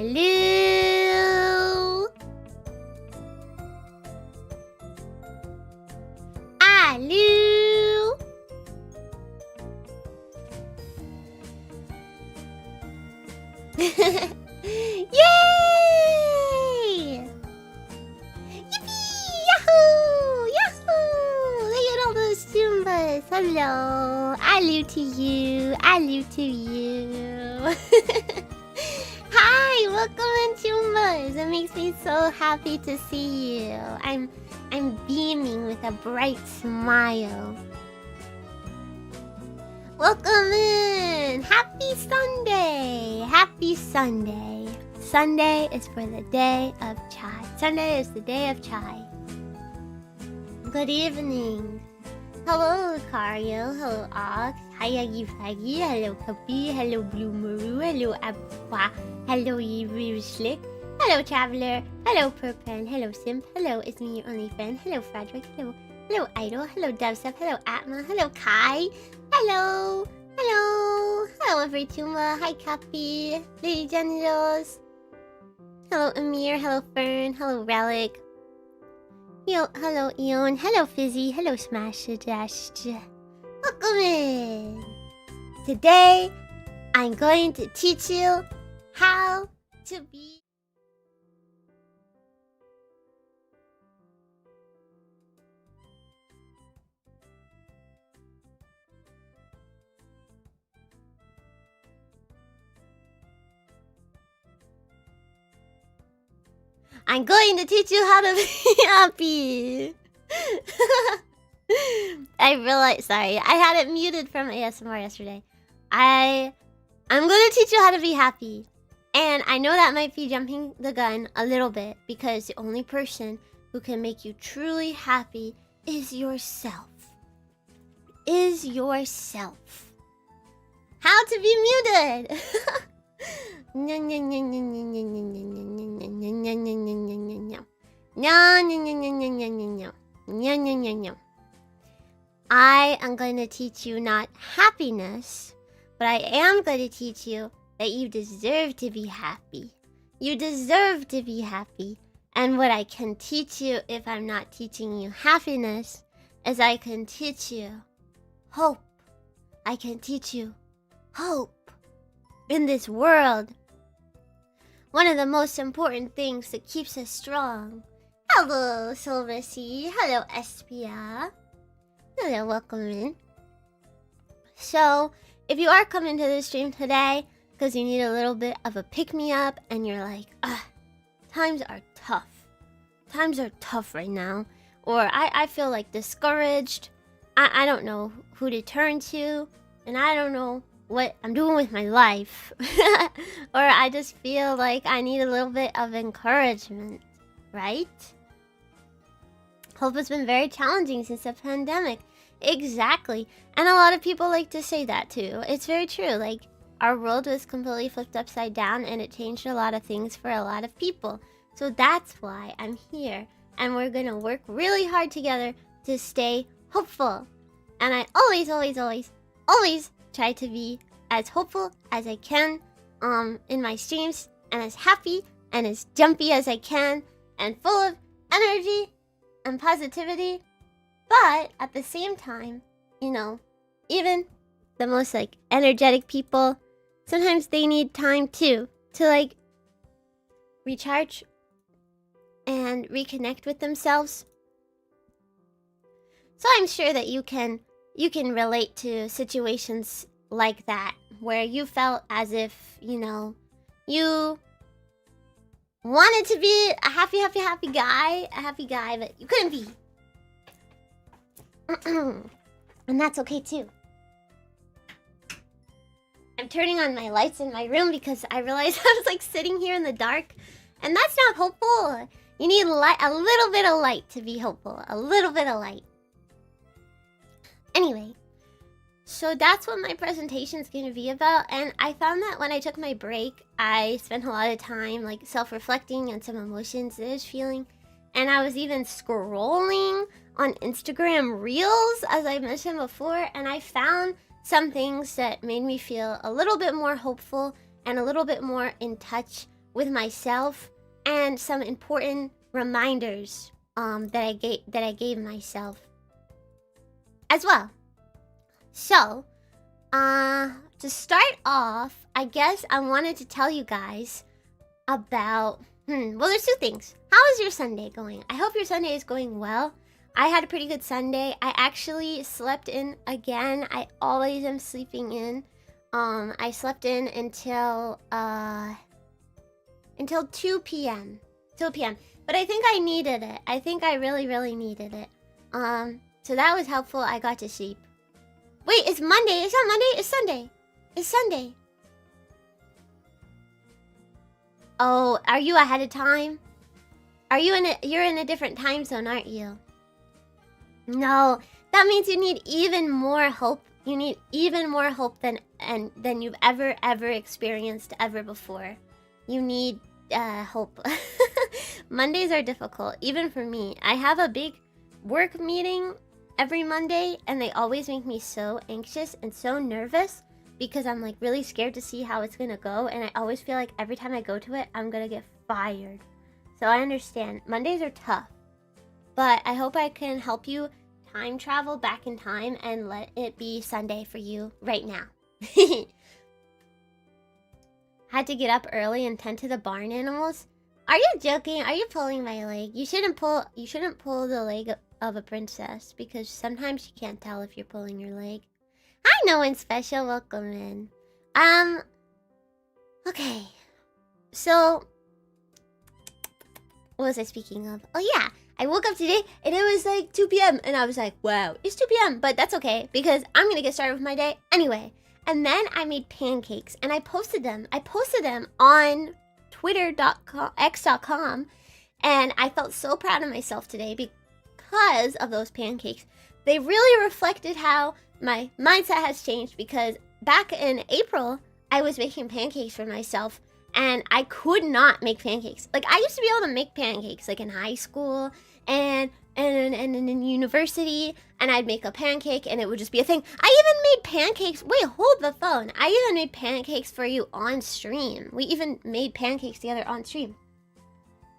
Aloo! Aloo! Yay! Yippee! Yahoo! Yahoo! Look at all those Zumbas. Hello. Aloo to you. Aloo to you. Hi, welcome in Zumbas. It makes me so happy to see you. I'm beaming with a bright smile. Welcome in! Happy Sunday! Happy Sunday. Sunday is for the day of chai. Sunday is the day of chai. Good evening. Hello, Lucario. Hello, Ox. Hi, Yagi Faggy. Hello, Puppy. Hello, Blue Maru. Hello, Abwa. Hello, Yuru Slick. Hello, Traveler. Hello, Perpen. Hello, Simp. Hello, it's me, your only friend. Hello, Frederick. Hello, Idol. Hello, Dubstep. Hello, Atma. Hello, Kai. Hello. Hello. Hello, Evertumba. Hi, Cappy. Lady Genitals. Hello, Amir. Hello, Fern. Hello, Relic. Hello, Eon. Hello, Fizzy. Hello, Smash Dash. Welcome in. Today, I'm going to teach you how to be... I'm going to teach you how to be happy. I realized, sorry, I had it muted from ASMR yesterday. I'm going to teach you how to be happy. And I know that might be jumping the gun a little bit because the only person who can make you truly happy is yourself. Is yourself. How to be muted. I am going to teach you not happiness, but I am going to teach you that you deserve to be happy. You deserve to be happy. And what I can teach you if I'm not teaching you happiness is I can teach you hope. I can teach you hope in this world. One of the most important things that keeps us strong. Hello, Silver Sea. Hello, Espia. Hello, welcome in. So, if you are coming to the stream today because you need a little bit of a pick-me-up and you're like, times are tough. Times are tough right now. Or I feel like discouraged. I don't know who to turn to. And I don't know what I'm doing with my life. Or I just feel like I need a little bit of encouragement, right? Hope has been very challenging since the pandemic. Exactly. And a lot of people like to say that too. It's very true. Like, our world was completely flipped upside down and it changed a lot of things for a lot of people. So that's why I'm here. And we're gonna work really hard together to stay hopeful. And I always try to be as hopeful as I can in my streams, and as happy and as jumpy as I can, and full of energy and positivity. But at the same time, you know, even the most like energetic people, sometimes they need time too to like recharge and reconnect with themselves. So I'm sure that you can relate to situations like that, where you felt as if, you know, you wanted to be a happy guy, but you couldn't be. And that's okay too. I'm turning on my lights in my room because I realized I was like sitting here in the dark, and that's not hopeful. You need light, a little bit of light to be hopeful. A little bit of light. Anyway, so that's what my presentation is going to be about. And I found that when I took my break, I spent a lot of time like self-reflecting on some emotions that I was feeling. And I was even scrolling on Instagram Reels, as I mentioned before, and I found some things that made me feel a little bit more hopeful and a little bit more in touch with myself and some important reminders that I gave myself as well. So, to start off, I guess I wanted to tell you guys about well, there's two things. How is your Sunday going? I hope your Sunday is going well. I had a pretty good Sunday. I actually slept in again. I always am sleeping in. I slept in until 2 p.m. 2 p.m. But I think I needed it. I think I really, really needed it. So that was helpful. I got to sleep. Wait, it's Monday. It's not Monday. It's Sunday. It's Sunday. Oh, are you ahead of time? Are you you're in a different time zone, aren't you? No, that means you need even more hope. You need even more hope than you've ever experienced ever before. You need hope. Mondays are difficult, even for me. I have a big work meeting every Monday, and they always make me so anxious and so nervous because I'm like really scared to see how it's gonna go, and I always feel like every time I go to it, I'm gonna get fired. So I understand. Mondays are tough, but I hope I can help you time travel back in time and let it be Sunday for you right now. Had to get up early and tend to the barn animals. Are you joking? Are you pulling my leg? You shouldn't pull the leg of a princess because sometimes you can't tell if you're pulling your leg. Hi, no one special. Welcome in. Okay. So, what was I speaking of? Oh yeah, I woke up today and it was like 2 p.m. and I was like, wow, it's 2 p.m. But that's okay because I'm gonna get started with my day anyway. And then I made pancakes and I posted them. I posted them on twitter.com, and I felt so proud of myself today because of those pancakes. They really reflected how my mindset has changed, because back in April, I was making pancakes for myself and I could not make pancakes. Like, I used to be able to make pancakes like in high school and in university, and I'd make a pancake and it would just be a thing. I even made pancakes. Wait, hold the phone. I even made pancakes for you on stream. We even made pancakes together on stream.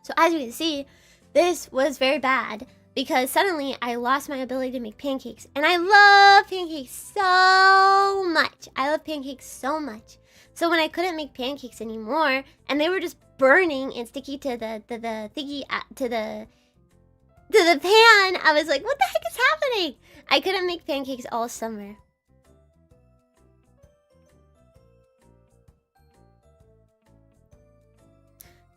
So as you can see, this was very bad because suddenly I lost my ability to make pancakes. And I love pancakes so much. I love pancakes so much. So when I couldn't make pancakes anymore and they were just burning and sticky to the thingy, to the pan, I was like, what the heck is happening? I couldn't make pancakes all summer.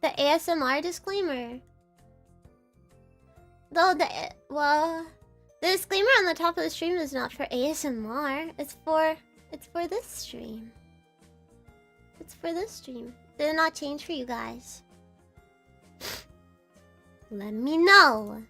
The ASMR disclaimer. Though the disclaimer on the top of the stream is not for ASMR. It's for this stream. It's for this stream. Did it not change for you guys? Let me know.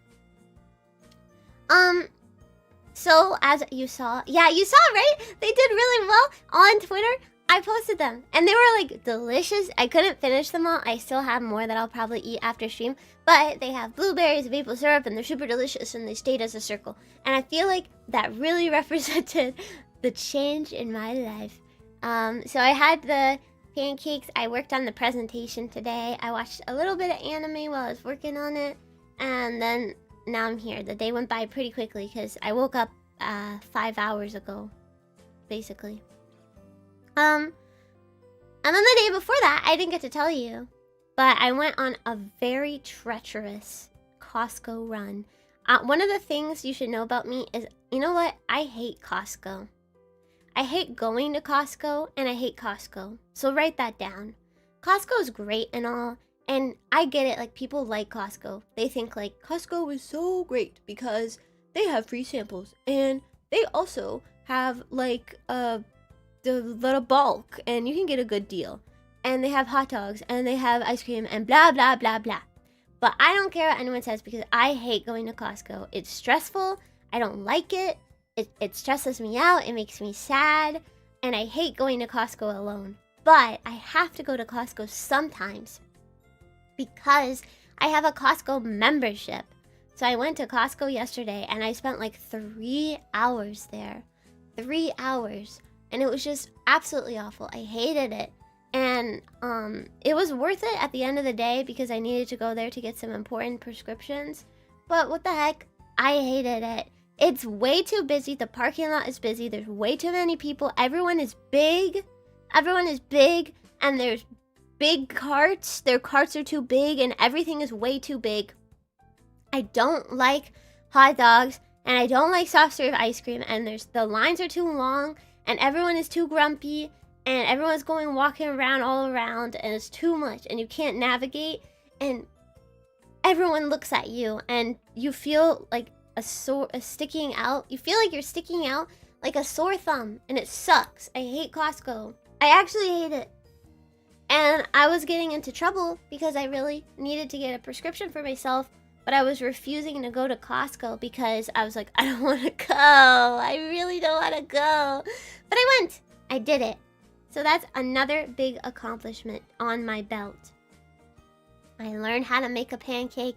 So as you saw, yeah, you saw, right? They did really well on Twitter. I posted them and they were like delicious. I couldn't finish them all. I still have more that I'll probably eat after stream, but they have blueberries, maple syrup, and they're super delicious, and they stayed as a circle. And I feel like that really represented the change in my life. So I had the pancakes. I worked on the presentation today. I watched a little bit of anime while I was working on it, and then now I'm here. The day went by pretty quickly because I woke up 5 hours ago, basically. And then the day before that, I didn't get to tell you, but I went on a very treacherous Costco run. One of the things you should know about me is, you know what? I hate Costco. I hate going to Costco, and I hate Costco. So write that down. Costco is great and all, and I get it. Like, people like Costco. They think like Costco is so great because they have free samples, and they also have like the little bulk, and you can get a good deal, and they have hot dogs, and they have ice cream, and blah blah blah blah. But I don't care what anyone says because I hate going to Costco. It's stressful. I don't like it. It stresses me out. It makes me sad, and I hate going to Costco alone. But I have to go to Costco sometimes because I have a Costco membership. So I went to Costco yesterday and I spent like 3 hours there. 3 hours. And it was just absolutely awful. I hated it. And it was worth it at the end of the day because I needed to go there to get some important prescriptions. But what the heck? I hated it. It's way too busy. The parking lot is busy. There's way too many people. Everyone is big. Everyone is big. And there's big carts. Their carts are too big and everything is way too big. I don't like hot dogs and I don't like soft serve ice cream. And the lines are too long and everyone is too grumpy. And everyone's walking around all around and it's too much and you can't navigate and everyone looks at you and you feel like a sticking out. You feel like you're sticking out like a sore thumb and it sucks. I hate Costco. I actually hate it. And I was getting into trouble because I really needed to get a prescription for myself, but I was refusing to go to Costco because I was like, I don't want to go. I really don't want to go. But I went. I did it. So that's another big accomplishment on my belt. I learned how to make a pancake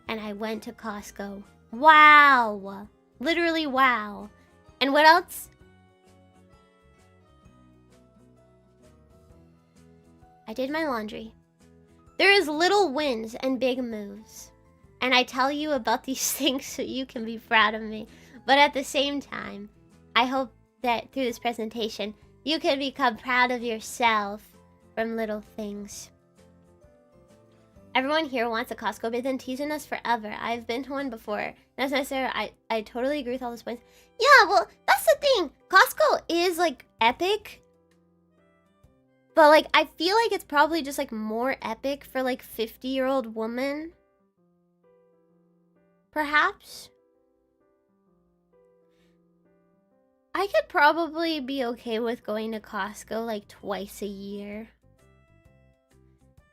and I went to Costco. Wow. Literally wow. And what else? I did my laundry. There is little wins and big moves. And I tell you about these things so you can be proud of me. But at the same time, I hope that through this presentation, you can become proud of yourself from little things. Everyone here wants a Costco. They've been teasing us forever. I've been to one before. That's necessary. I totally agree with all those points. Yeah, well, that's the thing. Costco is like epic. But like, I feel like it's probably just like more epic for like 50-year-old women. Perhaps. I could probably be okay with going to Costco like twice a year.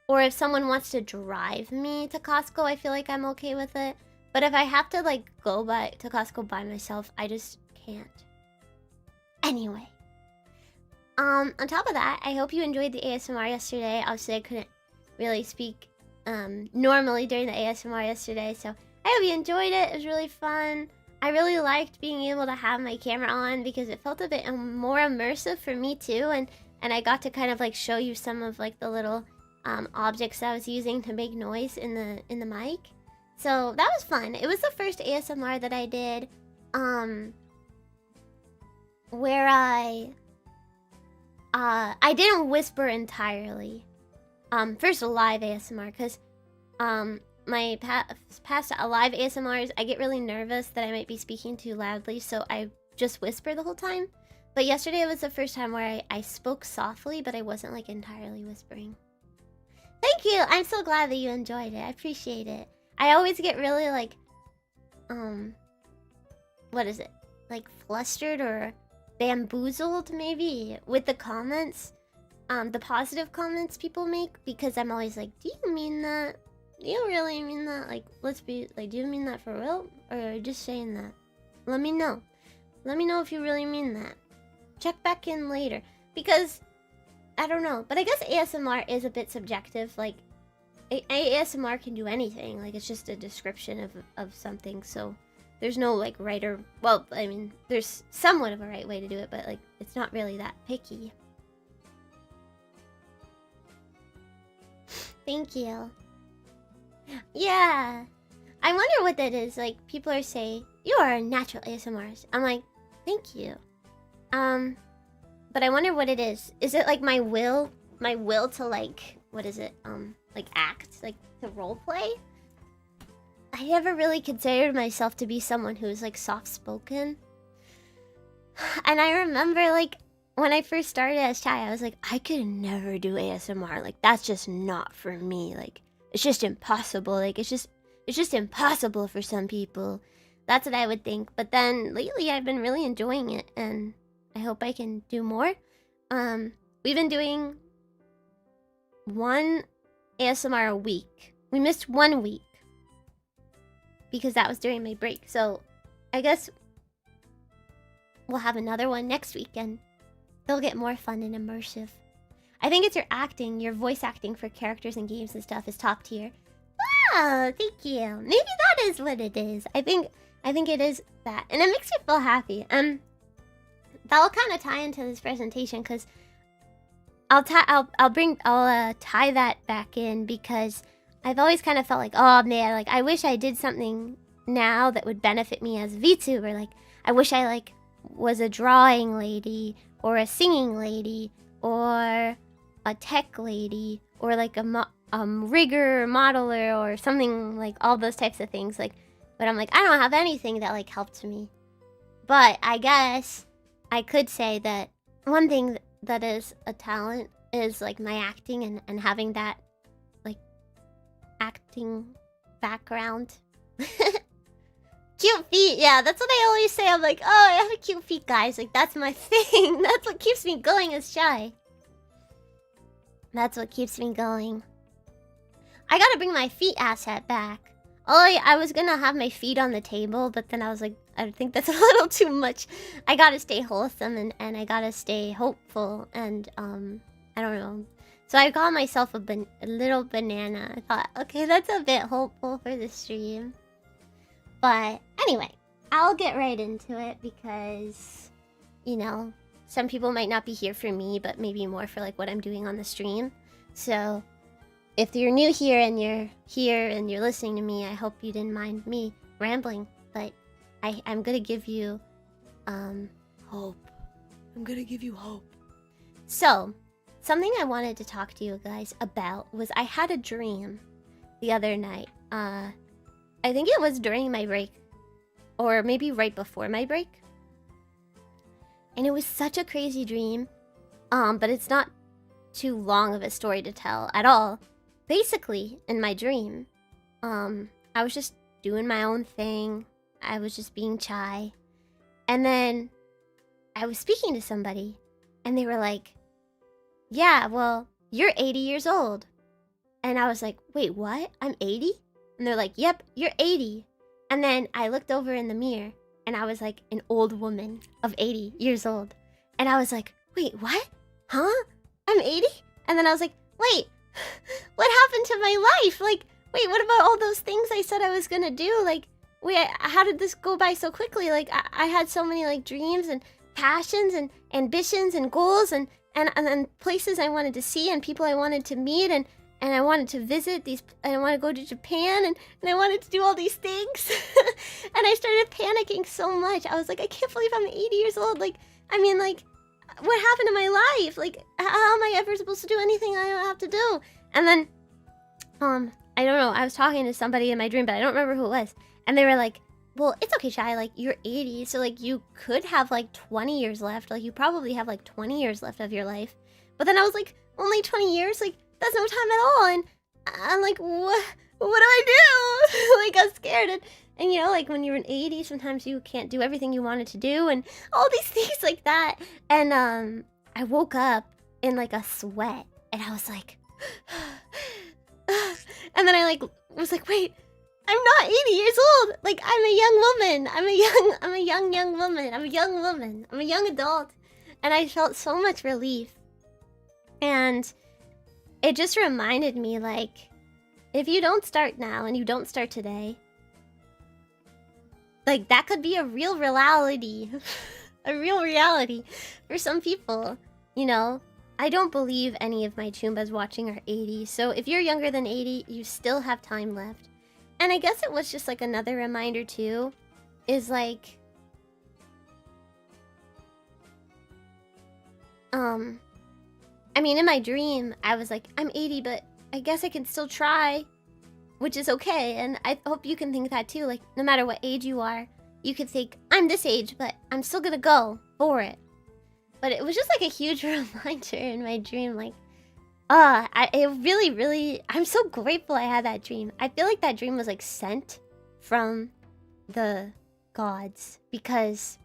Or if someone wants to drive me to Costco, I feel like I'm okay with it. But if I have to like go to Costco by myself, I just can't. Anyway. On top of that, I hope you enjoyed the ASMR yesterday. Obviously, I couldn't really speak normally during the ASMR yesterday, so I hope you enjoyed it. It was really fun. I really liked being able to have my camera on because it felt a bit more immersive for me too, and I got to kind of like show you some of like the little objects I was using to make noise in the mic. So that was fun. It was the first ASMR that I did where I didn't whisper entirely. First a live ASMR because my past live ASMRs, I get really nervous that I might be speaking too loudly, so I just whisper the whole time. But yesterday was the first time where I spoke softly, but I wasn't like entirely whispering. Thank you! I'm so glad that you enjoyed it. I appreciate it. I always get really like, what is it? Like flustered or bamboozled maybe with the comments, the positive comments people make, because I'm always like, do you mean that? Do you really mean that? Like, let's be like, do you mean that for real? Or are you just saying that? Let me know. Let me know if you really mean that. Check back in later. Because, I don't know. But I guess ASMR is a bit subjective. Like, ASMR can do anything. Like, it's just a description of something. So, there's no, like, right or... Well, I mean, there's somewhat of a right way to do it. But, like, it's not really that picky. Thank you. Yeah, I wonder what that is. Like, people are saying, you are a natural ASMRist. I'm like, thank you. But I wonder what it is. Is it like my will to like, what is it? Like act, like to role play? I never really considered myself to be someone who is like soft-spoken. And I remember like, when I first started as Chai, I was like, I could never do ASMR. Like, that's just not for me. Like, it's just impossible. Like, it's just impossible for some people. That's what I would think. But then lately I've been really enjoying it and I hope I can do more. We've been doing one ASMR a week. We missed 1 week because that was during my break. So I guess we'll have another one next weekend. They'll get more fun and immersive. I think it's your acting, your voice acting for characters and games and stuff is top tier. Oh, thank you. Maybe that is what it is. I think it is that. And it makes me feel happy. That'll kind of tie into this presentation because I'll tie that back in because I've always kind of felt like, oh man, like I wish I did something now that would benefit me as a VTuber. Like I wish I like was a drawing lady or a singing lady or a tech lady or like a rigger modeler or something, like all those types of things. Like, but I'm like, I don't have anything that like helped me. But I guess I could say that one thing that is a talent is like my acting and having that like acting background. Cute feet, yeah, that's what I always say. I'm like, oh, I have a cute feet, guys. Like, that's my thing. That's what keeps me going as Shy. That's what keeps me going. I gotta bring my feet asset back. Oh, I was gonna have my feet on the table, but then I was like, I think that's a little too much. I gotta stay wholesome and I gotta stay hopeful and, I don't know. So I called myself a little banana. I thought, okay, that's a bit hopeful for the stream. But anyway, I'll get right into it because, you know, some people might not be here for me, but maybe more for like what I'm doing on the stream. So if you're new here and you're listening to me, I hope you didn't mind me rambling. But I'm gonna give you hope. I'm gonna give you hope. So something I wanted to talk to you guys about was I had a dream the other night. I think it was during my break, or maybe right before my break. And it was such a crazy dream, but it's not too long of a story to tell at all. Basically, in my dream, I was just doing my own thing. I was just being shy. And then I was speaking to somebody, and they were like, yeah, well, you're 80 years old. And I was like, wait, what? I'm 80? And they're like, yep, you're 80. And then I looked over in the mirror and I was like an old woman of 80 years old. And I was like, wait, what? Huh? I'm 80? And then I was like, wait, what happened to my life? Like, wait, what about all those things I said I was gonna do? Like, wait, how did this go by so quickly? Like, I had so many like dreams and passions and ambitions and goals and places I wanted to see and people I wanted to meet and I wanted to visit these, and I wanted to go to Japan, and I wanted to do all these things. And I started panicking so much. I was like, I can't believe I'm 80 years old. Like, I mean, like, what happened to my life? Like, how am I ever supposed to do anything I have to do? And then, I don't know, I was talking to somebody in my dream, but I don't remember who it was. And they were like, well, it's okay, Shy, like, you're 80, so, like, you could have, like, 20 years left. Like, you probably have, like, 20 years left of your life. But then I was like, only 20 years? Like, that's no time at all. And I'm like, what do I do? Like, I'm scared. And you know, like when you're an 80, sometimes you can't do everything you wanted to do and all these things like that. And I woke up in like a sweat and I was like, and then I like was like, wait, I'm not 80 years old. Like, I'm a young woman. I'm a young woman. I'm a young woman. I'm a young adult. And I felt so much relief. And it just reminded me, like, if you don't start now and you don't start today, like, that could be a real reality. A real reality for some people, you know? I don't believe any of my Choombas watching are 80, so if you're younger than 80, you still have time left. And I guess it was just, like, another reminder, too, is, like, I mean, in my dream, I was like, I'm 80, but I guess I can still try, which is okay. And I hope you can think that too. Like, no matter what age you are, you could think, I'm this age, but I'm still gonna go for it. But it was just like a huge reminder in my dream. Like, it really, I'm so grateful I had that dream. I feel like that dream was like sent from the gods because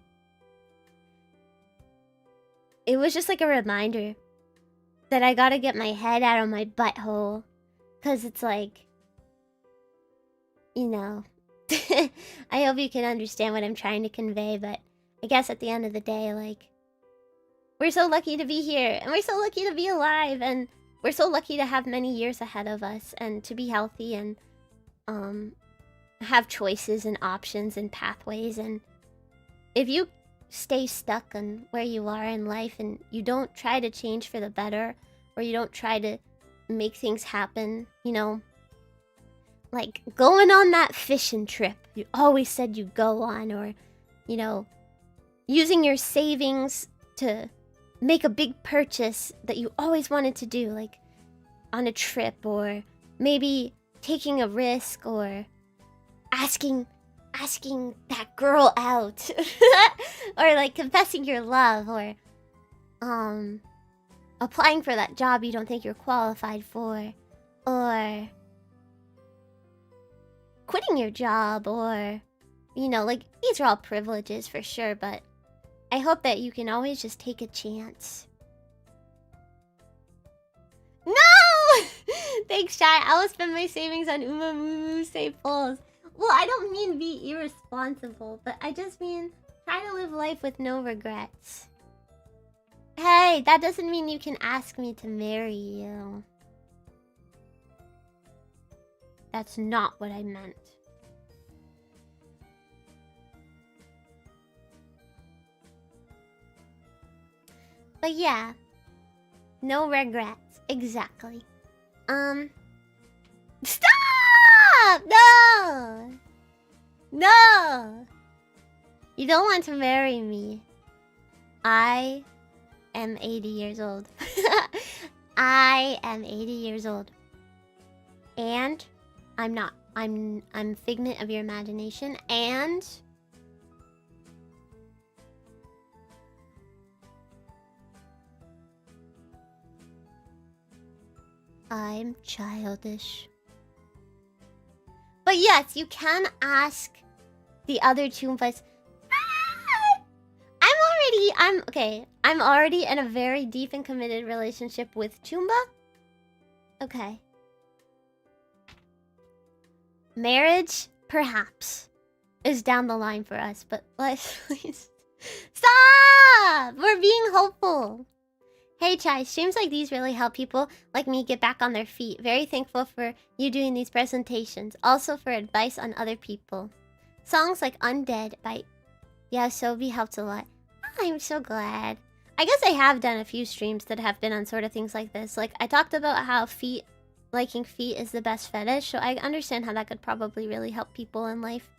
it was just like a reminder that I gotta get my head out of my butthole. Cause it's like, you know, I hope you can understand what I'm trying to convey, but I guess at the end of the day, like, we're so lucky to be here, and we're so lucky to be alive, and we're so lucky to have many years ahead of us, and to be healthy, and, have choices and options and pathways, and if you stay stuck on where you are in life and you don't try to change for the better or you don't try to make things happen, you know? Like going on that fishing trip you always said you'd go on, or, you know, using your savings to make a big purchase that you always wanted to do, like on a trip, or maybe taking a risk, or asking that girl out, or like confessing your love, or applying for that job you don't think you're qualified for, or quitting your job, or, you know, like, these are all privileges for sure, but I hope that you can always just take a chance. No! Thanks, Shy. I will spend my savings on Umamumu staples. Well, I don't mean be irresponsible, but I just mean try to live life with no regrets. Hey, that doesn't mean you can ask me to marry you. That's not what I meant. But yeah, no regrets. Exactly. Stop! No! No! You don't want to marry me. I am 80 years old. I am 80 years old. And I'm not. I'm figment of your imagination, and I'm childish. But yes, you can ask the other Toompahs. I'm already in a very deep and committed relationship with Choomba. Okay. Marriage, perhaps, is down the line for us, but let's please stop! We're being hopeful. Hey Chai, streams like these really help people like me get back on their feet. Very thankful for you doing these presentations. Also for advice on other people. Songs like Undead by Yasobi helped a lot. I'm so glad. I guess I have done a few streams that have been on sort of things like this. Like, I talked about how liking feet is the best fetish, so I understand how that could probably really help people in life.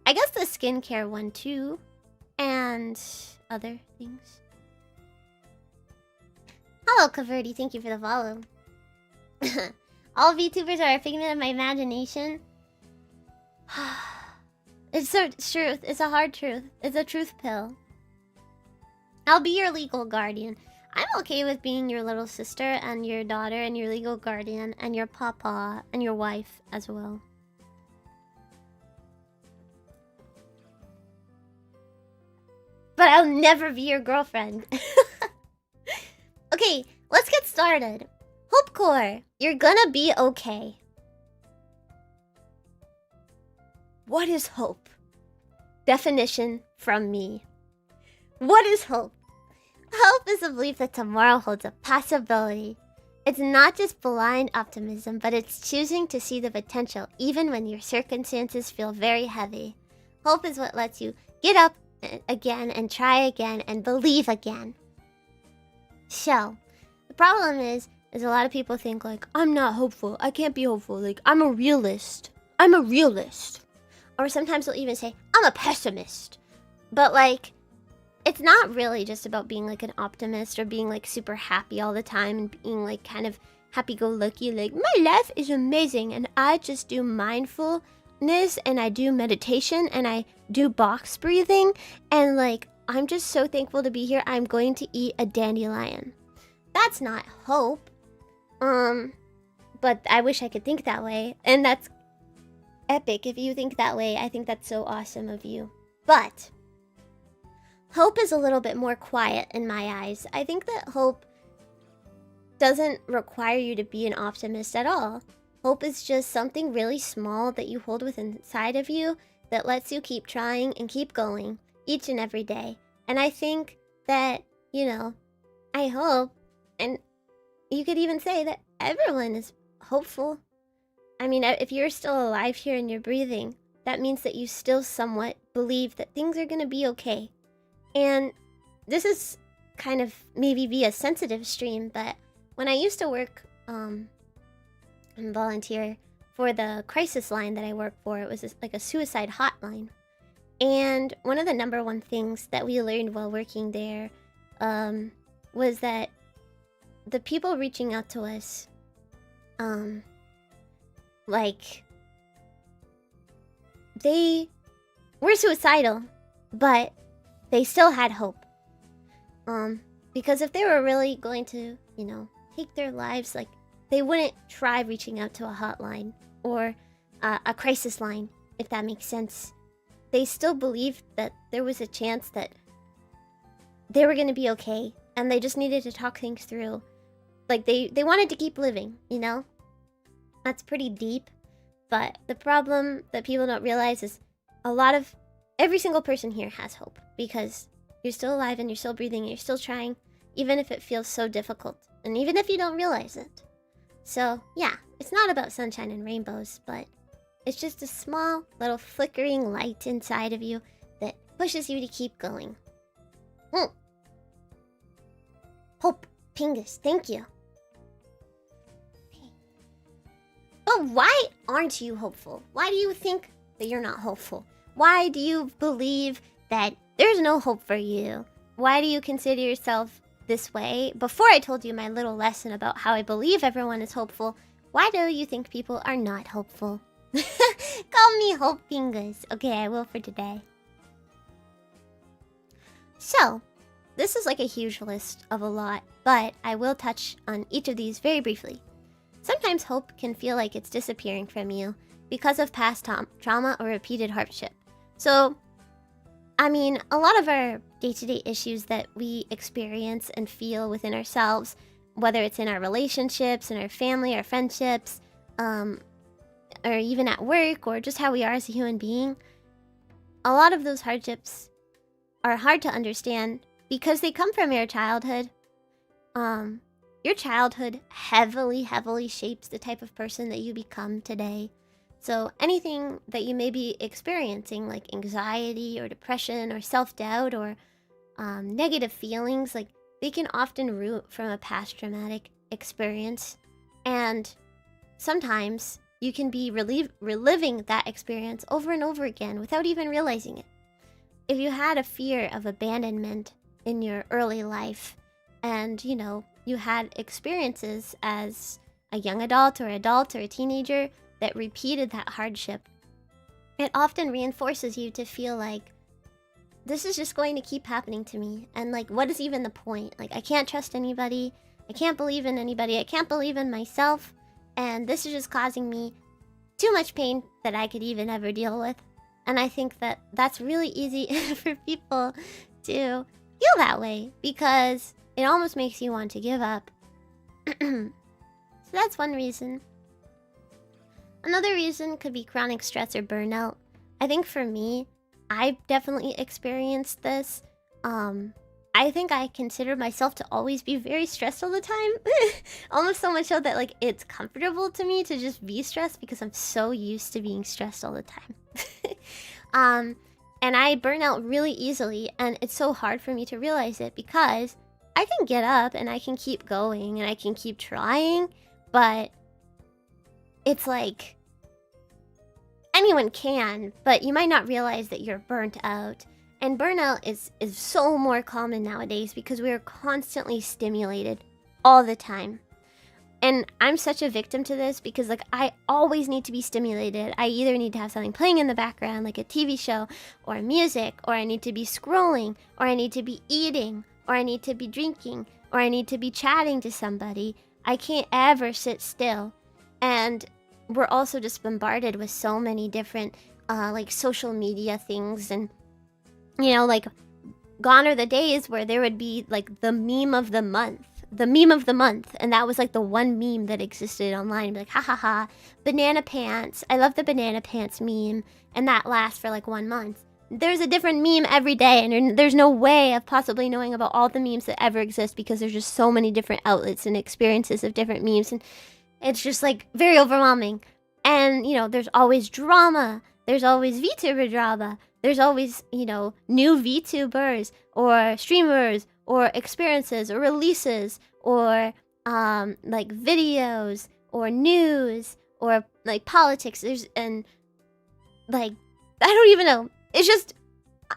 I guess the skincare one too, and other things. Hello, Caverdi. Thank you for the follow. All VTubers are a figment of my imagination. It's the truth. It's a hard truth. It's a truth pill. I'll be your legal guardian. I'm okay with being your little sister and your daughter and your legal guardian and your papa and your wife as well. But I'll never be your girlfriend. Okay, let's get started. HOPECORE, you're gonna be okay. What is hope? Definition from me. What is hope? Hope is a belief that tomorrow holds a possibility. It's not just blind optimism, but it's choosing to see the potential even when your circumstances feel very heavy. Hope is what lets you get up again and try again and believe again. So, the problem is a lot of people think like, I'm not hopeful. I can't be hopeful. Like, I'm a realist. I'm a realist. Or sometimes they'll even say, I'm a pessimist. But like, it's not really just about being like an optimist or being like super happy all the time and being like kind of happy-go-lucky, like my life is amazing and I just do mindfulness and I do meditation and I do box breathing and like I'm just so thankful to be here. I'm going to eat a dandelion. That's not hope. But I wish I could think that way, and that's epic if you think that way. I think that's so awesome of you. But hope is a little bit more quiet in my eyes. I think that hope doesn't require you to be an optimist at all. Hope is just something really small that you hold within inside of you that lets you keep trying and keep going each and every day. And I think that, you know, I hope, and you could even say that everyone is hopeful. I mean, if you're still alive here and you're breathing, that means that you still somewhat believe that things are going to be okay. And this is kind of maybe be a sensitive stream, but when I used to work and volunteer for the crisis line that I work for, it was like a suicide hotline. And one of the number one things that we learned while working there was that the people reaching out to us, like, they were suicidal, but they still had hope. Because if they were really going to, you know, take their lives, like, they wouldn't try reaching out to a hotline or a crisis line, if that makes sense. They still believed that there was a chance that they were going to be okay, and they just needed to talk things through. Like, they wanted to keep living, you know? That's pretty deep, but the problem that people don't realize is every single person here has hope, because you're still alive and you're still breathing and you're still trying, even if it feels so difficult, and even if you don't realize it. So, yeah, it's not about sunshine and rainbows, but it's just a small little flickering light inside of you that pushes you to keep going. Hope, Pingus, thank you. Okay. But why aren't you hopeful? Why do you think that you're not hopeful? Why do you believe that there's no hope for you? Why do you consider yourself this way? Before I told you my little lesson about how I believe everyone is hopeful, why do you think people are not hopeful? Call me Hope Fingers. Okay, I will for today. So, this is like a huge list of a lot, but I will touch on each of these very briefly. Sometimes hope can feel like it's disappearing from you because of past trauma or repeated hardship. So, I mean, a lot of our day-to-day issues that we experience and feel within ourselves, whether it's in our relationships, in our family, our friendships, or even at work, or just how we are as a human being, a lot of those hardships are hard to understand because they come from your childhood. Your childhood heavily shapes the type of person that you become today. So anything that you may be experiencing, like anxiety or depression or self-doubt or negative feelings, like, they can often root from a past traumatic experience. And sometimes you can be reliving that experience over and over again without even realizing it. If you had a fear of abandonment in your early life, and, you know, you had experiences as a young adult or a teenager that repeated that hardship, it often reinforces you to feel like, this is just going to keep happening to me. And, like, what is even the point? Like, I can't trust anybody. I can't believe in anybody. I can't believe in myself. And this is just causing me too much pain that I could even ever deal with. And I think that that's really easy for people to feel that way, because it almost makes you want to give up. So that's one reason. Another reason could be chronic stress or burnout. I think for me, I've definitely experienced this. I think I consider myself to always be very stressed all the time. Almost so much so that, like, it's comfortable to me to just be stressed because I'm so used to being stressed all the time. And I burn out really easily, and it's so hard for me to realize it because I can get up and I can keep going and I can keep trying, but it's like, anyone can, but you might not realize that you're burnt out. And burnout is so more common nowadays because we are constantly stimulated all the time. And I'm such a victim to this because, like, I always need to be stimulated. I either need to have something playing in the background, like a TV show or music, or I need to be scrolling, or I need to be eating, or I need to be drinking, or I need to be chatting to somebody. I can't ever sit still. And we're also just bombarded with so many different like social media things, and, you know, like, gone are the days where there would be like the meme of the month, and that was like the one meme that existed online. Like, ha ha ha, banana pants, I love the banana pants meme, and that lasts for like 1 month. There's a different meme every day, and there's no way of possibly knowing about all the memes that ever exist because there's just so many different outlets and experiences of different memes, and it's just like very overwhelming. And, you know, there's always drama, there's always VTuber drama, there's always, you know, new VTubers or streamers or experiences or releases or like videos or news or like politics. And like, I don't even know. It's just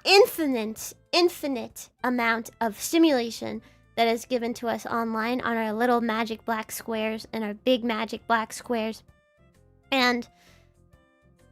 infinite amount of stimulation that is given to us online on our little magic black squares and our big magic black squares. And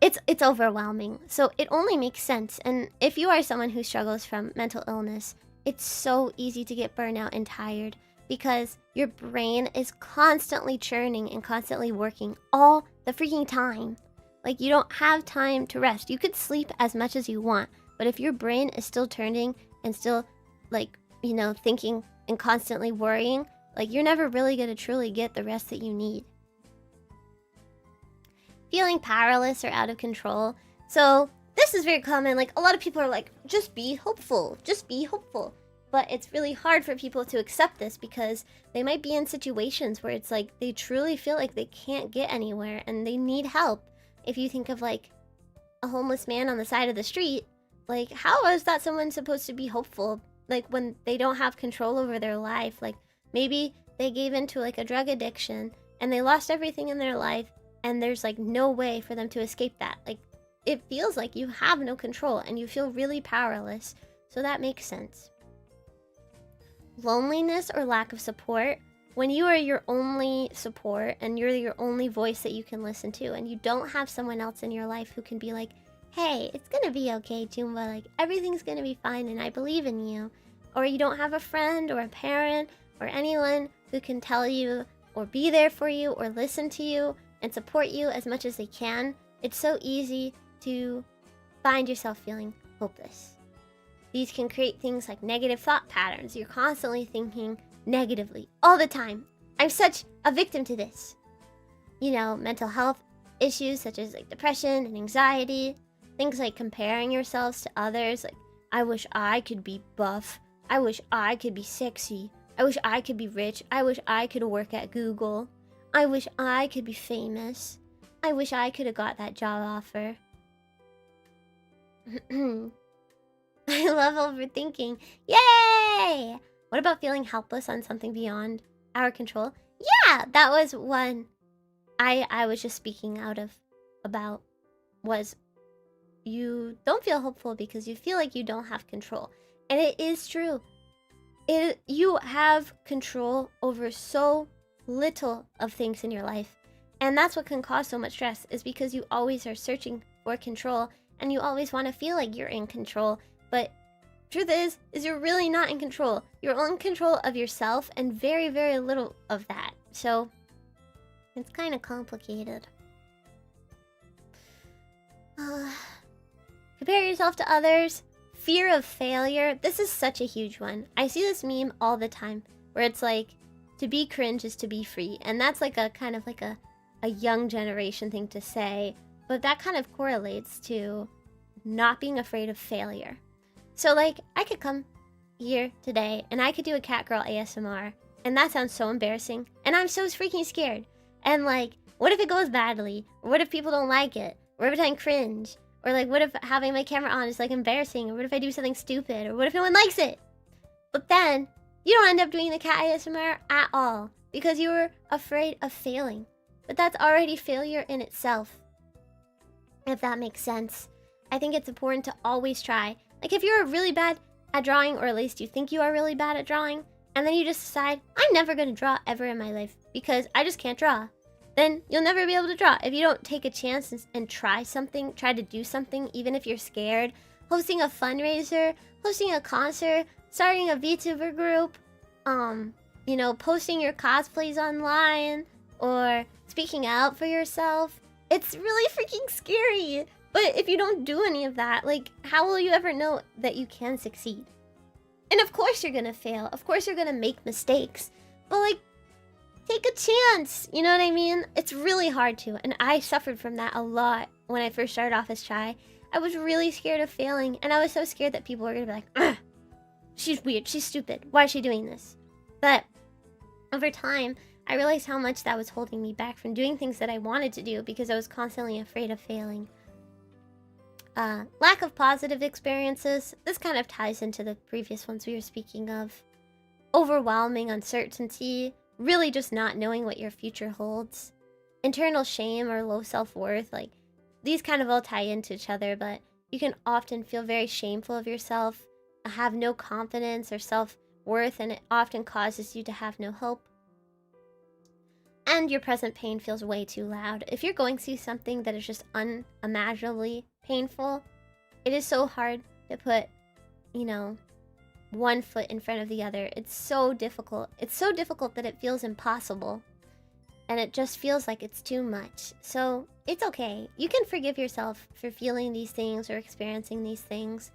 it's overwhelming. So it only makes sense. And if you are someone who struggles from mental illness, it's so easy to get burnout and tired because your brain is constantly churning and constantly working all the freaking time. Like, you don't have time to rest. You could sleep as much as you want, but if your brain is still turning and still, like, you know, thinking and constantly worrying, like, you're never really going to truly get the rest that you need. Feeling powerless or out of control. So this is very common. Like, a lot of people are like, just be hopeful. Just be hopeful. But it's really hard for people to accept this because they might be in situations where it's like they truly feel like they can't get anywhere and they need help. If you think of like a homeless man on the side of the street, like, how is that someone supposed to be hopeful? Like, when they don't have control over their life. Like, maybe they gave into like a drug addiction and they lost everything in their life and there's like no way for them to escape that. Like, it feels like you have no control and you feel really powerless. So that makes sense. Loneliness or lack of support. When you are your only support and you're your only voice that you can listen to and you don't have someone else in your life who can be like, hey, it's gonna be okay, Jumba, like, everything's gonna be fine and I believe in you. Or you don't have a friend or a parent or anyone who can tell you or be there for you or listen to you and support you as much as they can. It's so easy to find yourself feeling hopeless. These can create things like negative thought patterns. You're constantly thinking negatively all the time. I'm such a victim to this. You know, mental health issues such as like depression and anxiety. Things like comparing yourselves to others. Like, I wish I could be buff. I wish I could be sexy. I wish I could be rich. I wish I could work at Google. I wish I could be famous. I wish I could have got that job offer. I love overthinking. Yay! What about feeling helpless on something beyond our control? Yeah, that was one I was just speaking about was you don't feel hopeful because you feel like you don't have control. And it is true. You have control over so little of things in your life. And that's what can cause so much stress, is because you always are searching for control and you always want to feel like you're in control. But truth is you're really not in control. You're in control of yourself and very, very little of that. So it's kind of complicated. Compare yourself to others. Fear of failure. This is such a huge one. I see this meme all the time where it's like, to be cringe is to be free. And that's like a kind of like a young generation thing to say. But that kind of correlates to not being afraid of failure. So like, I could come here today and I could do a cat girl ASMR. And that sounds so embarrassing. And I'm so freaking scared. And like, what if it goes badly? Or what if people don't like it? Or what if I cringe? Or like, what if having my camera on is like embarrassing? Or what if I do something stupid? Or what if no one likes it? But then, you don't end up doing the cat ASMR at all. Because you were afraid of failing. But that's already failure in itself. If that makes sense. I think it's important to always try. Like, if you're really bad at drawing, or at least you think you are really bad at drawing, and then you just decide, I'm never going to draw ever in my life because I just can't draw, then you'll never be able to draw. If you don't take a chance and try something, try to do something, even if you're scared, hosting a fundraiser, hosting a concert, starting a VTuber group, you know, posting your cosplays online, or speaking out for yourself, it's really freaking scary. But if you don't do any of that, like, how will you ever know that you can succeed? And of course you're gonna fail. Of course you're gonna make mistakes. But like, take a chance. You know what I mean? It's really hard to. And I suffered from that a lot when I first started off as Shy. I was really scared of failing. And I was so scared that people were gonna be like, ugh, she's weird. She's stupid. Why is she doing this? But over time, I realized how much that was holding me back from doing things that I wanted to do because I was constantly afraid of failing. Lack of positive experiences. This kind of ties into the previous ones we were speaking of. Overwhelming uncertainty, really just not knowing what your future holds. Internal shame or low self-worth, like, these kind of all tie into each other, but you can often feel very shameful of yourself, have no confidence or self-worth, and it often causes you to have no hope. And your present pain feels way too loud. If you're going through something that is just unimaginably painful, it is so hard to put, you know, one foot in front of the other. It's so difficult. It's so difficult that it feels impossible. And it just feels like it's too much. So it's okay. You can forgive yourself for feeling these things or experiencing these things.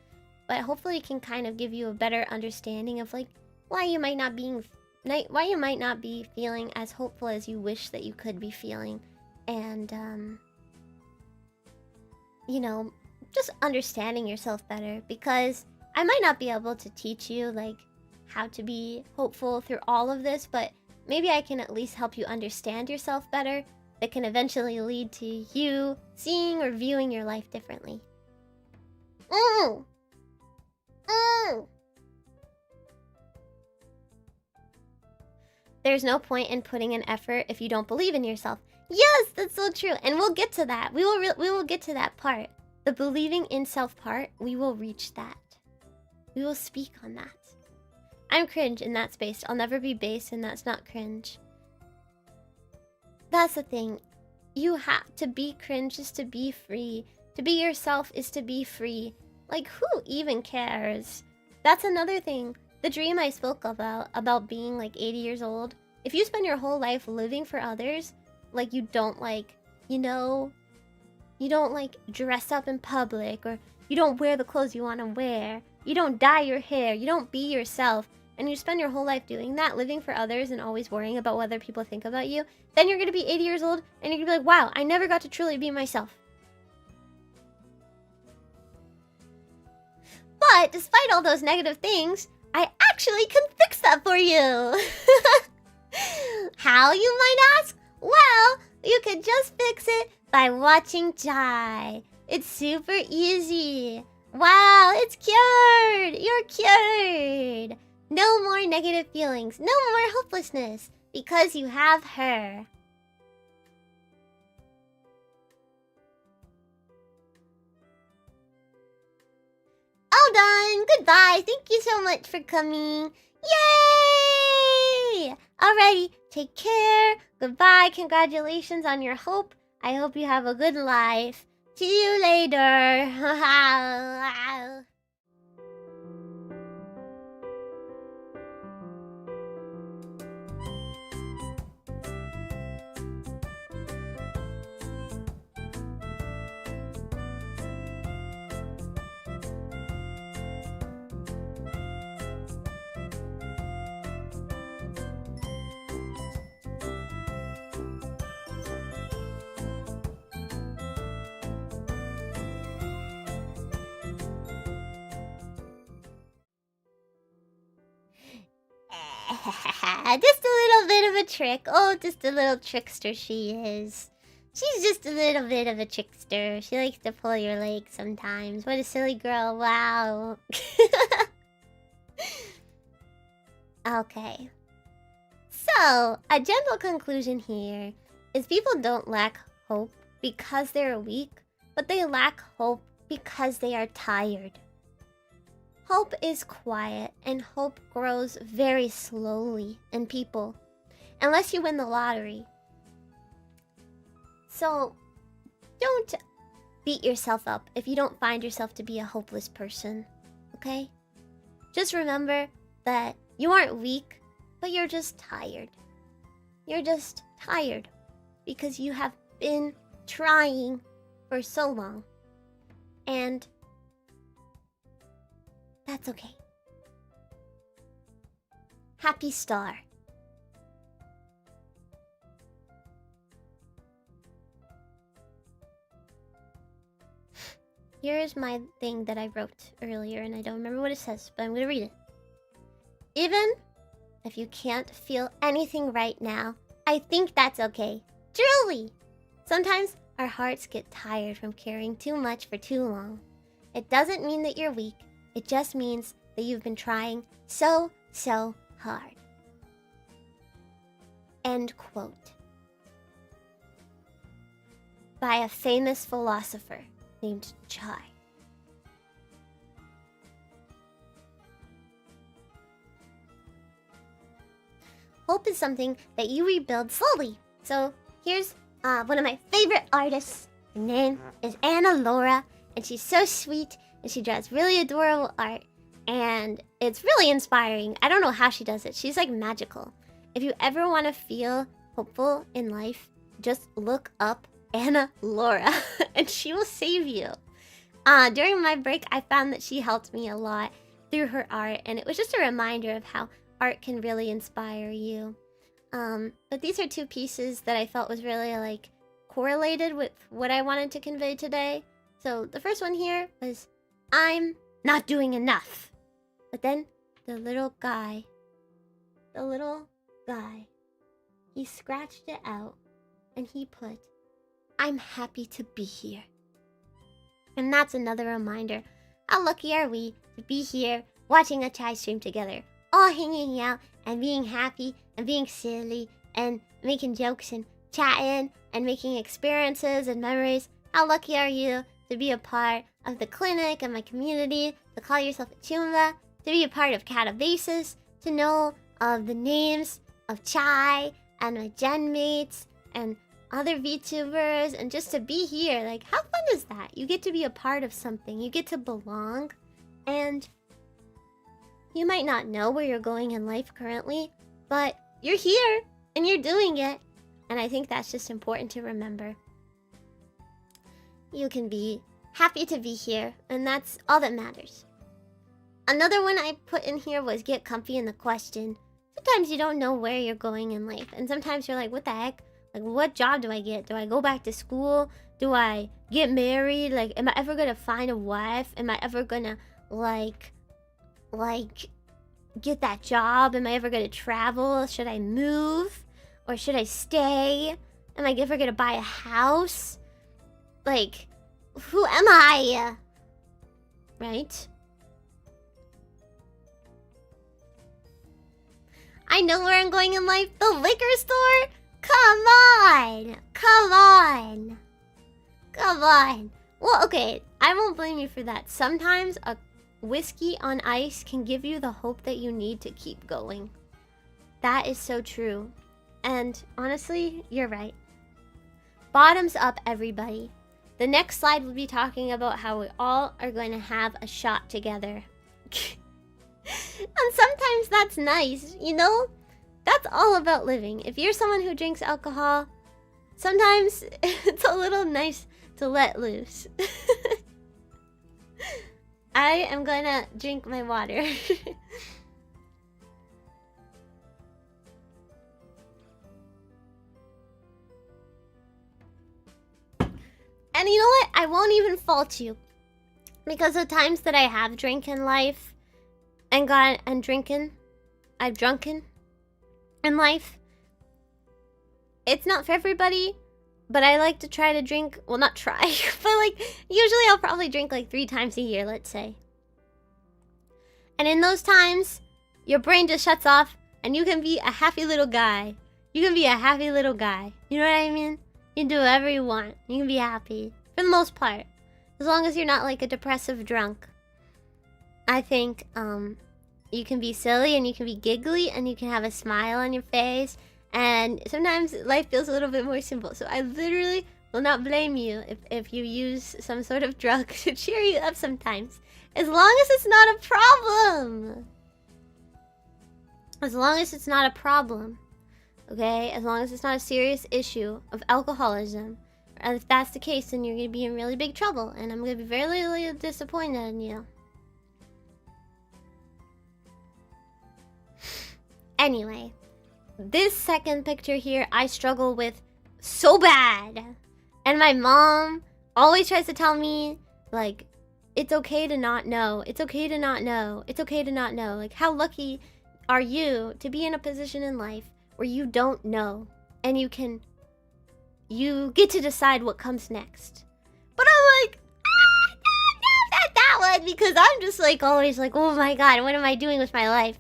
But hopefully it can kind of give you a better understanding of like why you might not be feeling as hopeful as you wish that you could be feeling. And you know, just understanding yourself better, because I might not be able to teach you like how to be hopeful through all of this, but maybe I can at least help you understand yourself better. That can eventually lead to you seeing or viewing your life differently. There's no point in putting in effort if you don't believe in yourself. Yes, that's so true. And we'll get to that. We will get to that part. The believing in self part, we will reach that. We will speak on that. I'm cringe in that space. I'll never be base, and that's not cringe. That's the thing. You have to be cringe is to be free. To be yourself is to be free. Like, who even cares? That's another thing. The dream I spoke about being like 80 years old. If you spend your whole life living for others, like you don't like, you know, you don't like dress up in public, or you don't wear the clothes you want to wear, you don't dye your hair, you don't be yourself, and you spend your whole life doing that, living for others and always worrying about what other people think about you, then you're going to be 80 years old and you're going to be like, wow, I never got to truly be myself. But despite all those negative things, I actually can fix that for you. How, you might ask? Well, you can just fix it by watching Jai. It's super easy. Wow, it's cured. You're cured. No more negative feelings. No more hopelessness. Because you have her. All done. Goodbye. Thank you so much for coming. Yay! Alrighty. Take care. Goodbye. Congratulations on your hope. I hope you have a good life. See you later. Just a little bit of a trick. Oh, just a little trickster she is. She's just a little bit of a trickster. She likes to pull your leg sometimes. What a silly girl. Wow. Okay. So, a general conclusion here is people don't lack hope because they're weak, but they lack hope because they are tired. Hope is quiet, and hope grows very slowly in people, unless you win the lottery. So, don't beat yourself up if you don't find yourself to be a hopeless person, okay? Just remember that you aren't weak, but you're just tired. You're just tired because you have been trying for so long, and that's okay. Happy star. Here's my thing that I wrote earlier, and I don't remember what it says, but I'm gonna read it. Even if you can't feel anything right now, I think that's okay. Truly! Sometimes our hearts get tired from caring too much for too long. It doesn't mean that you're weak. It just means that you've been trying so hard. End quote. By a famous philosopher named Chai. Hope is something that you rebuild slowly. So here's one of my favorite artists. Her name is Anna Laura, and she's so sweet, and she draws really adorable art, and it's really inspiring. I don't know how she does it. She's like magical. If you ever want to feel hopeful in life, just look up Anna Laura, and she will save you. During my break, I found that she helped me a lot through her art, and it was just a reminder of how art can really inspire you. But these are two pieces that I felt was really like correlated with what I wanted to convey today. So the first one here was, I'm not doing enough. But then the little guy, he scratched it out and he put, I'm happy to be here. And that's another reminder. How lucky are we to be here watching a chai stream together, all hanging out and being happy and being silly and making jokes and chatting and making experiences and memories. How lucky are you to be a part of the clinic and my community, to call yourself a Chumba, to be a part of Catabasis, to know of the names of Chai and my gen mates and other VTubers, and just to be here. Like, how fun is that? You get to be a part of something. You get to belong. And you might not know where you're going in life currently, but you're here and you're doing it. And I think that's just important to remember. You can be happy to be here, and that's all that matters. Another one I put in here was get comfy in the question. Sometimes you don't know where you're going in life, and sometimes you're like, what the heck? Like, what job do I get? Do I go back to school? Do I get married? Like, am I ever gonna find a wife? Am I ever gonna, like, get that job? Am I ever gonna travel? Should I move? Or should I stay? Am I ever gonna buy a house? Like, who am I? Right? I know where I'm going in life. The liquor store? Come on! Come on! Come on! Well, okay, I won't blame you for that. Sometimes a whiskey on ice can give you the hope that you need to keep going. That is so true. And honestly, you're right. Bottoms up, everybody. The next slide will be talking about how we all are going to have a shot together. And sometimes that's nice, you know? That's all about living. If you're someone who drinks alcohol, sometimes it's a little nice to let loose. I am gonna drink my water. And you know what? I won't even fault you. Because the times that I have drank in life I've drunken in life, it's not for everybody, but I like to try to drink, well, not try, but like, usually I'll probably drink like 3 times a year, let's say. And in those times, your brain just shuts off, and you can be a happy little guy. You can be a happy little guy. You know what I mean? You can do whatever you want. You can be happy, for the most part. As long as you're not like a depressive drunk. I think, you can be silly and you can be giggly and you can have a smile on your face, and sometimes life feels a little bit more simple. So I literally will not blame you if you use some sort of drug to cheer you up sometimes, as long as it's not a problem. As long as it's not a problem, okay? As long as it's not a serious issue of alcoholism. And if that's the case, then you're gonna be in really big trouble, and I'm gonna be very, really disappointed in you. Anyway, this second picture here, I struggle with so bad. And my mom always tries to tell me, like, it's okay to not know. It's okay to not know. It's okay to not know. Like, how lucky are you to be in a position in life where you don't know, and you get to decide what comes next. But I'm like, not that one, because I'm just like always like, oh my god, what am I doing with my life?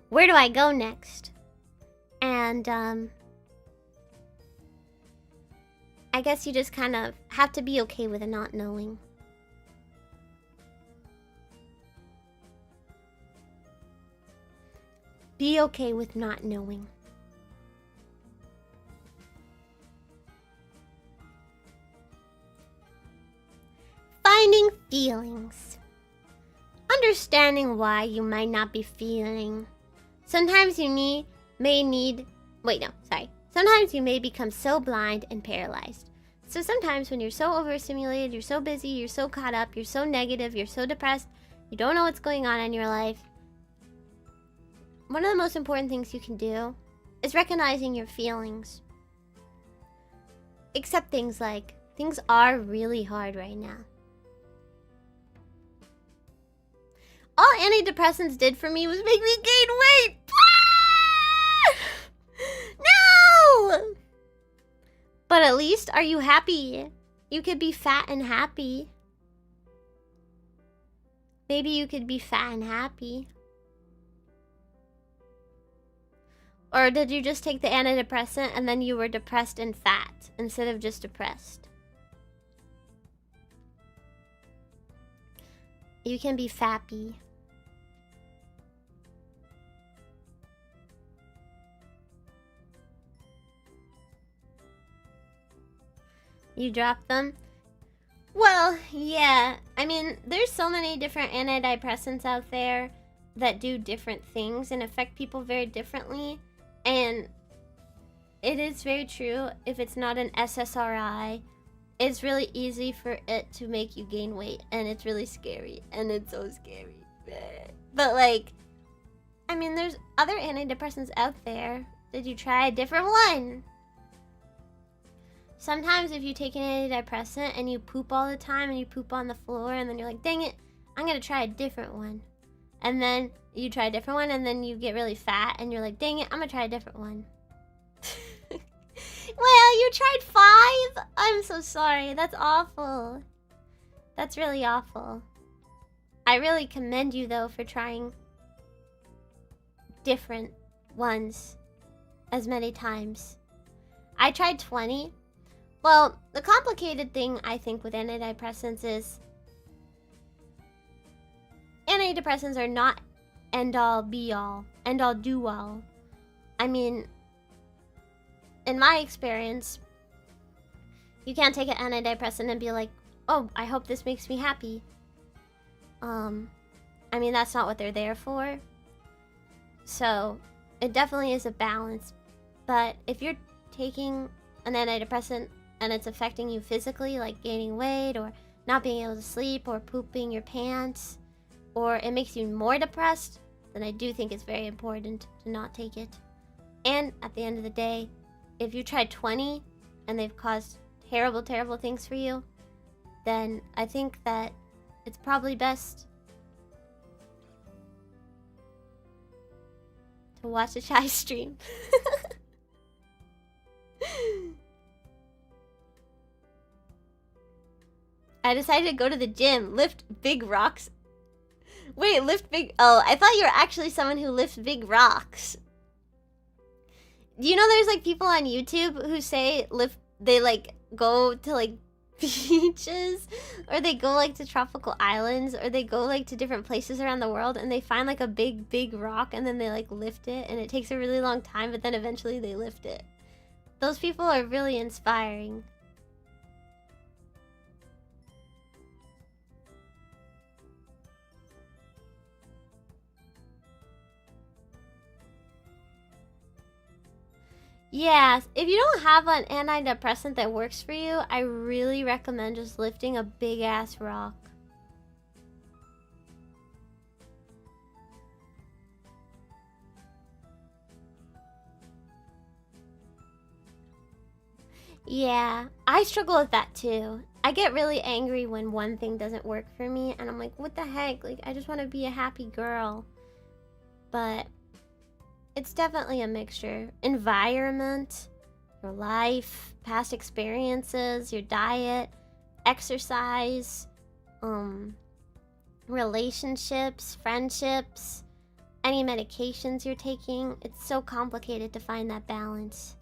Where do I go next? And I guess you just kind of have to be okay with it not knowing. Be okay with not knowing. Finding feelings. Understanding why you might not be feeling. Sometimes you Sometimes you may become so blind and paralyzed. So sometimes when you're so overstimulated, you're so busy, you're so caught up, you're so negative, you're so depressed, you don't know what's going on in your life. One of the most important things you can do is recognizing your feelings. Accept things like, things are really hard right now. All antidepressants did for me was make me gain weight. No! But at least, are you happy? You could be fat and happy. Maybe you could be fat and happy. Or did you just take the antidepressant and then you were depressed and fat instead of just depressed? You can be fappy. You drop them? Well, yeah. I mean, there's so many different antidepressants out there that do different things and affect people very differently. And it is very true, if it's not an SSRI, it's really easy for it to make you gain weight. And it's really scary. And it's so scary. But like, I mean, there's other antidepressants out there. Did you try a different one? Sometimes if you take an antidepressant and you poop all the time and you poop on the floor and then you're like, dang it, I'm gonna try a different one. And then you try a different one and then you get really fat and you're like, dang it, I'm gonna try a different one. Well, you tried 5? I'm so sorry. That's awful. That's really awful. I really commend you though for trying different ones as many times. I tried 20. Well, the complicated thing I think with antidepressants is antidepressants are not end-all be-all, end-all do-all. I mean, in my experience, you can't take an antidepressant and be like, oh, I hope this makes me happy. I mean, that's not what they're there for. So, it definitely is a balance. But if you're taking an antidepressant and it's affecting you physically, like gaining weight or not being able to sleep or pooping your pants, or it makes you more depressed, then I do think it's very important to not take it. And at the end of the day, if you tried 20 and they've caused terrible, terrible things for you, then I think that it's probably best to watch a Chai stream. I decided to go to the gym, lift big rocks. Wait, lift big... Oh, I thought you were actually someone who lifts big rocks. Do you know there's like people on YouTube who say they like go to like beaches, or they go like to tropical islands, or they go like to different places around the world and they find like a big rock and then they like lift it, and it takes a really long time, but then eventually they lift it. Those people are really inspiring. Yeah, if you don't have an antidepressant that works for you, I really recommend just lifting a big ass rock. Yeah, I struggle with that too. I get really angry when one thing doesn't work for me, and I'm like, what the heck? Like, I just want to be a happy girl. But it's definitely a mixture. Environment, your life, past experiences, your diet, exercise, relationships, friendships, any medications you're taking. It's so complicated to find that balance.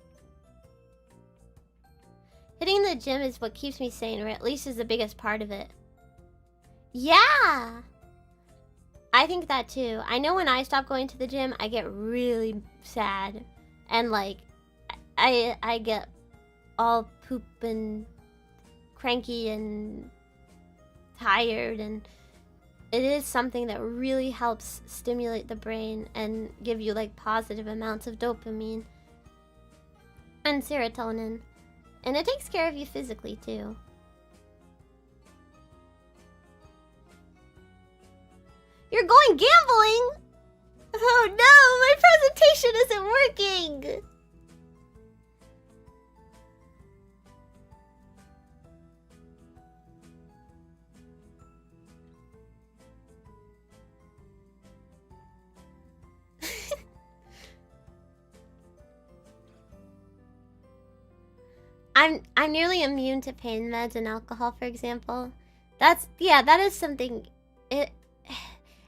Hitting the gym is what keeps me sane, or at least is the biggest part of it. Yeah! I think that too. I know when I stop going to the gym, I get really sad. And like, I get all poop and cranky and tired, and it is something that really helps stimulate the brain and give you like positive amounts of dopamine and serotonin. And it takes care of you physically too. You're going gambling? Oh no, my presentation isn't working! I'm nearly immune to pain meds and alcohol, for example. That is something.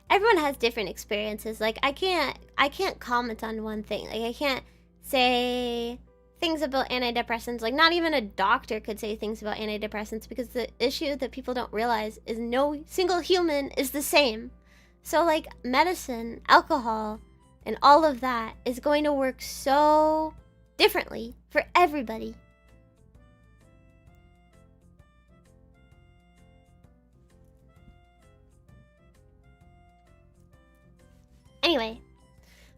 Everyone has different experiences. Like I can't comment on one thing. Like I can't say things about antidepressants. Like not even a doctor could say things about antidepressants, because the issue that people don't realize is no single human is the same. So like medicine, alcohol, and all of that is going to work so differently for everybody. Anyway,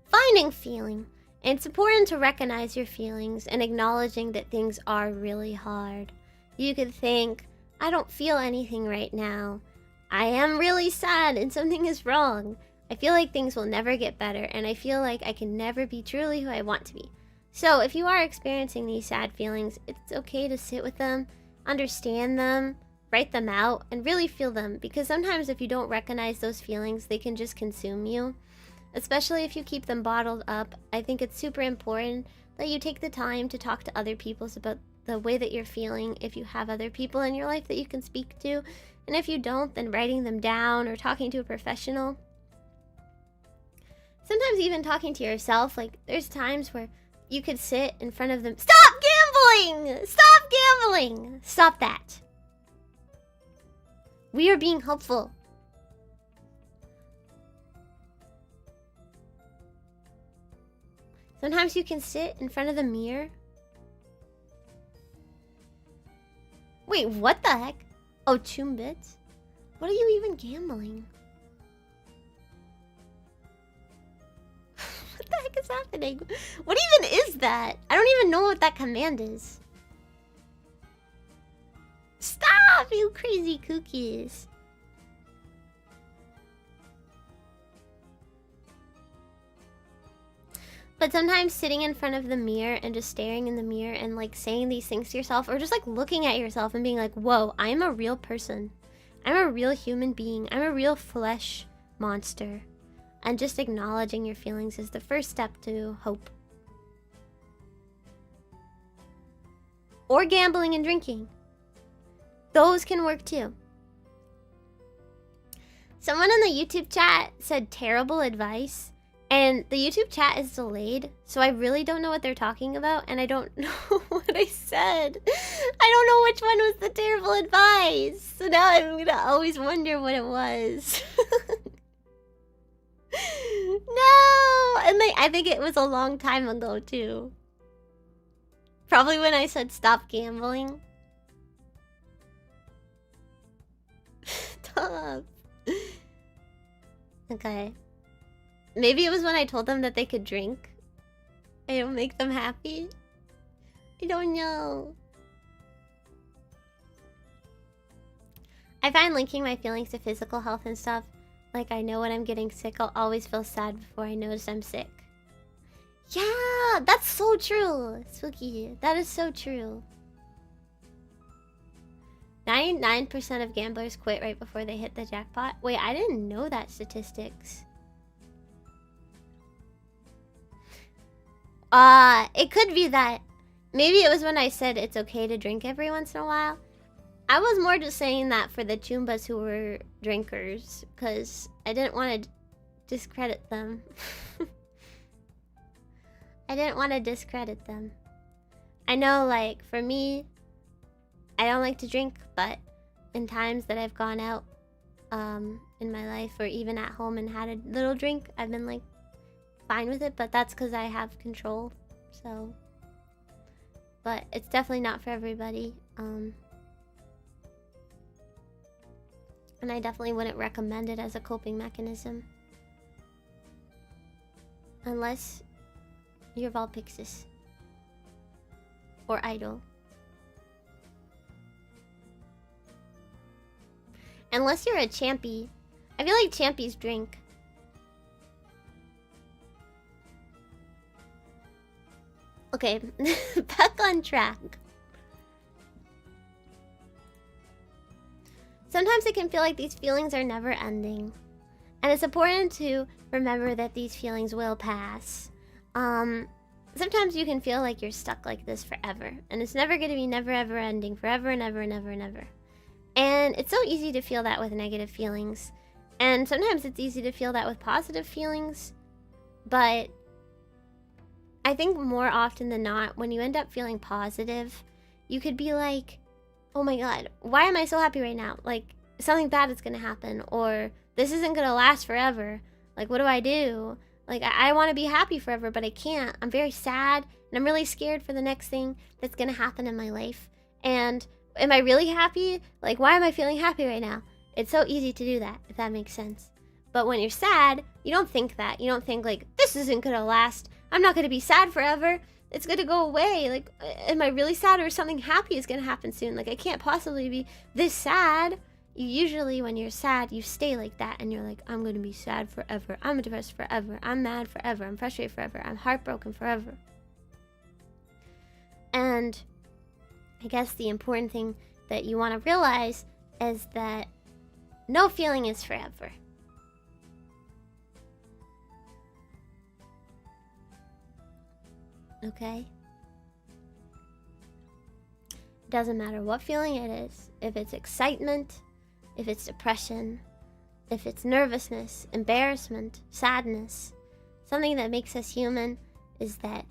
finding feeling. It's important to recognize your feelings and acknowledging that things are really hard. You could think, I don't feel anything right now. I am really sad and something is wrong. I feel like things will never get better, and I feel like I can never be truly who I want to be. So if you are experiencing these sad feelings, it's okay to sit with them, understand them, write them out, and really feel them. Because sometimes if you don't recognize those feelings, they can just consume you. Especially if you keep them bottled up. I think it's super important that you take the time to talk to other people about the way that you're feeling, if you have other people in your life that you can speak to. And if you don't, then writing them down or talking to a professional. Sometimes even talking to yourself. Like, there's times where you could sit in front of them. Stop gambling! Stop gambling! Stop that. We are being helpful. Sometimes you can sit in front of the mirror. Wait, what the heck? Oh, Chumbits? What are you even gambling? What the heck is happening? What even is that? I don't even know what that command is. Stop, you crazy cookies. But sometimes sitting in front of the mirror and just staring in the mirror and like saying these things to yourself, or just like looking at yourself and being like, whoa, I'm a real person. I'm a real human being. I'm a real flesh monster. And just acknowledging your feelings is the first step to hope. Or gambling and drinking. Those can work too. Someone in the YouTube chat said terrible advice. And the YouTube chat is delayed, so I really don't know what they're talking about, and I don't know what I said. I don't know which one was the terrible advice. So now I'm gonna always wonder what it was. No! And I think it was a long time ago, too. Probably when I said stop gambling. Stop. Okay. Maybe it was when I told them that they could drink. It'll make them happy. I don't know. I find linking my feelings to physical health and stuff. Like I know when I'm getting sick, I'll always feel sad before I notice I'm sick. Yeah, that's so true. Spooky. That is so true. 99% of gamblers quit right before they hit the jackpot. Wait, I didn't know that statistics. It could be that. Maybe it was when I said it's okay to drink every once in a while. I was more just saying that for the Chumbas who were drinkers, because I didn't want to discredit them. I didn't want to discredit them. I know, like, for me, I don't like to drink, but in times that I've gone out in my life or even at home and had a little drink, I've been, like, fine with it, but that's because I have control, so. But it's definitely not for everybody. And I definitely wouldn't recommend it as a coping mechanism. Unless you're Valpixis. Or Idol. Unless you're a champy. I feel like champies drink. Okay, back on track. Sometimes it can feel like these feelings are never ending. And it's important to remember that these feelings will pass. Sometimes you can feel like you're stuck like this forever. And it's never going to be never ever ending. Forever and ever and ever and ever. And it's so easy to feel that with negative feelings. And sometimes it's easy to feel that with positive feelings. But I think more often than not, when you end up feeling positive, you could be like, oh my god, why am I so happy right now? Like, something bad is going to happen. Or this isn't going to last forever. Like, what do I do? Like, I want to be happy forever, but I can't. I'm very sad, and I'm really scared for the next thing that's going to happen in my life. And am I really happy? Like, why am I feeling happy right now? It's so easy to do that, if that makes sense. But when you're sad, you don't think that. You don't think, like, this isn't going to last. I'm not going to be sad forever. It's going to go away. Like, am I really sad, or something happy is going to happen soon? Like, I can't possibly be this sad. You usually, when you're sad, you stay like that. And you're like, I'm going to be sad forever. I'm depressed forever. I'm mad forever. I'm frustrated forever. I'm heartbroken forever. And I guess the important thing that you want to realize is that no feeling is forever. Okay? It doesn't matter what feeling it is. If it's excitement, if it's depression, if it's nervousness, embarrassment, sadness, something that makes us human is that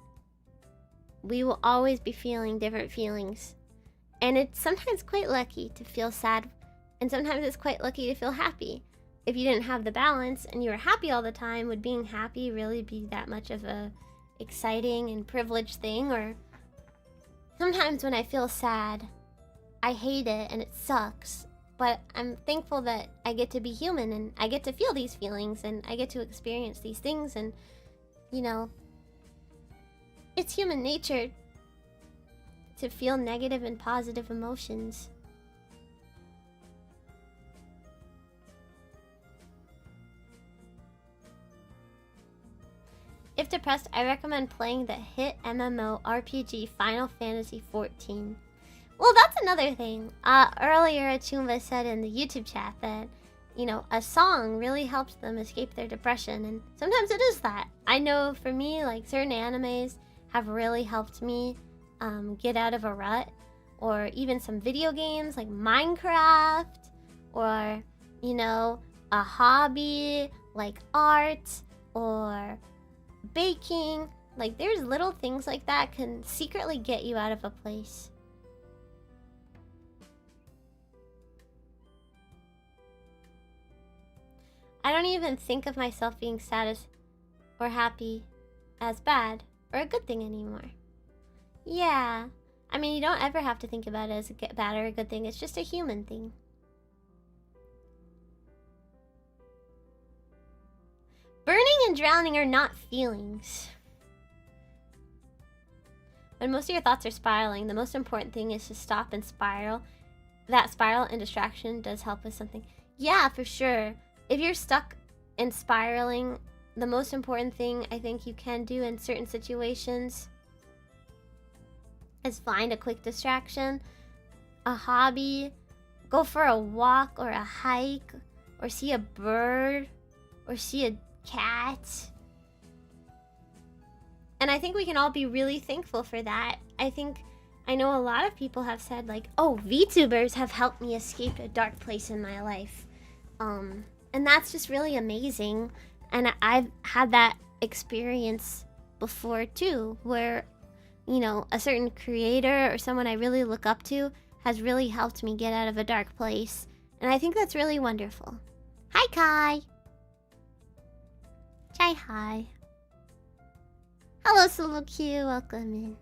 we will always be feeling different feelings. And it's sometimes quite lucky to feel sad, and sometimes it's quite lucky to feel happy. If you didn't have the balance and you were happy all the time, would being happy really be that much of a exciting and privileged thing? Or sometimes when I feel sad, I hate it and it sucks. But I'm thankful that I get to be human and I get to feel these feelings and I get to experience these things. And, you know, it's human nature to feel negative and positive emotions. If depressed, I recommend playing the hit MMO RPG Final Fantasy XIV. Well, that's another thing. Earlier, Achumba said in the YouTube chat that, you know, a song really helps them escape their depression. And sometimes it is that. I know for me, like, certain animes have really helped me get out of a rut. Or even some video games like Minecraft. Or, you know, a hobby like art or baking. Like, there's little things like that can secretly get you out of a place. I don't even think of myself being sad or happy as bad or a good thing anymore. Yeah. I mean, you don't ever have to think about it as a bad or a good thing. It's just a human thing. Burning and drowning are not feelings. When most of your thoughts are spiraling, the most important thing is to stop and spiral. That spiral and distraction does help with something. Yeah, for sure. If you're stuck and spiraling, the most important thing I think you can do in certain situations is find a quick distraction, a hobby, go for a walk or a hike, or see a bird, or see a cat. And I think we can all be really thankful for that. I know a lot of people have said, like, oh, VTubers have helped me escape a dark place in my life. And that's just really amazing. And I've had that experience before too, where, you know, a certain creator or someone I really look up to has really helped me get out of a dark place. And I think that's really wonderful. Hi, Kai. Chai, hi. Hello, Solo Q. Welcome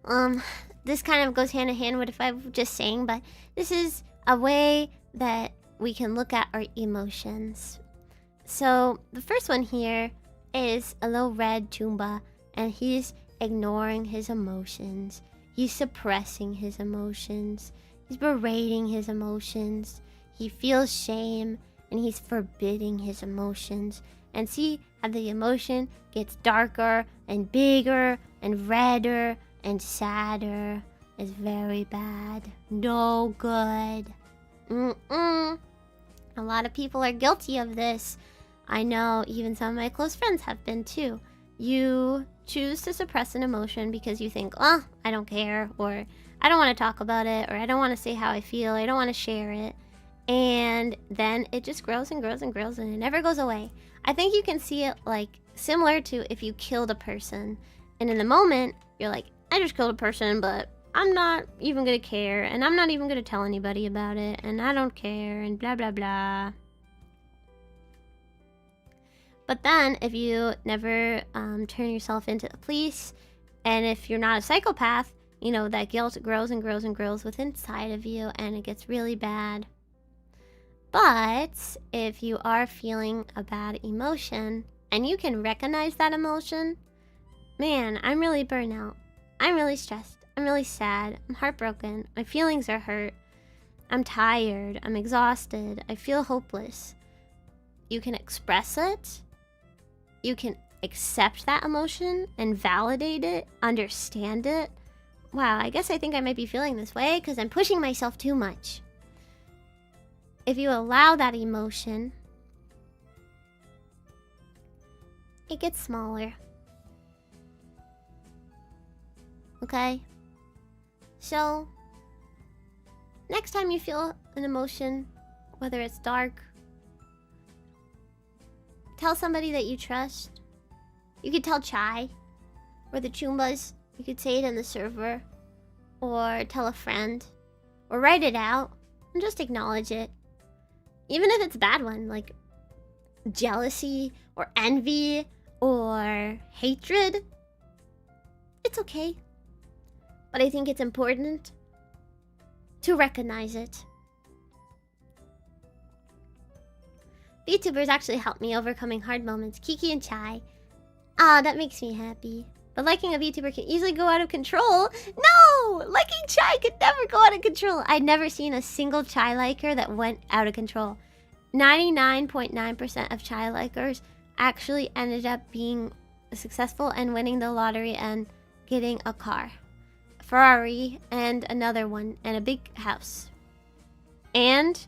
in. This kind of goes hand in hand with what I was just saying, but this is a way that we can look at our emotions. So the first one here is a little red Toomba, and he's ignoring his emotions. He's suppressing his emotions. He's berating his emotions. He feels shame, and he's forbidding his emotions. And see how the emotion gets darker and bigger and redder and sadder. Is very bad. No good. A lot of people are guilty of this. I know even some of my close friends have been too. You choose to suppress an emotion because you think, oh, I don't care, or I don't want to talk about it, or I don't want to say how I feel, I don't want to share it. And then it just grows and grows and grows, and it never goes away. I think you can see it like similar to if you killed a person, and in the moment you're like, I just killed a person, but I'm not even gonna care, and I'm not even gonna tell anybody about it, and I don't care, and blah blah blah. But then if you never turn yourself into the police, and if you're not a psychopath, you know, that guilt grows and grows and grows within inside of you, and it gets really bad. But if you are feeling a bad emotion, and you can recognize that emotion, man, I'm really burnt out. I'm really stressed. I'm really sad. I'm heartbroken. My feelings are hurt. I'm tired. I'm exhausted. I feel hopeless. You can express it. You can accept that emotion and validate it, understand it. Wow, I guess I think I might be feeling this way because I'm pushing myself too much. If you allow that emotion, it gets smaller. Okay? So, next time you feel an emotion, whether it's dark, tell somebody that you trust. You could tell Chai, or the Choombas. You could say it in the server, or tell a friend, or write it out, and just acknowledge it. Even if it's a bad one, like jealousy, or envy, or hatred, it's okay. But I think it's important to recognize it. VTubers actually helped me overcoming hard moments. Kiki and Chai. Ah, that makes me happy. But liking a VTuber can easily go out of control. No! Liking Chai could never go out of control. I'd never seen a single Chai liker that went out of control. 99.9% of Chai likers actually ended up being successful and winning the lottery and getting a car. Ferrari and another one and a big house. And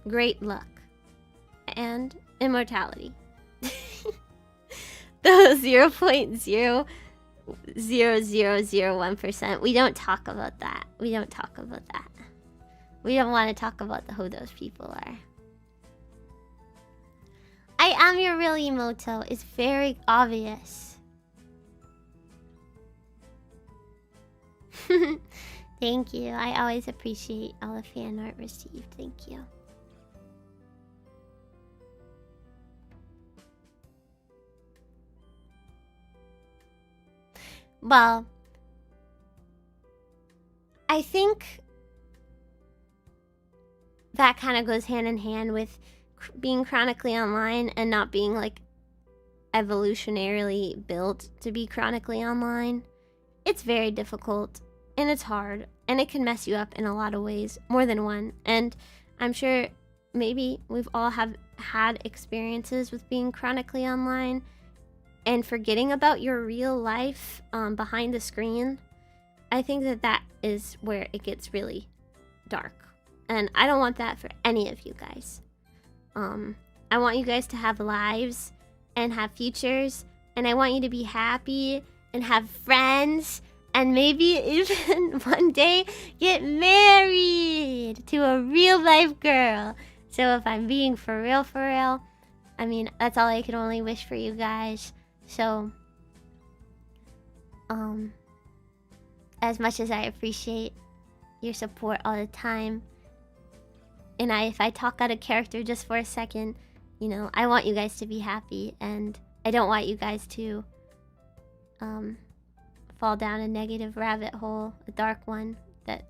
great luck. And immortality. The 0.00001%. We don't talk about that. We don't talk about that. We don't want to talk about who those people are. I am your real emoto. It's very obvious. Thank you. I always appreciate all the fan art received. Thank you. Well, I think that kind of goes hand in hand with being chronically online and not being like evolutionarily built to be chronically online. It's very difficult and it's hard and it can mess you up in a lot of ways, more than one. And I'm sure maybe we've all had experiences with being chronically online and forgetting about your real life behind the screen. I think that is where it gets really dark. And I don't want that for any of you guys. I want you guys to have lives and have futures. And I want you to be happy and have friends And maybe even one day get married to a real life girl. So if I'm being for real, I mean, that's all I can only wish for you guys. So, as much as I appreciate your support all the time, and if I talk out of character just for a second, you know, I want you guys to be happy, and I don't want you guys to, fall down a negative rabbit hole, a dark one, that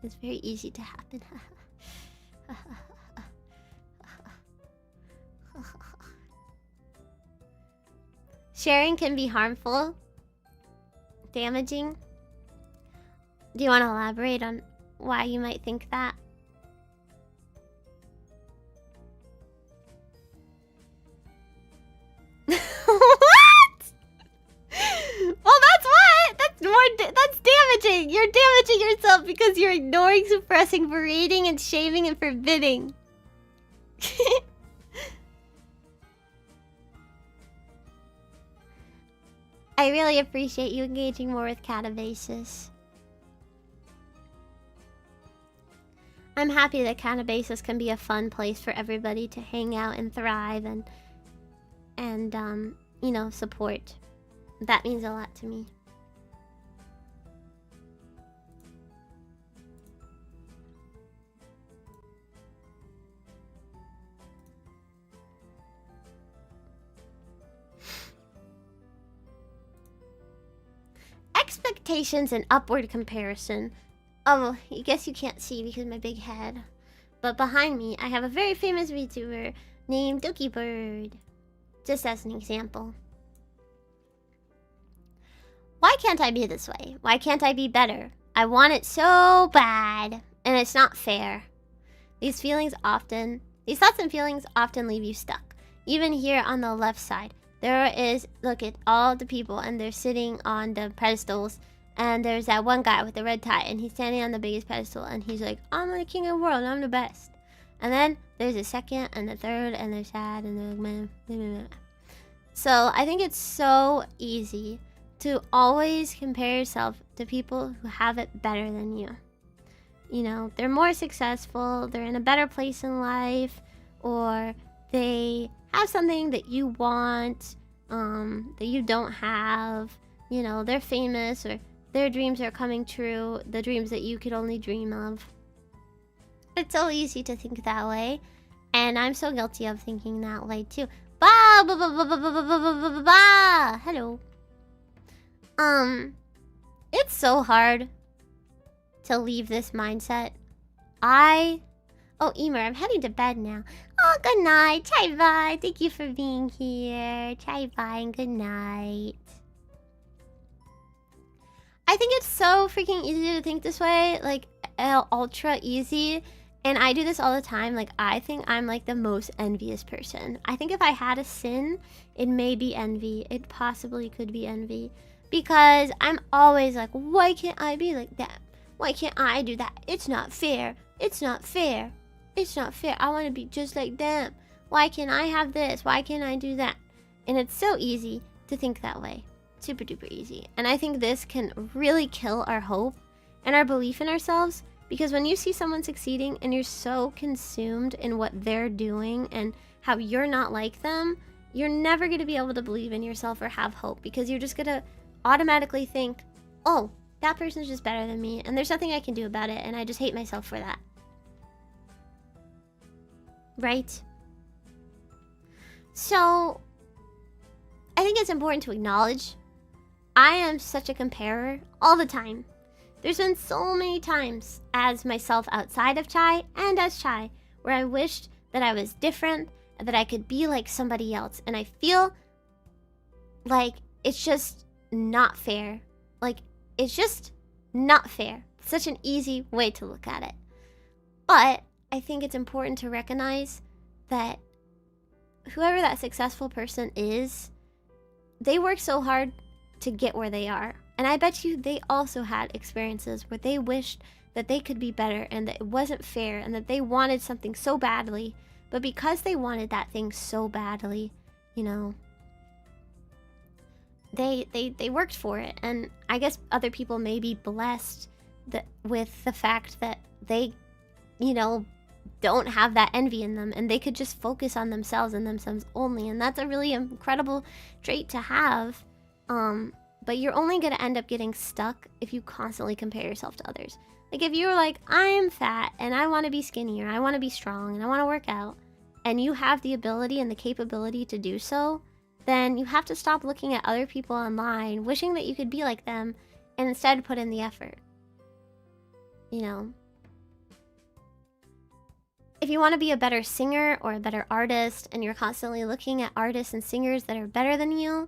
is very easy to happen. Sharing can be harmful, damaging. Do you want to elaborate on why you might think that? What? Well, that's what? That's damaging. You're damaging yourself because you're ignoring, suppressing, berating, and shaming and forbidding. I really appreciate you engaging more with Catabasis. I'm happy that Catabasis can be a fun place for everybody to hang out and thrive and you know, support. That means a lot to me. Expectations and upward comparison. Oh, I guess you can't see because of my big head. But behind me, I have a very famous VTuber named Dookie Bird. Just as an example. Why can't I be this way? Why can't I be better? I want it so bad, and it's not fair. These thoughts and feelings often leave you stuck. Even here on the left side, there is, look at all the people, and they're sitting on the pedestals, and there's that one guy with the red tie, and he's standing on the biggest pedestal, and he's like, I'm the king of the world, I'm the best. And then there's a second, and a third, and they're sad, and they're like, meh. So I think it's so easy to always compare yourself to people who have it better than you. You know, they're more successful, they're in a better place in life, or they have something that you want, that you don't have. You know, they're famous, or their dreams are coming true, the dreams that you could only dream of. It's so easy to think that way, and I'm so guilty of thinking that way too. Hello. It's so hard to leave this mindset. Oh, Emer, I'm heading to bed now. Oh, good night. Chai bye. Thank you for being here. Chai bye and good night. I think it's so freaking easy to think this way. Like, ultra easy. And I do this all the time. Like, I think I'm like the most envious person. I think if I had a sin, it may be envy. It possibly could be envy. Because I'm always like, why can't I be like that? Why can't I do that? It's not fair. It's not fair. It's not fair. I want to be just like them. Why can't I have this? Why can't I do that? And it's so easy to think that way. Super duper easy. And I think this can really kill our hope and our belief in ourselves. Because when you see someone succeeding and you're so consumed in what they're doing and how you're not like them, you're never going to be able to believe in yourself or have hope. Because you're just going to automatically think, oh, that person's just better than me and there's nothing I can do about it and I just hate myself for that. Right? So, I think it's important to acknowledge I am such a comparer all the time. There's been so many times as myself outside of Chai and as Chai where I wished that I was different and that I could be like somebody else. And I feel like it's just not fair. Like, it's just not fair. It's such an easy way to look at it. But I think it's important to recognize that whoever that successful person is, they work so hard to get where they are. And I bet you they also had experiences where they wished that they could be better and that it wasn't fair and that they wanted something so badly. But because they wanted that thing so badly, you know, they worked for it. And I guess other people may be blessed with the fact that they, you know, don't have that envy in them, and they could just focus on themselves and themselves only. And that's a really incredible trait to have. But you're only going to end up getting stuck if you constantly compare yourself to others. Like if you're like, I'm fat and I want to be skinny, or I want to be strong and I want to work out, and you have the ability and the capability to do so, then you have to stop looking at other people online, wishing that you could be like them, and instead put in the effort. You know? If you want to be a better singer or a better artist, and you're constantly looking at artists and singers that are better than you,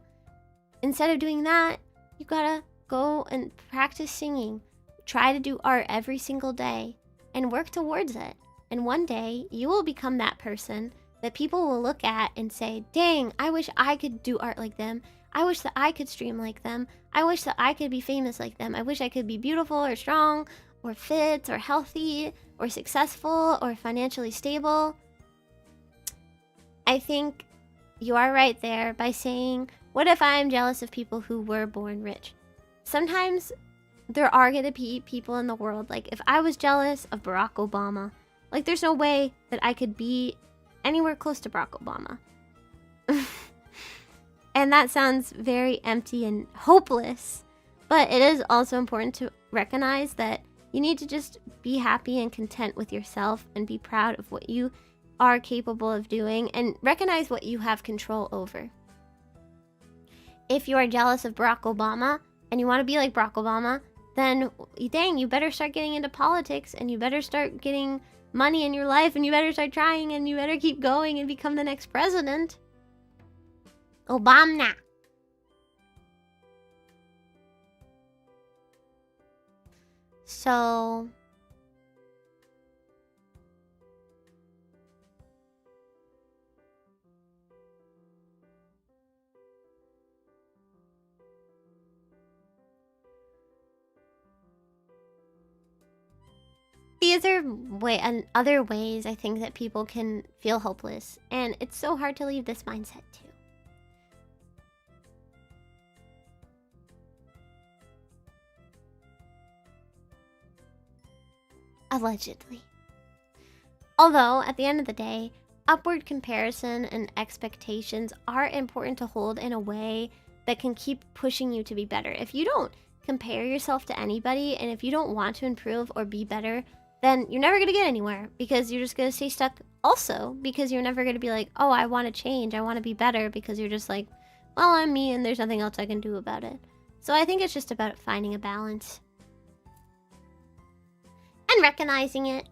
instead of doing that, you gotta go and practice singing. Try to do art every single day and work towards it. And one day, you will become that person that people will look at and say, dang, I wish I could do art like them. I wish that I could stream like them. I wish that I could be famous like them. I wish I could be beautiful or strong or fit or healthy or successful or financially stable. I think you are right there by saying, what if I'm jealous of people who were born rich? Sometimes there are going to be people in the world, like if I was jealous of Barack Obama, like there's no way that I could be anywhere close to Barack Obama. And that sounds very empty and hopeless, but it is also important to recognize that you need to just be happy and content with yourself and be proud of what you are capable of doing and recognize what you have control over. If you are jealous of Barack Obama and you want to be like Barack Obama, then dang, you better start getting into politics, and you better start getting money in your life, and you better start trying, and you better keep going and become the next president. Obama. So these are other ways I think that people can feel hopeless, and it's so hard to leave this mindset too. Allegedly. Although, at the end of the day, upward comparison and expectations are important to hold in a way that can keep pushing you to be better. If you don't compare yourself to anybody, and if you don't want to improve or be better, then you're never going to get anywhere, because you're just going to stay stuck also, because you're never going to be like, oh, I want to change, I want to be better, because you're just like, well, I'm me and there's nothing else I can do about it. So I think it's just about finding a balance. And recognizing it.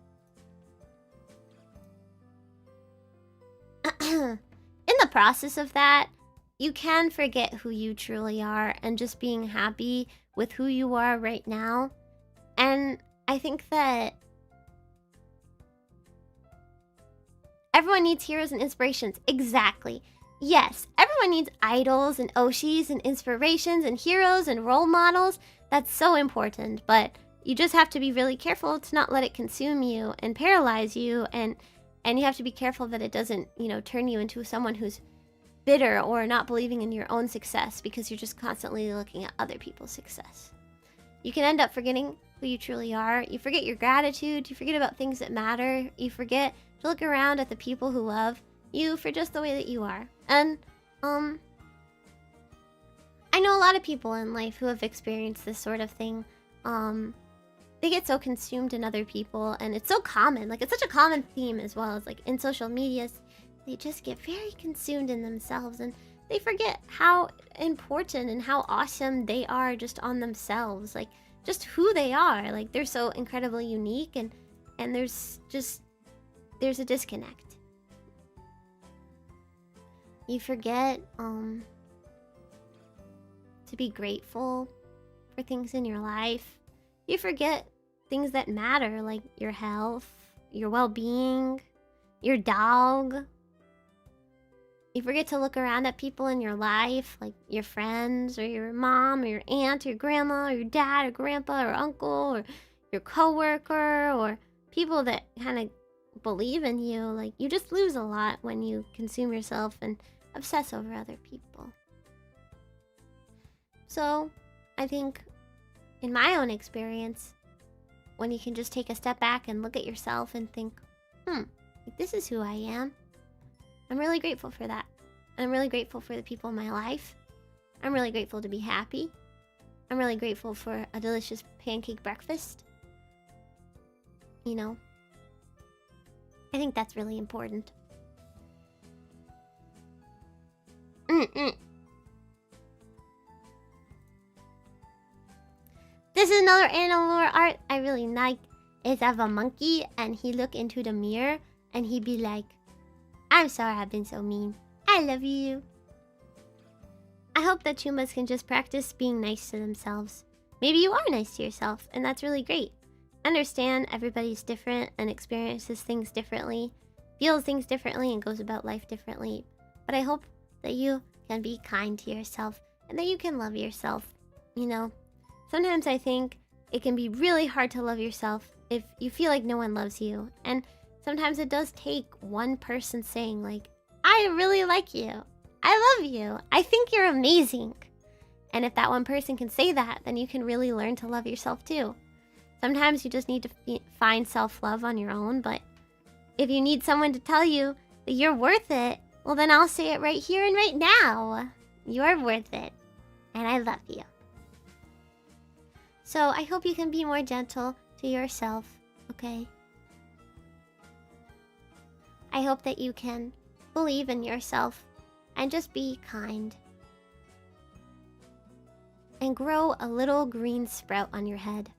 In the process of that, you can forget who you truly are and just being happy with who you are right now. And I think that everyone needs heroes and inspirations. Exactly. Yes, everyone needs idols and oshis and inspirations and heroes and role models. That's so important, but you just have to be really careful to not let it consume you and paralyze you, and you have to be careful that it doesn't, you know, turn you into someone who's bitter or not believing in your own success because you're just constantly looking at other people's success. You can end up forgetting who you truly are. You forget your gratitude. You forget about things that matter. You forget to look around at the people who love you for just the way that you are. And I know a lot of people in life who have experienced this sort of thing. They get so consumed in other people, and it's so common. Like, it's such a common theme as well as like in social medias. They just get very consumed in themselves, and they forget how important and how awesome they are just on themselves. Like, just who they are. Like, they're so incredibly unique, and there's a disconnect. You forget to be grateful for things in your life. You forget things that matter, like your health, your well-being, your dog. You forget to look around at people in your life, like your friends, or your mom, or your aunt, or your grandma, or your dad, or grandpa, or uncle, or your coworker, or people that kind of believe in you. Like, you just lose a lot when you consume yourself and obsess over other people. So, I think, in my own experience, when you can just take a step back and look at yourself and think, this is who I am. I'm really grateful for that. I'm really grateful for the people in my life. I'm really grateful to be happy. I'm really grateful for a delicious pancake breakfast. You know, I think that's really important. This is another animal art I really like. It's of a monkey and he look into the mirror and he be like, I'm sorry I've been so mean. I love you. I hope that Chumbas can just practice being nice to themselves. Maybe you are nice to yourself, and that's really great. Understand everybody's different and experiences things differently, feels things differently, and goes about life differently. But I hope that you can be kind to yourself and that you can love yourself. You know, sometimes I think it can be really hard to love yourself if you feel like no one loves you. And sometimes it does take one person saying like, I really like you. I love you. I think you're amazing. And if that one person can say that, then you can really learn to love yourself too. Sometimes you just need to find self-love on your own, but if you need someone to tell you that you're worth it, well then I'll say it right here and right now. You're worth it. And I love you. So I hope you can be more gentle to yourself, okay? I hope that you can believe in yourself and just be kind. And grow a little green sprout on your head.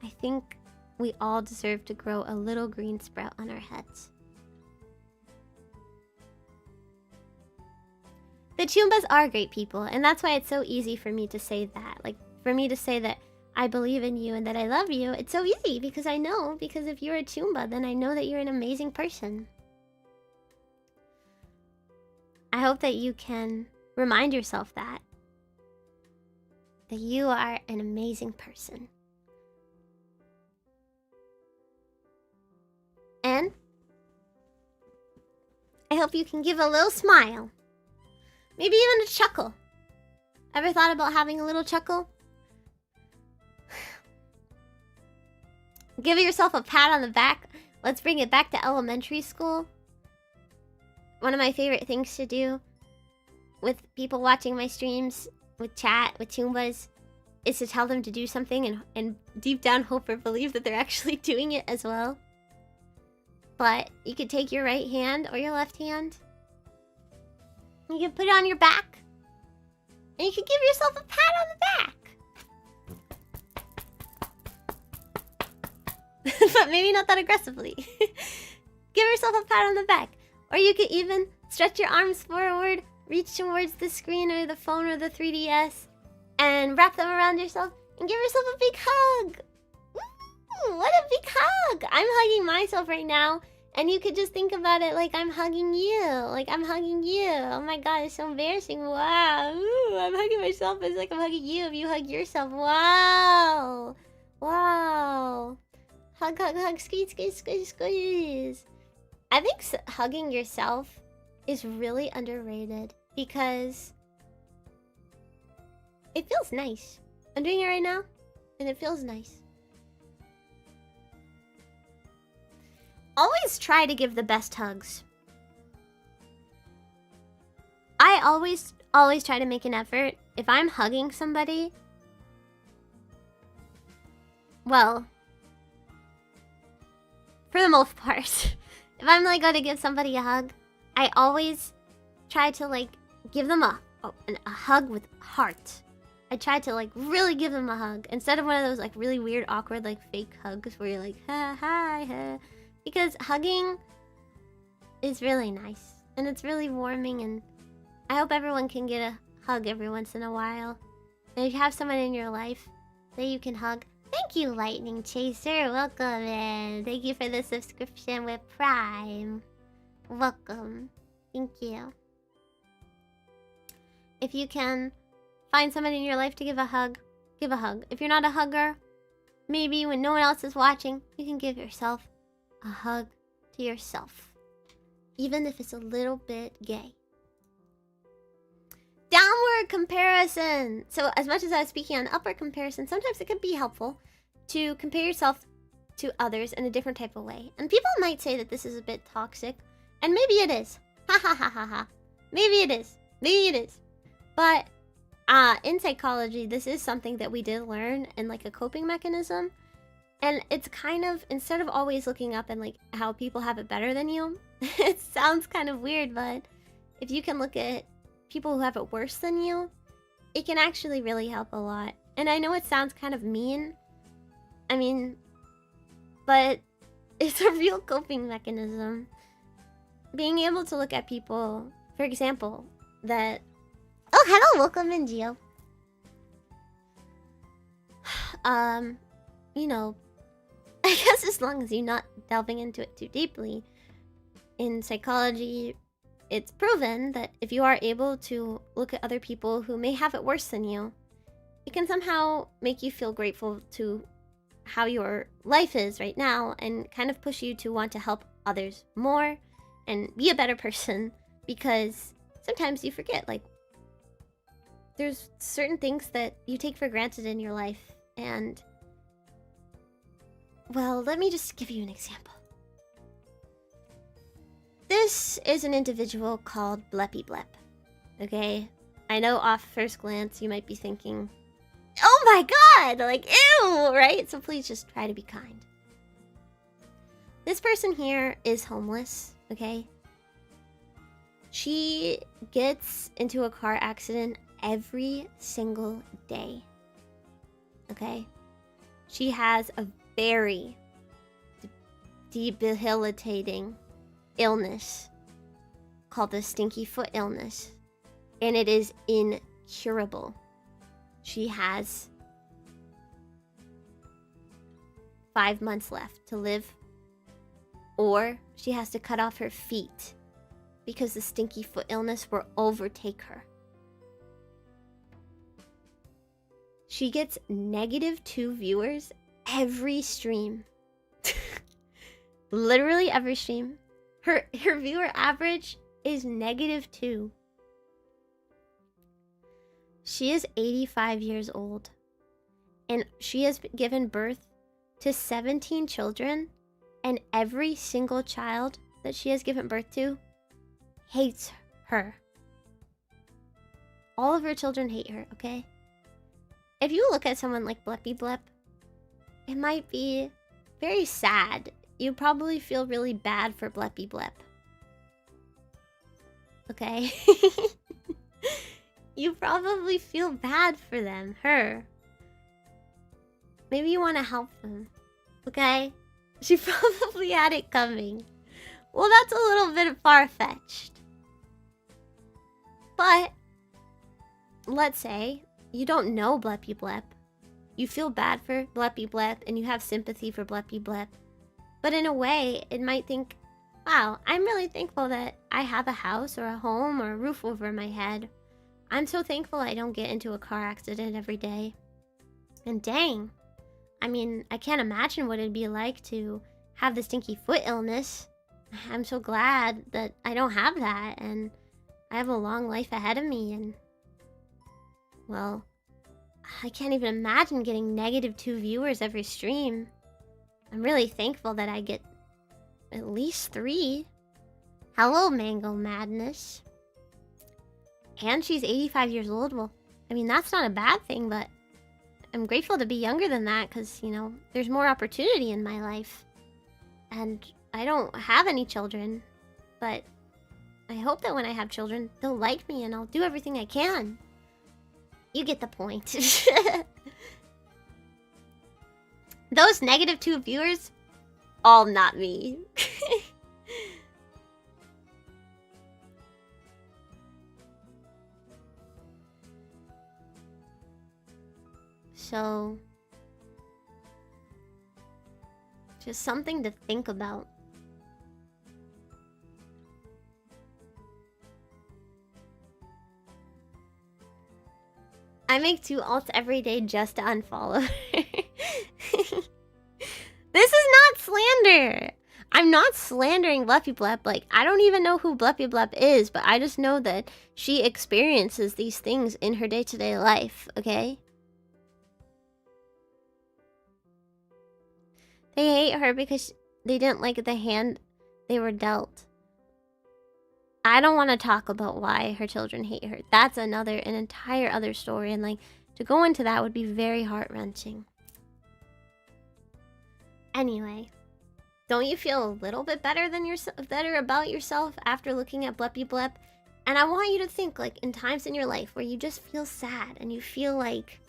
I think we all deserve to grow a little green sprout on our heads. The Chumbas are great people, and that's why it's so easy for me to say that. Like, for me to say that I believe in you and that I love you, it's so easy because I know. Because if you're a Chumba, then I know that you're an amazing person. I hope that you can remind yourself that you are an amazing person. And I hope you can give a little smile. Maybe even a chuckle. Ever thought about having a little chuckle? Give yourself a pat on the back. Let's bring it back to elementary school. One of my favorite things to do with people watching my streams, with chat, with Chumbas, is to tell them to do something and deep down hope or believe that they're actually doing it as well. But you could take your right hand or your left hand. You can put it on your back. And you can give yourself a pat on the back. But maybe not that aggressively. Give yourself a pat on the back. Or you could even stretch your arms forward, reach towards the screen or the phone or the 3DS, and wrap them around yourself and give yourself a big hug. Ooh, what a big hug! I'm hugging myself right now, and you could just think about it like I'm hugging you. Like I'm hugging you. Oh my god, it's so embarrassing. Wow. Ooh, I'm hugging myself. It's like I'm hugging you if you hug yourself. Wow. Wow. Hug, hug, hug. Squeeze, squeeze, squeeze, squeeze. I think hugging yourself is really underrated because it feels nice. I'm doing it right now, and it feels nice. Always try to give the best hugs. I always try to make an effort. If I'm hugging somebody, well, for the most part, if I'm like gonna give somebody a hug, I always try to like give them a hug with heart. I try to like really give them a hug instead of one of those like really weird, awkward, like fake hugs where you're like, ha, hi, ha. Because hugging is really nice and it's really warming, and I hope everyone can get a hug every once in a while. And if you have someone in your life that you can hug, thank you, Lightning Chaser. Welcome in. Thank you for the subscription with Prime. Welcome. Thank you. If you can find someone in your life to give a hug, give a hug. If you're not a hugger, maybe when no one else is watching, you can give yourself a hug to yourself. Even if it's a little bit gay. downward comparison. So as much as I was speaking on upward comparison, sometimes it can be helpful to compare yourself to others in a different type of way. And people might say that this is a bit toxic, and maybe it is. Ha ha ha ha ha. Maybe it is. Maybe it is. But in psychology, this is something that we did learn and like a coping mechanism. And it's kind of, instead of always looking up and like how people have it better than you, it sounds kind of weird, but if you can look at people who have it worse than you, it can actually really help a lot. And I know it sounds kind of mean, I mean, but it's a real coping mechanism. Being able to look at people, for example, that... Oh, hello, welcome in, Gio. You know, I guess as long as you're not delving into it too deeply, in psychology, it's proven that if you are able to look at other people who may have it worse than you, it can somehow make you feel grateful to how your life is right now and kind of push you to want to help others more and be a better person, because sometimes you forget, like, there's certain things that you take for granted in your life. And, well, let me just give you an example. This is an individual called Bleppy Blep, okay? I know off first glance you might be thinking, oh my god, like, ew, right? So please just try to be kind. This person here is homeless, okay? She gets into a car accident every single day, okay? She has a very debilitating illness called the stinky foot illness, and it is incurable. She has 5 months left to live, or she has to cut off her feet because the stinky foot illness will overtake her. She gets -2 viewers every stream. Literally every stream. Her viewer average is -2. She is 85 years old, and she has given birth to 17 children, and every single child that she has given birth to hates her. All of her children hate her, okay? If you look at someone like Bleppy Blep, it might be very sad. You probably feel really bad for Bleppy Blep. Okay? You probably feel bad for them, her. Maybe you want to help them, okay? She probably had it coming. Well, that's a little bit far-fetched. But, let's say you don't know Bleppy Blep. You feel bad for Bleppy Blep, and you have sympathy for Bleppy Blep. But in a way, it might think, wow, I'm really thankful that I have a house or a home or a roof over my head. I'm so thankful I don't get into a car accident every day. And dang, I mean, I can't imagine what it'd be like to have the stinky foot illness. I'm so glad that I don't have that, and I have a long life ahead of me, and, well, I can't even imagine getting -2 viewers every stream. I'm really thankful that I get at least 3. Hello, Mango Madness. And she's 85 years old. Well, I mean, that's not a bad thing, but I'm grateful to be younger than that because, you know, there's more opportunity in my life. And I don't have any children, but I hope that when I have children, they'll like me and I'll do everything I can. You get the point. Those -2 viewers, all not me. So, just something to think about. I make 2 alts every day just to unfollow her. This is not slander. I'm not slandering Bluffy Blep. Like, I don't even know who Bluffy Blep is, but I just know that she experiences these things in her day-to-day life, okay? They hate her because they didn't like the hand they were dealt. I don't want to talk about why her children hate her. That's an entire other story, and like, to go into that would be very heart-wrenching. Anyway, don't you feel a little bit better about yourself after looking at Bleppy Blep? And I want you to think, like, in times in your life where you just feel sad and you feel like,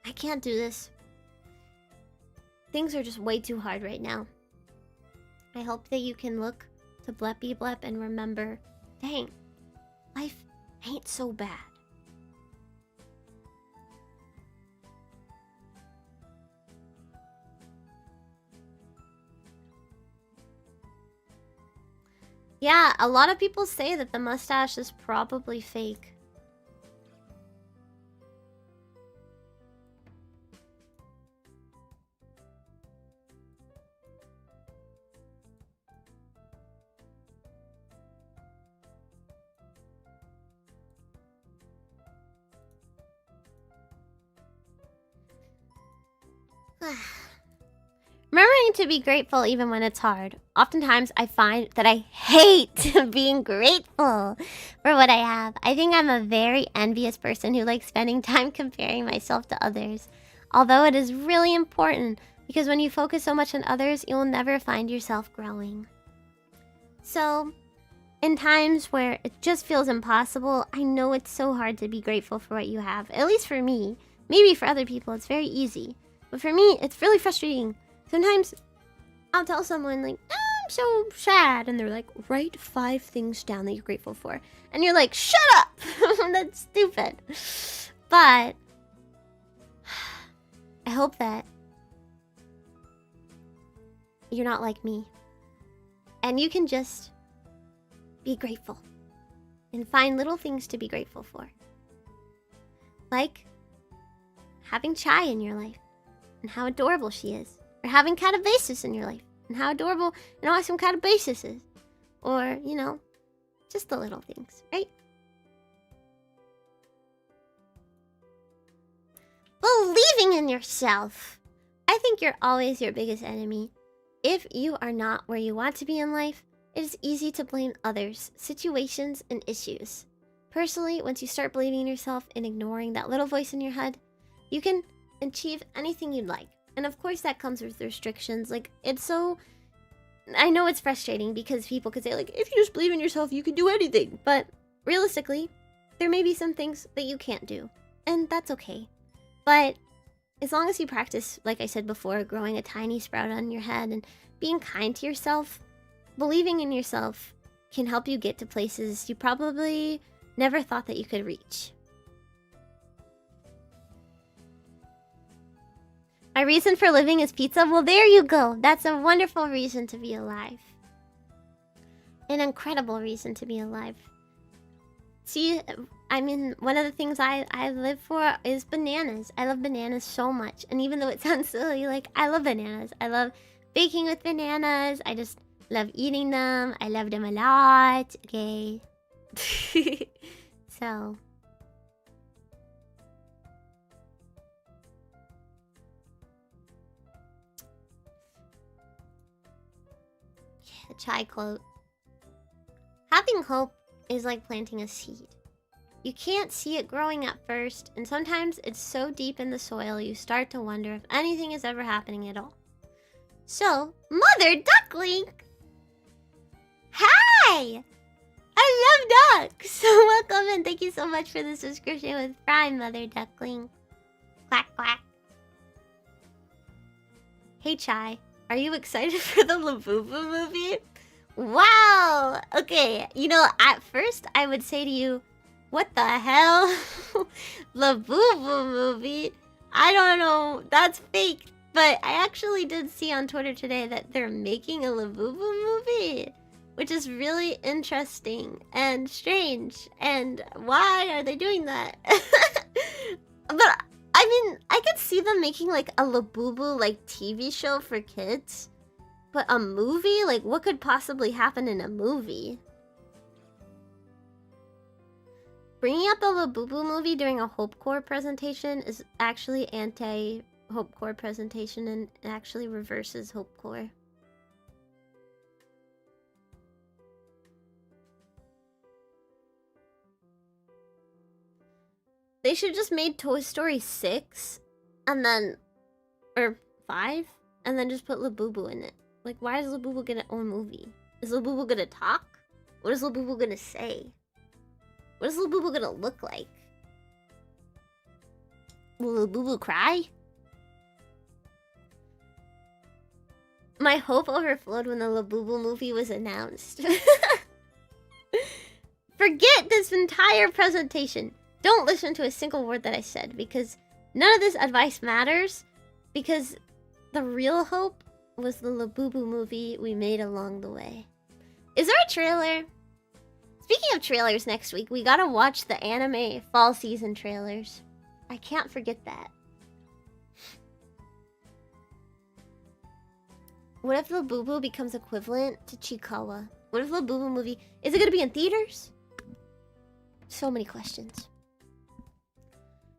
I can't do this. Things are just way too hard right now. I hope that you can look to Bleppy Blep and remember, dang, life ain't so bad. Yeah, a lot of people say that the mustache is probably fake. Remembering to be grateful even when it's hard. Oftentimes, I find that I hate being grateful for what I have. I think I'm a very envious person who likes spending time comparing myself to others. Although it is really important, because when you focus so much on others, you'll never find yourself growing. So, in times where it just feels impossible, I know it's so hard to be grateful for what you have. At least for me. Maybe for other people, it's very easy. But for me, it's really frustrating. Sometimes I'll tell someone, like, oh, I'm so sad. And they're like, write 5 things down that you're grateful for. And you're like, shut up! That's stupid. But I hope that you're not like me. And you can just be grateful. And find little things to be grateful for. Like having Chai in your life. And how adorable she is. Or having Catabasis in your life. And how adorable and awesome Catabasis is. Or, you know, just the little things, right? Believing in yourself. I think you're always your biggest enemy. If you are not where you want to be in life, it is easy to blame others, situations, and issues. Personally, once you start believing in yourself and ignoring that little voice in your head, you can achieve anything you'd like. And of course that comes with restrictions. Like, it's so... I know it's frustrating because people could say, like, if you just believe in yourself, you can do anything. But realistically, there may be some things that you can't do. And that's okay. But as long as you practice, like I said before, growing a tiny sprout on your head and being kind to yourself, believing in yourself can help you get to places you probably never thought that you could reach. My reason for living is pizza. Well, there you go. That's a wonderful reason to be alive. An incredible reason to be alive. See, I mean, one of the things I live for is bananas. I love bananas so much. And even though it sounds silly, like, I love bananas. I love baking with bananas. I just love eating them. I love them a lot. Okay. So... the Chai quote. Having hope is like planting a seed. You can't see it growing at first, and sometimes it's so deep in the soil you start to wonder if anything is ever happening at all. So, Mother Duckling! Hi! I love ducks! Welcome and thank you so much for the subscription with Prime, Mother Duckling. Quack, quack. Hey, Chai. Are you excited for the Labubu movie? Wow! Okay, you know, at first I would say to you, what the hell? Labubu movie? I don't know, that's fake. But I actually did see on Twitter today that they're making a Labubu movie. Which is really interesting and strange. And why are they doing that? But I've mean, I could see them making like a Labubu like TV show for kids. But a movie? Like, what could possibly happen in a movie? Bringing up a Labubu movie during a HOPECORE presentation is actually anti-HOPECORE presentation and actually reverses HOPECORE. They should just made Toy Story 6 and then, or 5, and then just put Labubu in it. Like, why is Labubu get its own movie? Is Labubu gonna talk? What is Labubu gonna say? What is Labubu gonna look like? Will Labubu cry? My hope overflowed when the Labubu movie was announced. Forget this entire presentation. Don't listen to a single word that I said, because none of this advice matters, because the real hope was the Labubu movie we made along the way. Is there a trailer? Speaking of trailers, next week, we gotta watch the anime fall season trailers. I can't forget that. What if Labubu becomes equivalent to Chikawa? What if Labubu movie... Is it gonna be in theaters? So many questions.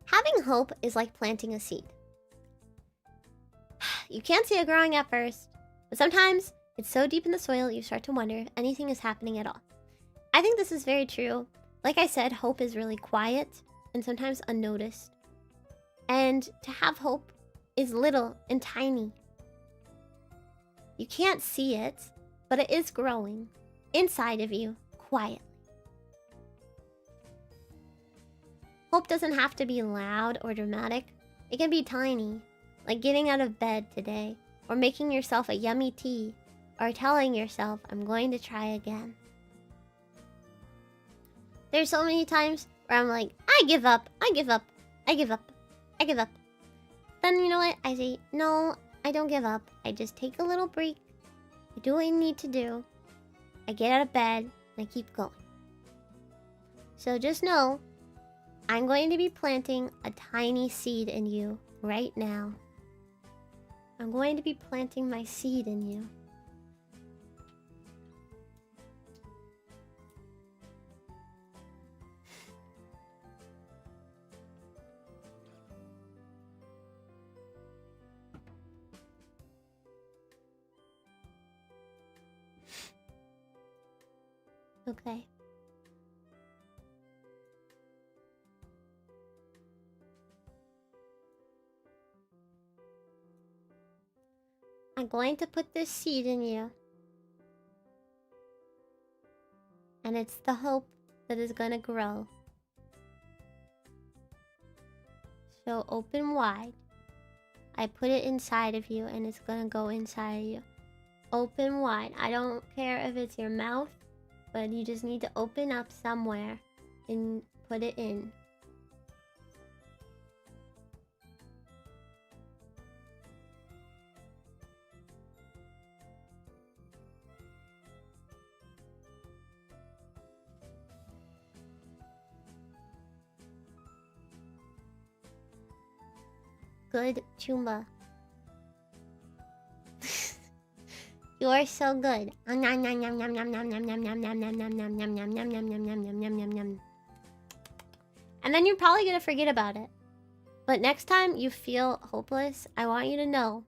Having hope is like planting a seed. You can't see it growing at first, but sometimes it's so deep in the soil you start to wonder if anything is happening at all. I think this is very true. Like I said, hope is really quiet and sometimes unnoticed. And to have hope is little and tiny. You can't see it, but it is growing inside of you quietly. Hope doesn't have to be loud or dramatic. It can be tiny, like getting out of bed today, or making yourself a yummy tea, or telling yourself, I'm going to try again. There's so many times where I'm like, I give up, I give up, I give up, I give up. Then you know what? I say, no, I don't give up. I just take a little break. I do what I need to do. I get out of bed, and I keep going. So just know, I'm going to be planting a tiny seed in you right now. I'm going to be planting my seed in you. Okay. I'm going to put this seed in you. And it's the hope that is gonna grow. So open wide. I put it inside of you and it's gonna go inside of you. Open wide. I don't care if it's your mouth, but you just need to open up somewhere and put it in. Good, Chumba. You are so good. And then you're probably gonna forget about it. But next time you feel hopeless, I want you to know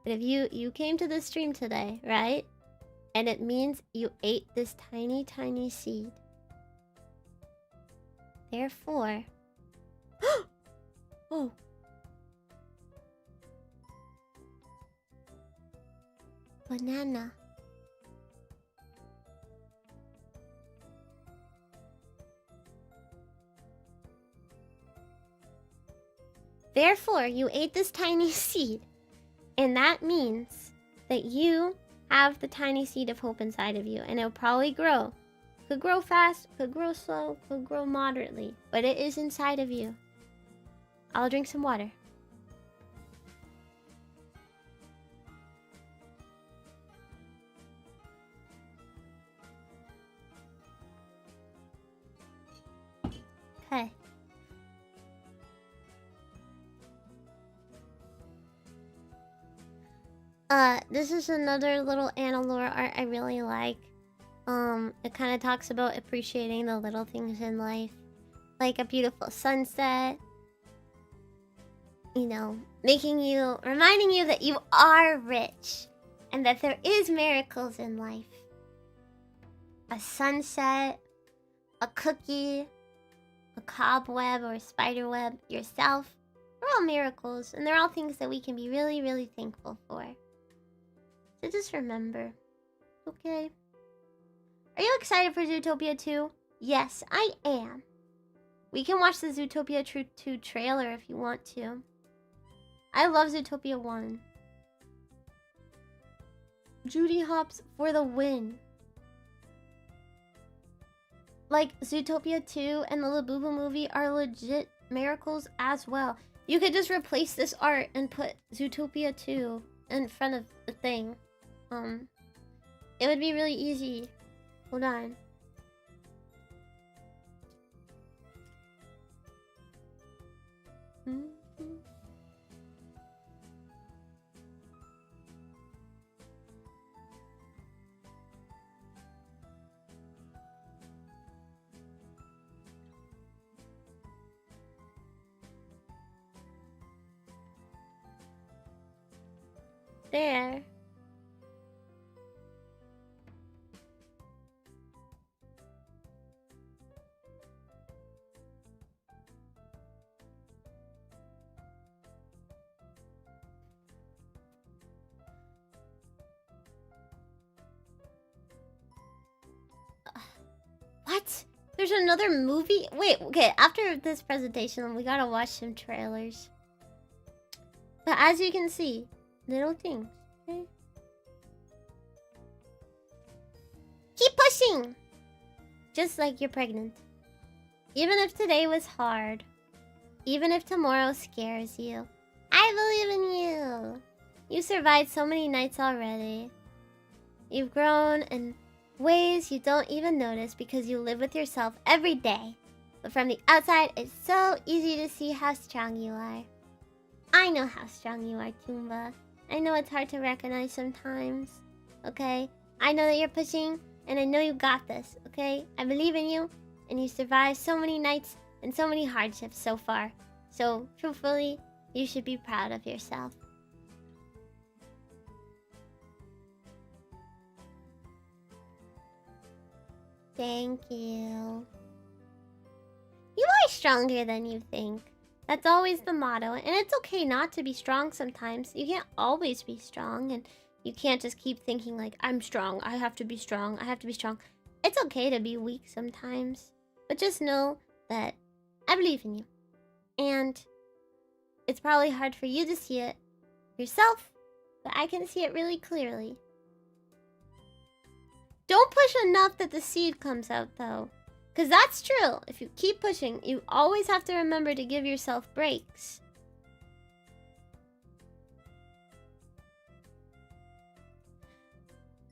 that if you came to this stream today, right? And it means you ate this tiny, tiny seed. Therefore... Oh. Banana. Therefore, you ate this tiny seed. And that means that you have the tiny seed of hope inside of you. And it'll probably grow. Could grow fast, could grow slow, could grow moderately. But it is inside of you. I'll drink some water. Okay. This is another little Annalore art I really like. It kind of talks about appreciating the little things in life. Like a beautiful sunset. You know, reminding you that you are rich. And that there is miracles in life. A sunset, a cookie, a cobweb or a spider web, yourself. They're all miracles, and they're all things that we can be really, really thankful for. So just remember, okay? Are you excited for Zootopia 2? Yes, I am. We can watch the Zootopia 2 trailer if you want to. I love Zootopia 1. Judy Hopps for the win. Like, Zootopia 2 and the Labubu movie are legit miracles as well. You could just replace this art and put Zootopia 2 in front of the thing. It would be really easy. Hold on. There. What? There's another movie? Wait, okay, after this presentation, we gotta watch some trailers. But as you can see, little things, okay? Keep pushing! Just like you're pregnant. Even if today was hard. Even if tomorrow scares you. I believe in you! You survived so many nights already. You've grown in ways you don't even notice because you live with yourself every day. But from the outside, it's so easy to see how strong you are. I know how strong you are, Toomba. I know it's hard to recognize sometimes. Okay? I know that you're pushing, and I know you got this, okay? I believe in you, and you survived so many nights and so many hardships so far. So, truthfully, you should be proud of yourself. Thank you. You are stronger than you think. That's always the motto, and it's okay not to be strong sometimes. You can't always be strong, and you can't just keep thinking like, I'm strong, I have to be strong, I have to be strong. It's okay to be weak sometimes, but just know that I believe in you. And it's probably hard for you to see it yourself, but I can see it really clearly. Don't push enough that the seed comes out, though. Because that's true. If you keep pushing, you always have to remember to give yourself breaks.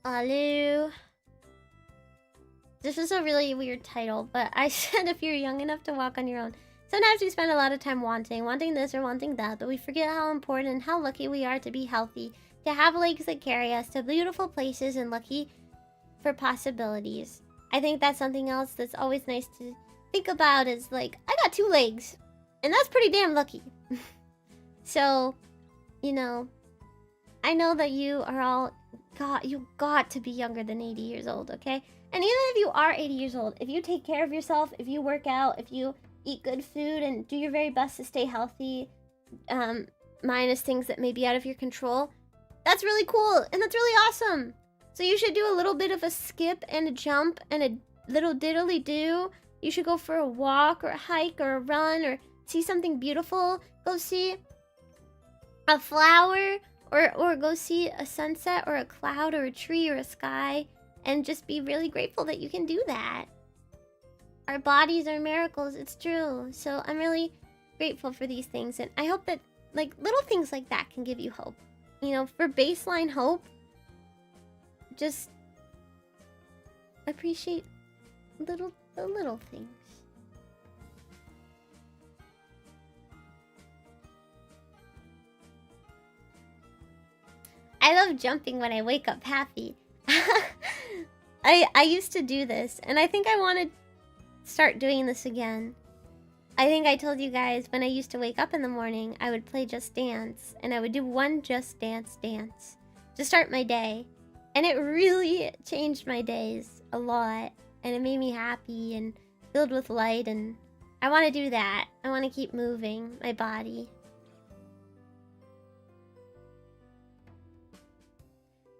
Alu. This is a really weird title, but I said if you're young enough to walk on your own. Sometimes we spend a lot of time wanting this or wanting that, but we forget how important and how lucky we are to be healthy, to have legs that carry us to beautiful places, and lucky for possibilities. I think that's something else that's always nice to think about is like, I got 2 legs, and that's pretty damn lucky. So, you know, I know that you are all, you got to be younger than 80 years old, okay? And even if you are 80 years old, if you take care of yourself, if you work out, if you eat good food and do your very best to stay healthy, minus things that may be out of your control, that's really cool, and that's really awesome. So you should do a little bit of a skip and a jump and a little diddly-do. You should go for a walk or a hike or a run or see something beautiful. Go see a flower or go see a sunset or a cloud or a tree or a sky and just be really grateful that you can do that. Our bodies are miracles, it's true. So I'm really grateful for these things, and I hope that like little things like that can give you hope. You know, for baseline hope, just appreciate the little things. I love jumping when I wake up happy. I used to do this, and I think I want to start doing this again. I think I told you guys when I used to wake up in the morning, I would play Just Dance, and I would do one Just Dance dance to start my day. And it really changed my days a lot, and it made me happy and filled with light, and I want to do that. I want to keep moving my body.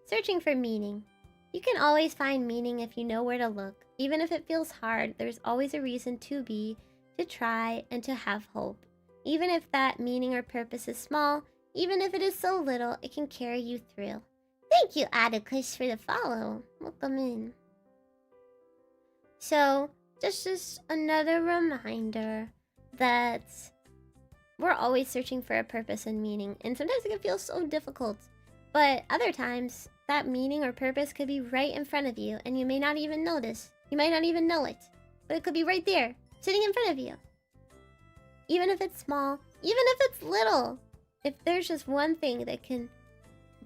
Searching for meaning. You can always find meaning if you know where to look. Even if it feels hard, there's always a reason to be, to try, and to have hope. Even if that meaning or purpose is small, even if it is so little, it can carry you through. Thank you, Atticus, for the follow. Welcome in. So, just another reminder that we're always searching for a purpose and meaning, and sometimes it can feel so difficult. But other times, that meaning or purpose could be right in front of you, and you may not even notice. You might not even know it, but it could be right there, sitting in front of you. Even if it's small, even if it's little, if there's just one thing that can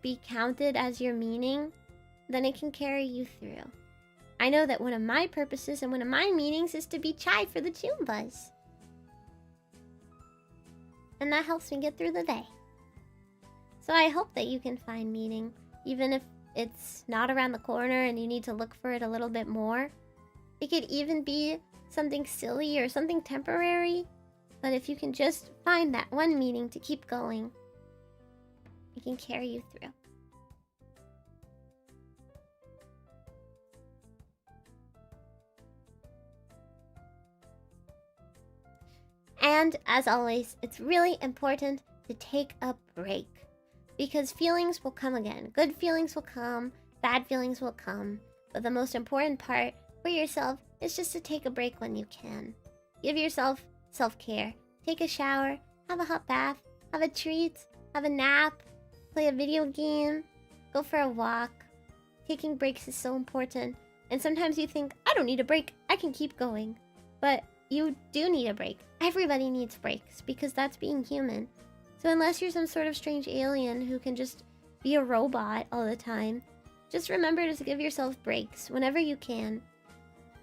be counted as your meaning, then it can carry you through. I know that one of my purposes and one of my meanings is to be chai for the Choombas. And that helps me get through the day. So I hope that you can find meaning, even if it's not around the corner and you need to look for it a little bit more. It could even be something silly or something temporary, but if you can just find that one meaning to keep going, it can carry you through. And as always, it's really important to take a break, because feelings will come again. Good feelings will come, bad feelings will come, but the most important part for yourself is just to take a break when you can. Give yourself self-care. Take a shower, have a hot bath, have a treat, have a nap, play a video game, go for a walk. Taking breaks is so important. And sometimes you think, I don't need a break, I can keep going. But you do need a break. Everybody needs breaks, because that's being human. So unless you're some sort of strange alien who can just be a robot all the time, just remember to give yourself breaks whenever you can.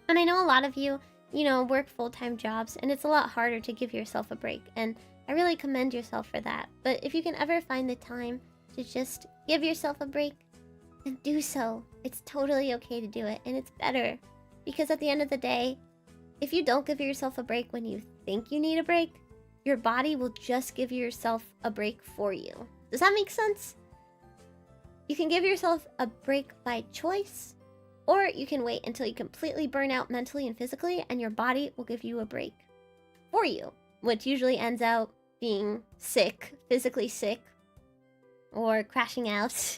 And I know a lot of you, work full-time jobs, and it's a lot harder to give yourself a break. And I really commend yourself for that. But if you can ever find the time to just give yourself a break, then do so. It's totally okay to do it, and it's better. Because at the end of the day, if you don't give yourself a break when you think you need a break, your body will just give yourself a break for you. Does that make sense? You can give yourself a break by choice, or you can wait until you completely burn out mentally and physically, and your body will give you a break for you, which usually ends out being sick, physically sick, or crashing out,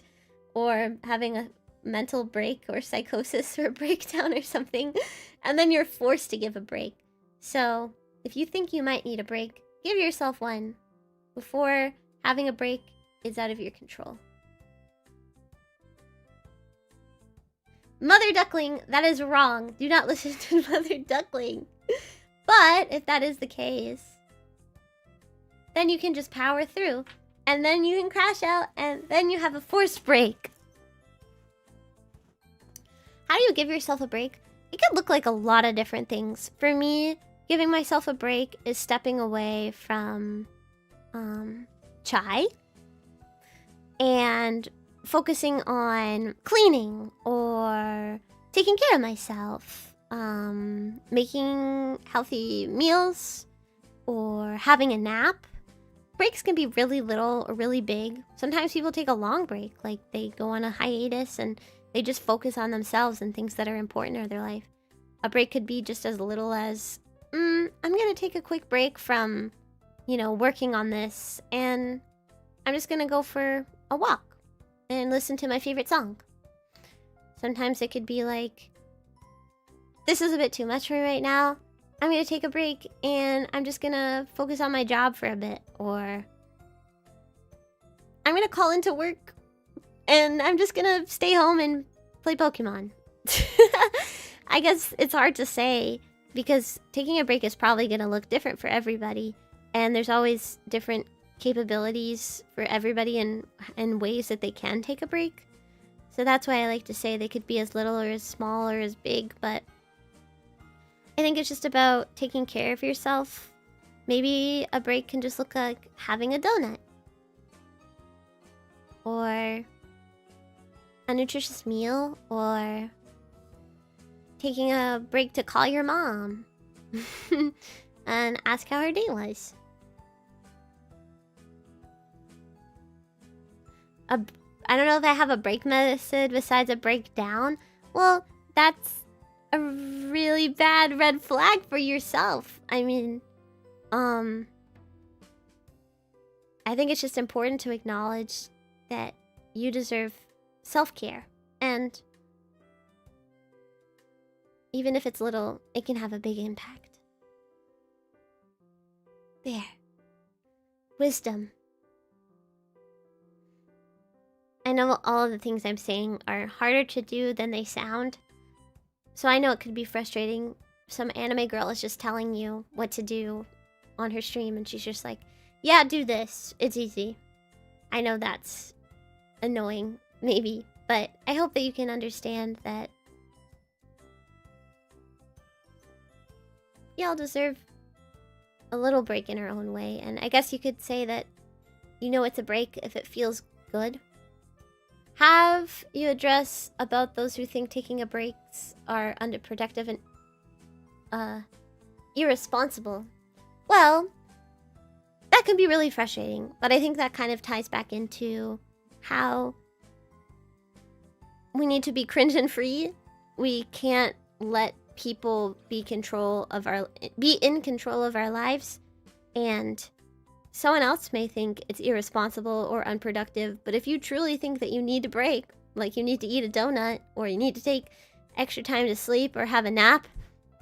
or having a mental break or psychosis or breakdown or something, and then you're forced to give a break. So if you think you might need a break, give yourself one before having a break is out of your control. Mother Duckling, that is wrong. Do not listen to Mother Duckling. But if that is the case, then you can just power through, and then you can crash out, and then you have a forced break. How do you give yourself a break? It could look like a lot of different things. For me, giving myself a break is stepping away from chai and focusing on cleaning or taking care of myself, making healthy meals, or having a nap. Breaks can be really little or really big. Sometimes people take a long break, like they go on a hiatus and they just focus on themselves and things that are important in their life. A break could be just as little as, I'm gonna take a quick break from, working on this, and I'm just gonna go for a walk and listen to my favorite song. Sometimes it could be like, this is a bit too much for me right now. I'm gonna take a break and I'm just gonna focus on my job for a bit. Or I'm gonna call into work and I'm just gonna stay home and play Pokemon. I guess it's hard to say, because taking a break is probably gonna look different for everybody. And there's always different capabilities for everybody in ways that they can take a break. So that's why I like to say they could be as little or as small or as big, but I think it's just about taking care of yourself. Maybe a break can just look like having a donut. Or a nutritious meal, or taking a break to call your mom and ask how her day was. I don't know if I have a break method besides a breakdown. Well, that's a really bad red flag for yourself. I mean, I think it's just important to acknowledge that you deserve self-care. And even if it's little, it can have a big impact. There. Wisdom. I know all of the things I'm saying are harder to do than they sound. So I know it could be frustrating. Some anime girl is just telling you what to do on her stream and she's just like, yeah, do this. It's easy. I know that's annoying, maybe. But I hope that you can understand that y'all deserve a little break in our own way. And I guess you could say that you know it's a break if it feels good. Have you address about those who think taking a breaks are underproductive and irresponsible? Well, that can be really frustrating, but I think that kind of ties back into how we need to be cringe free. We can't let people be in control of our lives, and someone else may think it's irresponsible or unproductive, but if you truly think that you need a break, like you need to eat a donut, or you need to take extra time to sleep or have a nap,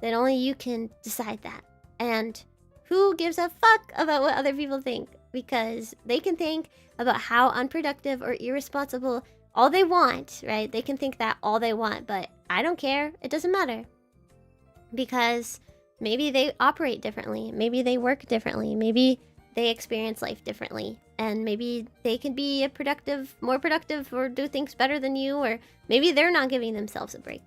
then only you can decide that. And who gives a fuck about what other people think? Because they can think about how unproductive or irresponsible all they want, right? They can think that all they want, but I don't care. It doesn't matter. Because maybe they operate differently. Maybe they work differently. Maybe they experience life differently, and maybe they can be more productive, or do things better than you, or maybe they're not giving themselves a break.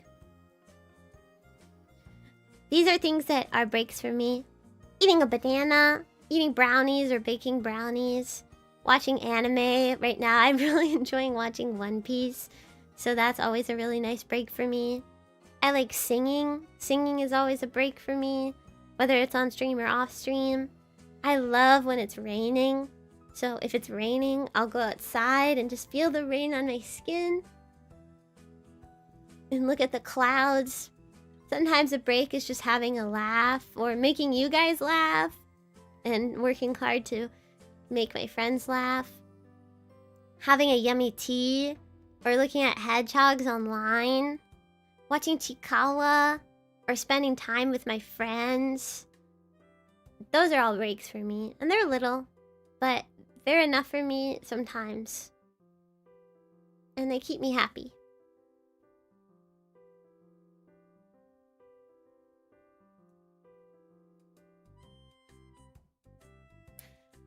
These are things that are breaks for me. Eating a banana, eating brownies or baking brownies, watching anime. Right now I'm really enjoying watching One Piece, so that's always a really nice break for me. I like singing. Singing is always a break for me, whether it's on stream or off stream. I love when it's raining. So if it's raining, I'll go outside and just feel the rain on my skin. And look at the clouds. Sometimes a break is just having a laugh, or making you guys laugh. And working hard to make my friends laugh. Having a yummy tea. Or looking at hedgehogs online. Watching Chikawa. Or spending time with my friends. Those are all breaks for me, and they're little, but they're enough for me sometimes. And they keep me happy.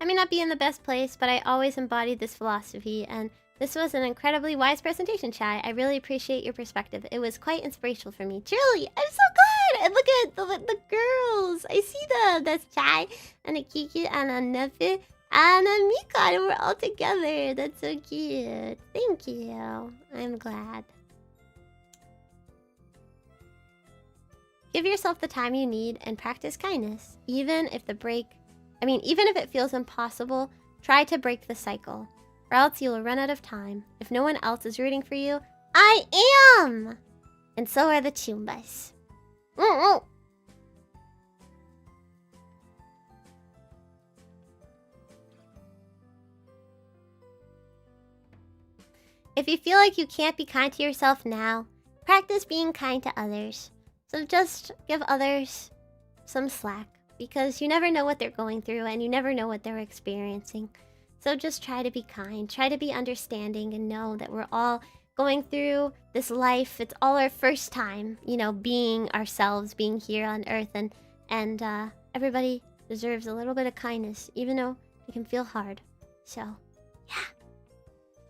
I may not be in the best place, but I always embodied this philosophy, and this was an incredibly wise presentation, Chai. I really appreciate your perspective. It was quite inspirational for me. Truly, I'm so glad! And look at the girls! I see them! That's Chai, and Akiki, and Nefe, and Mika, and we're all together. That's so cute. Thank you. I'm glad. Give yourself the time you need and practice kindness. Even if it feels impossible, try to break the cycle. Or else you'll run out of time. If no one else is rooting for you, I am! And so are the Chumbas. If you feel like you can't be kind to yourself now, practice being kind to others. So just give others some slack, because you never know what they're going through, and you never know what they're experiencing. So just try to be kind, try to be understanding, and know that we're all going through this life. It's all our first time, being ourselves, being here on Earth, and everybody deserves a little bit of kindness, even though it can feel hard. So, yeah.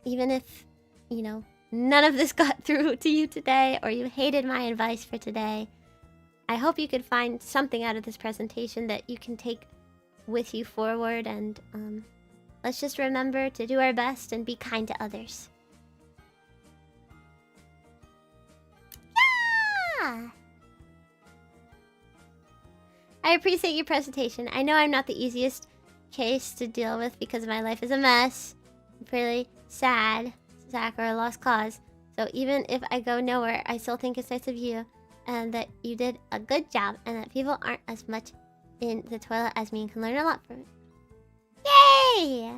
Even if, you know, none of this got through to you today, or you hated my advice for today, I hope you could find something out of this presentation that you can take with you forward, and let's just remember to do our best and be kind to others. Yeah! I appreciate your presentation. I know I'm not the easiest case to deal with because my life is a mess. I'm pretty sad, Zach, or a lost cause. So even if I go nowhere, I still think it's nice of you, and that you did a good job, and that people aren't as much in the toilet as me and can learn a lot from it. Yay!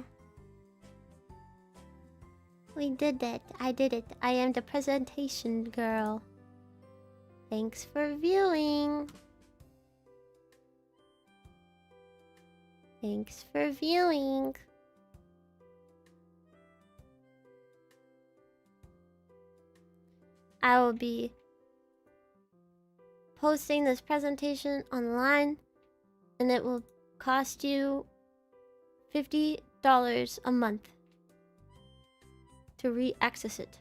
We did it. I did it. I am the presentation girl. Thanks for viewing. Thanks for viewing. I will be posting this presentation online, and it will cost you $50 a month to re-access it.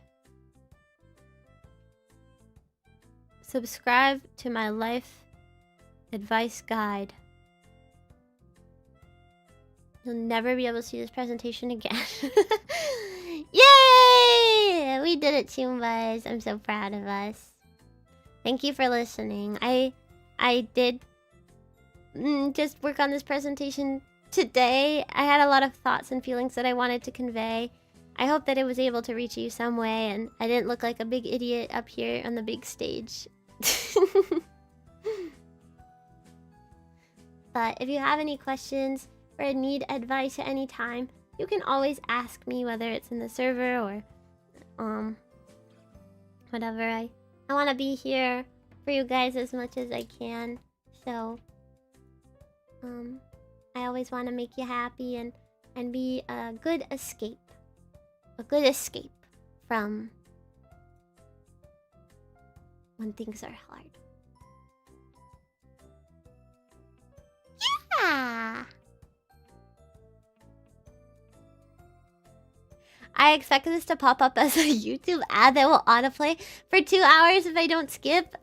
Subscribe to my life advice guide. You'll never be able to see this presentation again. Yay! We did it, Toombas. I'm so proud of us. Thank you for listening. I did just work on this presentation today. I had a lot of thoughts and feelings that I wanted to convey. I hope that it was able to reach you some way, and I didn't look like a big idiot up here on the big stage. But if you have any questions or need advice at any time, you can always ask me, whether it's in the server or whatever. I want to be here for you guys as much as I can. So I always want to make you happy and be a good escape. A good escape from when things are hard. Yeah! I expect this to pop up as a YouTube ad that will autoplay for 2 hours if I don't skip.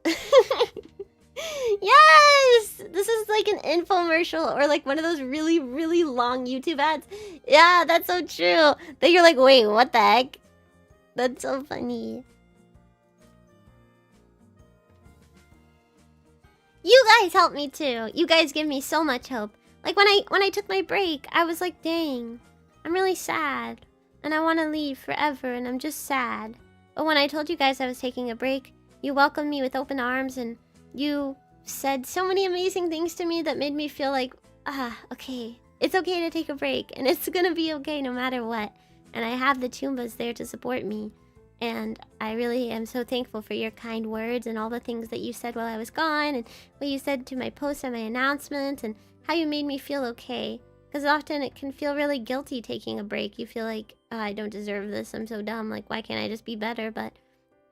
Yes! This is like an infomercial, or like one of those really, really long YouTube ads. Yeah, that's so true. That you're like, wait, what the heck? That's so funny. You guys help me too. You guys give me so much hope. Like when I took my break, I was like, dang, I'm really sad. And I want to leave forever, and I'm just sad. But when I told you guys I was taking a break, you welcomed me with open arms, and you said so many amazing things to me that made me feel like, okay. It's okay to take a break, and it's gonna be okay no matter what. And I have the Toombas there to support me. And I really am so thankful for your kind words and all the things that you said while I was gone, and what you said to my posts and my announcements, and how you made me feel okay. Because often it can feel really guilty taking a break. You feel like, oh, I don't deserve this, I'm so dumb, like why can't I just be better? But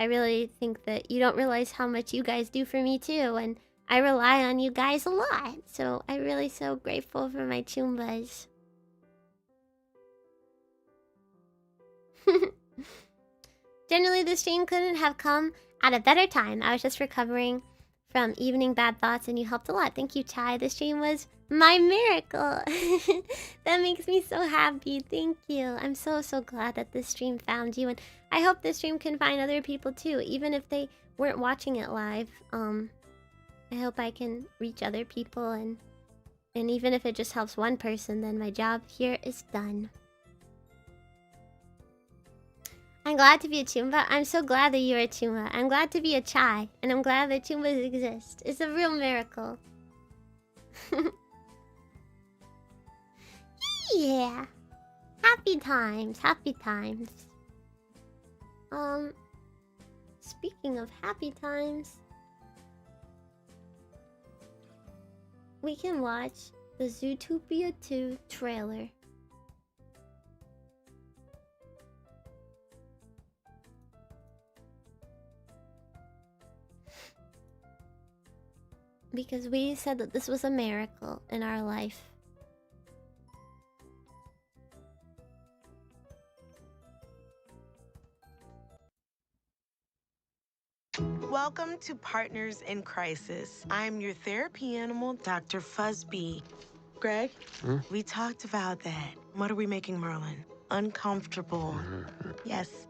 I really think that you don't realize how much you guys do for me too, and I rely on you guys a lot. So I'm really so grateful for my Toombas. Generally, the stream couldn't have come at a better time. I was just recovering from evening bad thoughts, and you helped a lot. Thank you, Chai. The stream was my miracle. That makes me so happy. Thank you. I'm so glad that this stream found you, and I hope this stream can find other people too, even if they weren't watching it live. I hope I can reach other people, and even if it just helps one person, then my job here is done. I'm glad to be a Toomba. I'm so glad that you're a Toomba. I'm glad to be a Chai, and I'm glad that Toombas exist. It's a real miracle. Yeah. Happy times, happy times. Speaking of happy times, we can watch the Zootopia 2 trailer. Because we said that this was a miracle in our life. Welcome to Partners in Crisis. I'm your therapy animal, Dr. Fuzzbee. Greg, we talked about that. What are we making Merlin? Uncomfortable. Yes.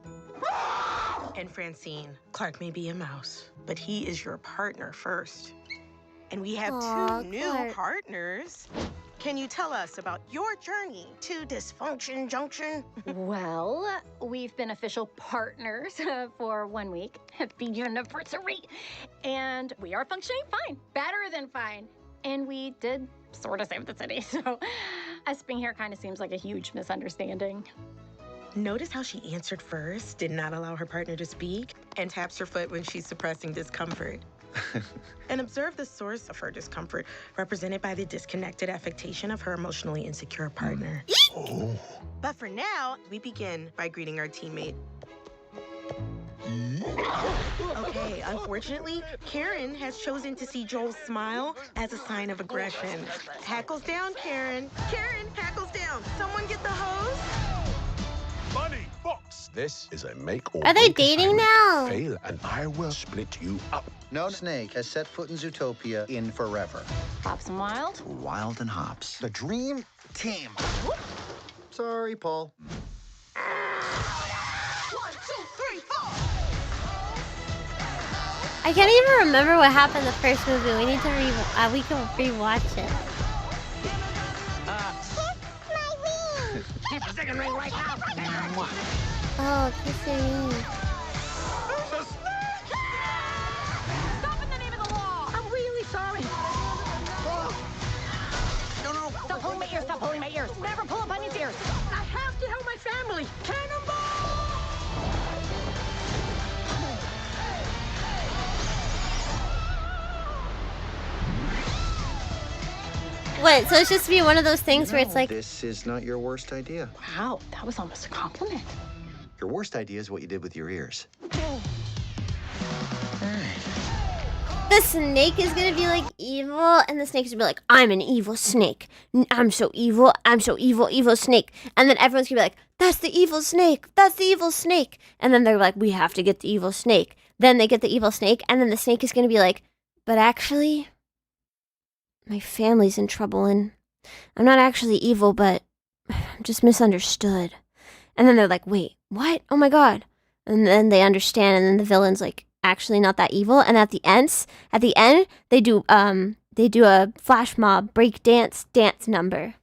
And Francine, Clark may be a mouse, but he is your partner first. And we have two new partners. Can you tell us about your journey to Dysfunction Junction? Well, we've been official partners for 1 week. Happy anniversary. And we are functioning fine, better than fine. And we did sort of save the city, so us being here kind of seems like a huge misunderstanding. Notice how she answered first, did not allow her partner to speak, and taps her foot when she's suppressing discomfort. And observe the source of her discomfort, represented by the disconnected affectation of her emotionally insecure partner. Oh. But for now, we begin by greeting our teammate. Okay, unfortunately, Karen has chosen to see Joel's smile as a sign of aggression. Hackles down, Karen. Karen, hackles down. Someone get the hose. Bunny, Fox, this is a make or Are they break dating assignment. now? Fail, and I will split you up. No snake has set foot in Zootopia in forever. Hops and Wild? Wild and Hops. The dream team. Sorry, Paul. 1, 2, 3, 4. I can't even remember what happened in the first movie. We need to we can rewatch it. Kiss the second ring right now. Oh, kissing. Stop in the name of the law! I'm really sorry. No. Stop pulling my ears, stop pulling my ears. Never pull up on his ears. I have to help my family. Cannonball! What? So it's just be one of those things where it's like, This is not your worst idea. Wow, that was almost a compliment. Your worst idea is what you did with your ears. the snake is gonna be like evil, and the snake's gonna be like, I'm an evil snake. I'm so evil, evil snake. And then everyone's gonna be like, that's the evil snake, that's the evil snake. And then they're like, we have to get the evil snake. Then they get the evil snake, and then the snake is gonna be like, but actually, my family's in trouble, and I'm not actually evil, but I'm just misunderstood. And then they're like, wait, what? Oh my god. And then they understand, and then the villain's like, actually not that evil. And at the end, they do a flash mob break dance number.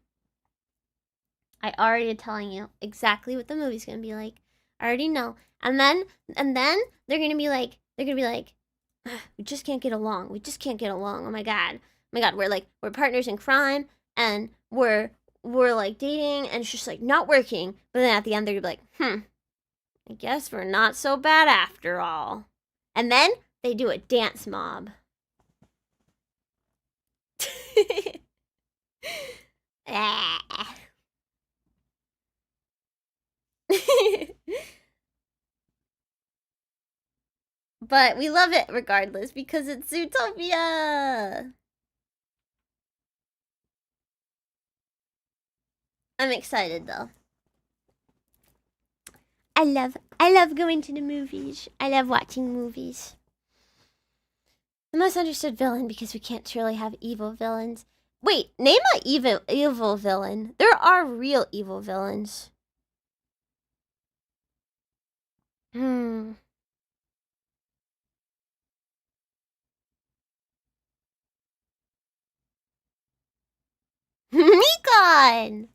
I already telling you exactly what the movie's gonna be like. I already know. And then they're gonna be like, we just can't get along. We just can't get along. Oh my god, we're partners in crime, and we're like dating, and it's just like not working. But then at the end they're gonna be like, I guess we're not so bad after all. And then they do a dance mob. But we love it regardless because it's Zootopia. I'm excited though. I love going to the movies. I love watching movies. The most understood villain, because we can't truly have evil villains. Wait, name an evil villain. There are real evil villains. Nikon!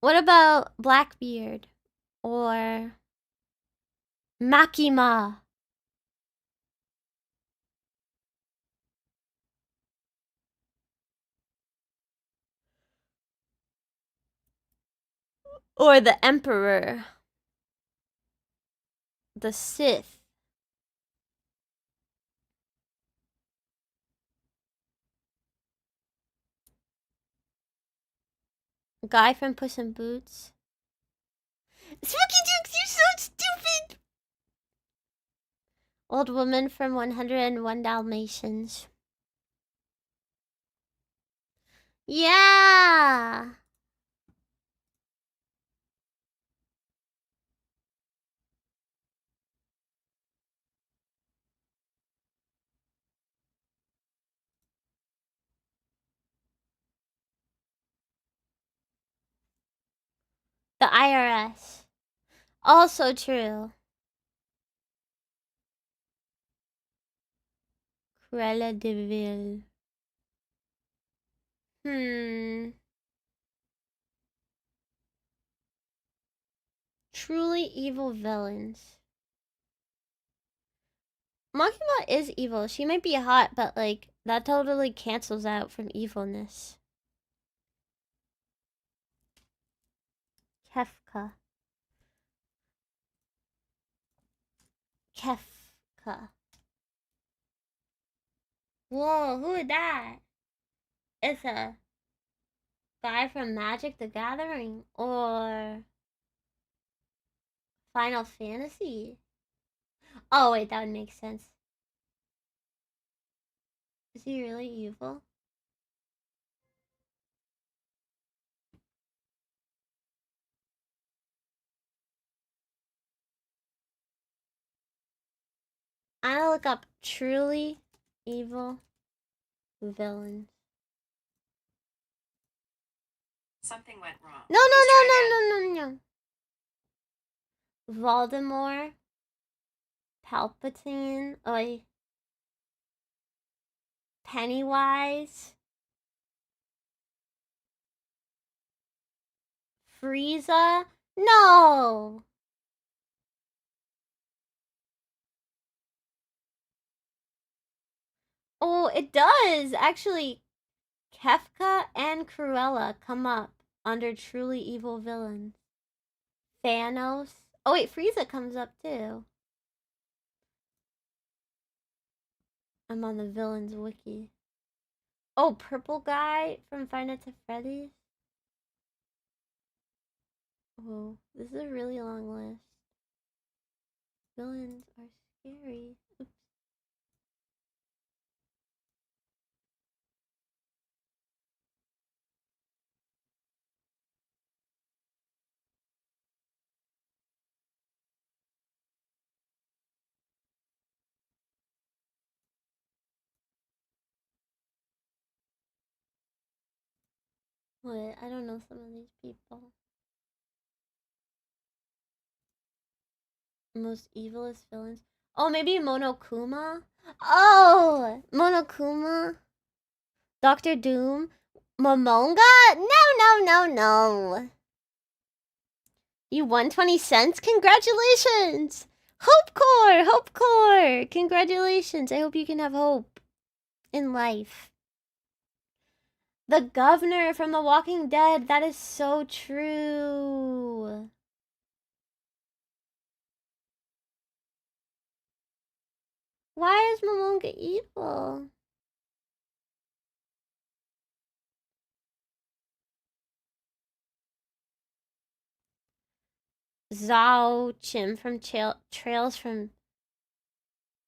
What about Blackbeard? Or Makima? Or the Emperor? The Sith? Guy from Puss in Boots? Spooky Dukes, you're so stupid! Old woman from 101 Dalmatians. Yeah! The IRS. Also true. Cruella de Vil. Truly evil villains. Makima is evil. She might be hot, but like that totally cancels out from evilness. Kefka. Kefka. Whoa, who is that? It's a guy from Magic the Gathering or Final Fantasy. Oh wait, that would make sense. Is he really evil? I'm gonna look up truly evil villains. Something went wrong. No, no, no, no, no, no, no. Voldemort. Palpatine. Oi. Pennywise. Frieza. No. Oh, it does. Actually, Kefka and Cruella come up under truly evil villains. Thanos. Oh wait, Frieza comes up too. I'm on the villains wiki. Oh, purple guy from Five Nights at Freddy's. Oh, this is a really long list. Villains are scary. Oops. What? I don't know some of these people. Most evilest villains. Oh, maybe Monokuma? Oh! Monokuma? Doctor Doom? Momonga? No, no, no, no. You won 20 cents? Congratulations! HOPECORE! HOPECORE! Congratulations. I hope you can have hope in life. The governor from The Walking Dead. That is so true. Why is Momonga evil? Zhao Chim from Trails from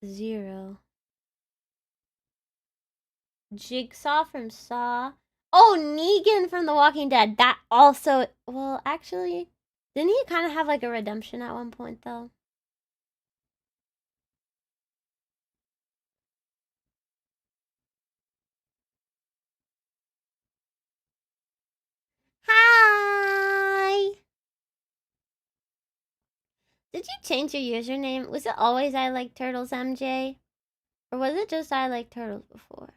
Zero. Jigsaw from Saw. Oh, Negan from The Walking Dead. That also... Well, actually... Didn't he kind of have like a redemption at one point, though? Hi! Did you change your username? Was it always I Like Turtles MJ? Or was it just I Like Turtles before?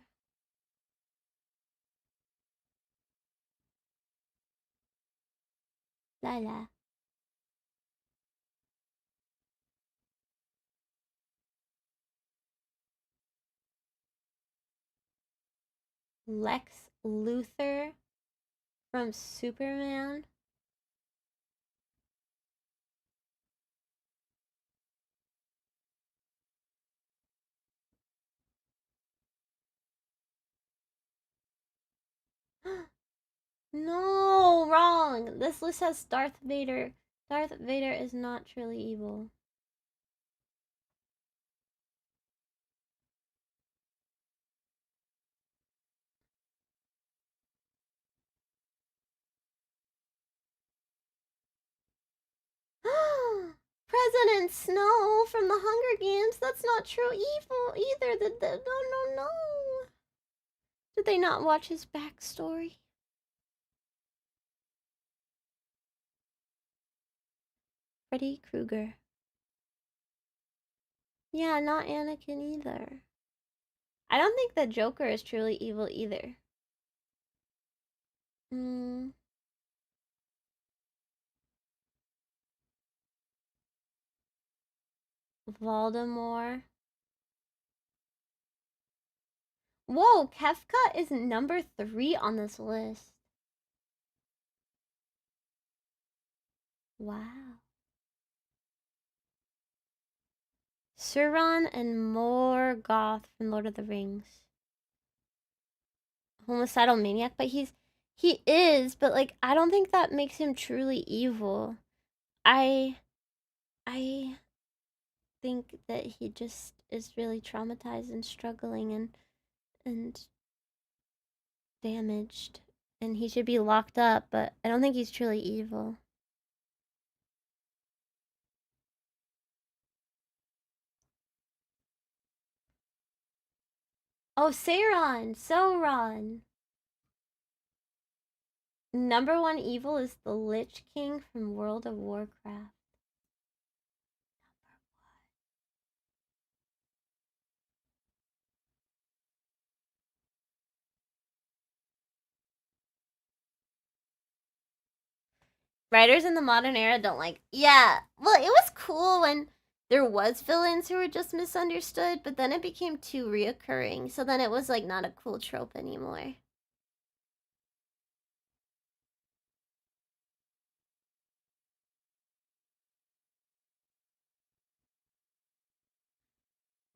Lala. Lex Luthor from Superman. No, wrong. This list has Darth Vader. Darth Vader is not truly evil. President Snow from the Hunger Games. That's not true evil either. No, no, no. Did they not watch his backstory? Freddy Krueger. Yeah, not Anakin either. I don't think the Joker is truly evil either. Voldemort. Whoa, Kefka is number 3 on this list. Wow. Sauron and Morgoth from Lord of the Rings. Homicidal maniac, but he is, but like I don't think that makes him truly evil. I think that he just is really traumatized and struggling and damaged, and he should be locked up, but I don't think he's truly evil. Oh, Sauron. Number 1 evil is the Lich King from World of Warcraft. Writers in the modern era don't like. Yeah, well, it was cool when there was villains who were just misunderstood, but then it became too reoccurring, so then it was like not a cool trope anymore.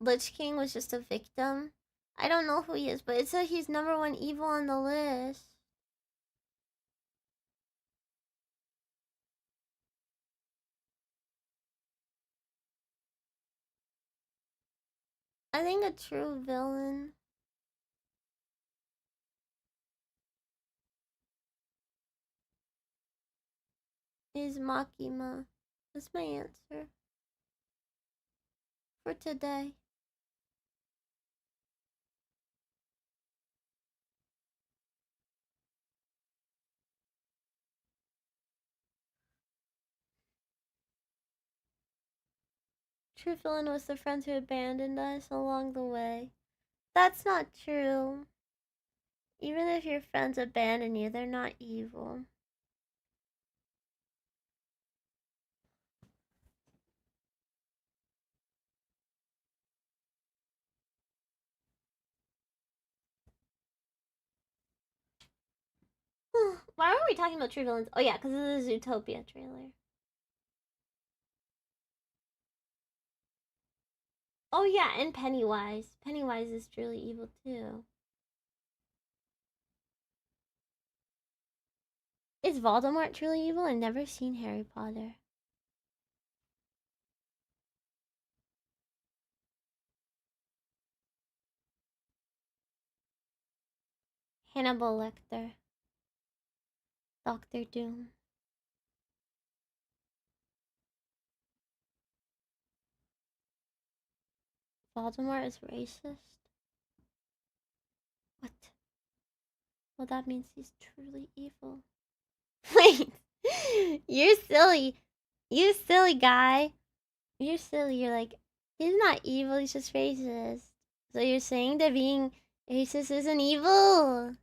Lich King was just a victim. I don't know who he is, but it said he's number 1 evil on the list. I think a true villain is Makima. That's my answer for today. True villain was the friends who abandoned us along the way. That's not true. Even if your friends abandon you, they're not evil. Why are we talking about true villains? Oh yeah, because this is a Zootopia trailer. Oh yeah, and Pennywise. Pennywise is truly evil too. Is Voldemort truly evil? I've never seen Harry Potter. Hannibal Lecter. Doctor Doom. Voldemort is racist? What? Well, that means he's truly evil. Wait. You're silly. You silly guy. You're silly. You're like, he's not evil, he's just racist. So you're saying that being racist isn't evil?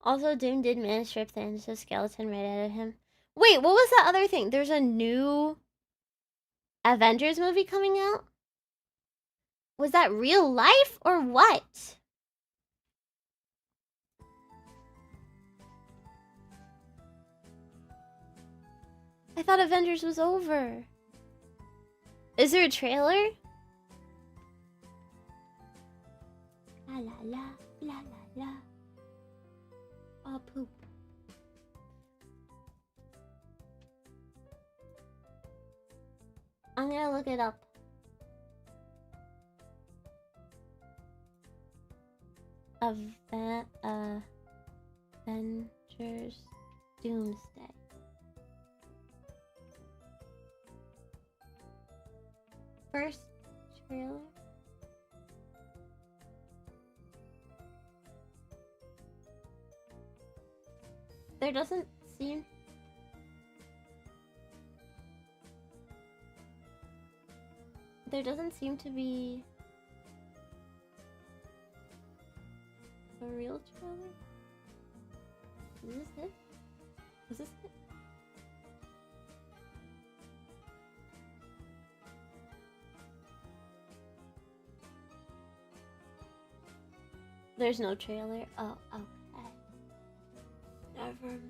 Also, Doom did manage to rip the endoskeleton right out of him. Wait, what was that other thing? There's a new Avengers movie coming out? Was that real life or what? I thought Avengers was over. Is there a trailer? La la la, la la la. Oh, poop. I'm gonna look it up. Avengers Doomsday. First trailer? There doesn't seem... There doesn't seem to be a real trailer. Is this it? Is this it? There's no trailer. Oh, okay. Never mind.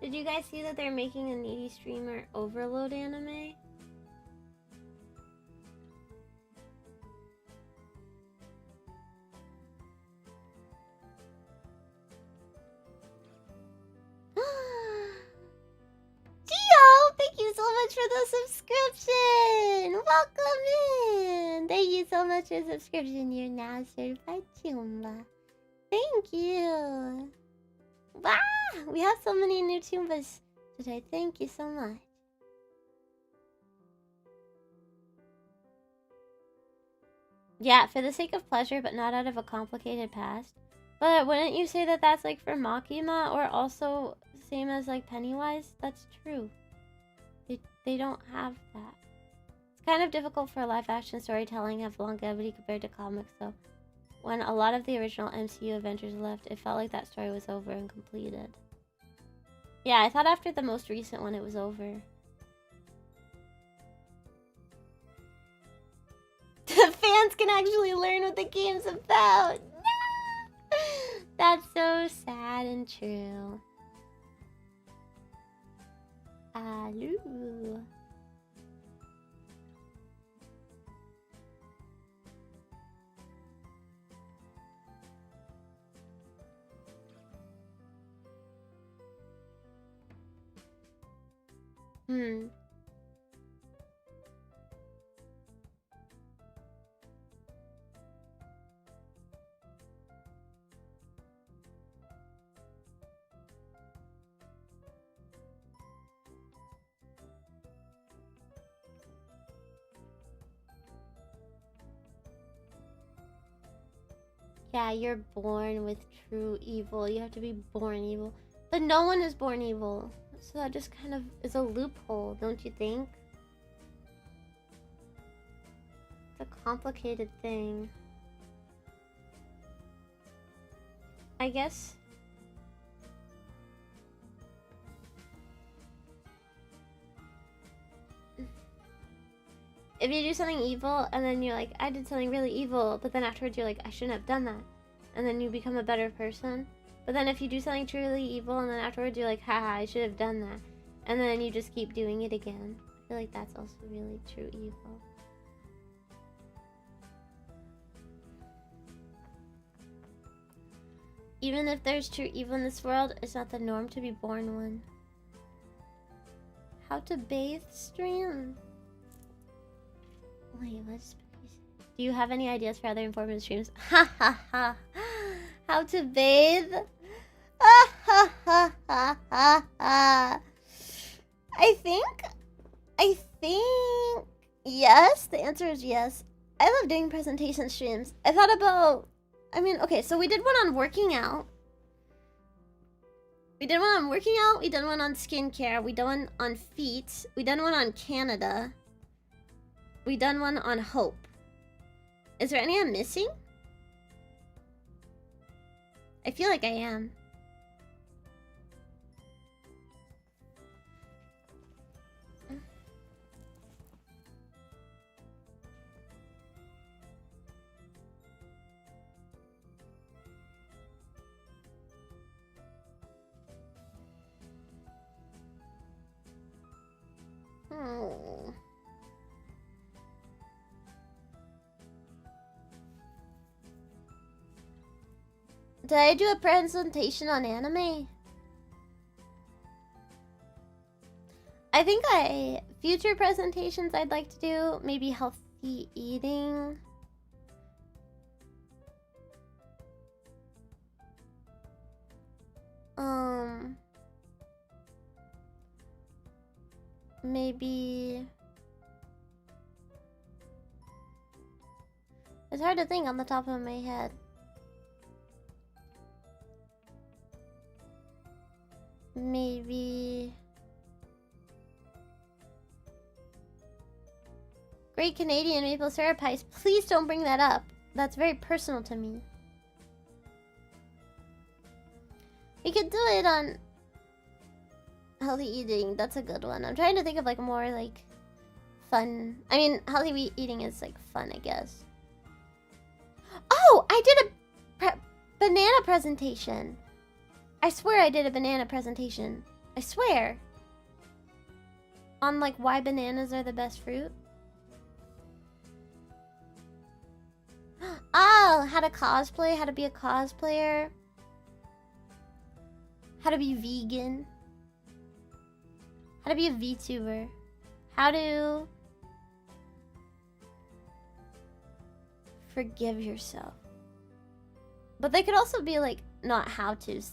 Did you guys see that they're making a needy streamer Overload anime? Gio, thank you so much for the subscription. Welcome in. Thank you so much for the subscription. You're now certified Chumba. Thank you. Wow, we have so many new Tumbas today. Thank you so much. Yeah, for the sake of pleasure, but not out of a complicated past. But wouldn't you say that that's like for Makima, or also same as like Pennywise? That's true. They don't have that. It's kind of difficult for live action storytelling of longevity compared to comics, though. When a lot of the original MCU Avengers left, it felt like that story was over and completed. Yeah, I thought after the most recent one it was over. The fans can actually learn what the game's about. No! That's so sad and true. Hello. Yeah, you're born with true evil. You have to be born evil. But no one is born evil. So that just kind of is a loophole, don't you think? It's a complicated thing. I guess... if you do something evil, and then you're like, I did something really evil, but then afterwards you're like, I shouldn't have done that. And then you become a better person. But then if you do something truly evil, and then afterwards you're like, haha, I should have done that. And then you just keep doing it again. I feel like that's also really true evil. Even if there's true evil in this world, it's not the norm to be born one. How to bathe stream? Wait, what's... Do you have any ideas for other informative streams? Ha ha ha! How to bathe? Ha ha ha ha ha ha! I think yes. The answer is yes. I love doing presentation streams. I thought about... I mean, okay, so we did one on working out. We did one on working out. We did one on skincare. We did one on feet. We did one on Canada. We done one on hope. Is there any I'm missing? I feel like I am. Oh. Did I do a presentation on anime? I think future presentations I'd like to do, maybe healthy eating. Maybe it's hard to think on the top of my head. Maybe Great Canadian maple syrup pies. Please don't bring that up. That's very personal to me. We could do it on healthy eating. That's a good one. I'm trying to think of like more like fun. I mean, healthy eating is like fun, I guess. Oh, I did a banana presentation. I swear I did a banana presentation. I swear. On like why bananas are the best fruit. Oh, how to cosplay, how to be a cosplayer. How to be vegan. How to be a VTuber. How to forgive yourself. But they could also be like not how to's.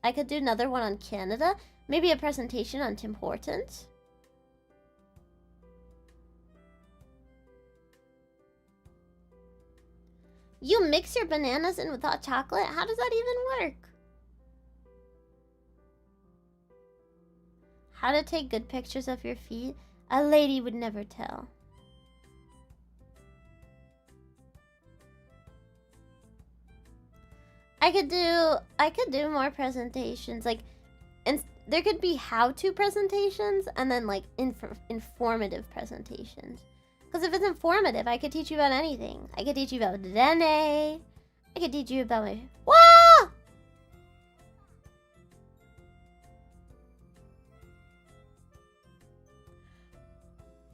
I could do another one on Canada. Maybe a presentation on Tim Hortons. You mix your bananas in with hot chocolate? How does that even work? How to take good pictures of your feet? A lady would never tell. I could do more presentations, like, and there could be how-to presentations and then like informative presentations. Because if it's informative, I could teach you about anything. I could teach you about DNA. I could teach you about my... Wow!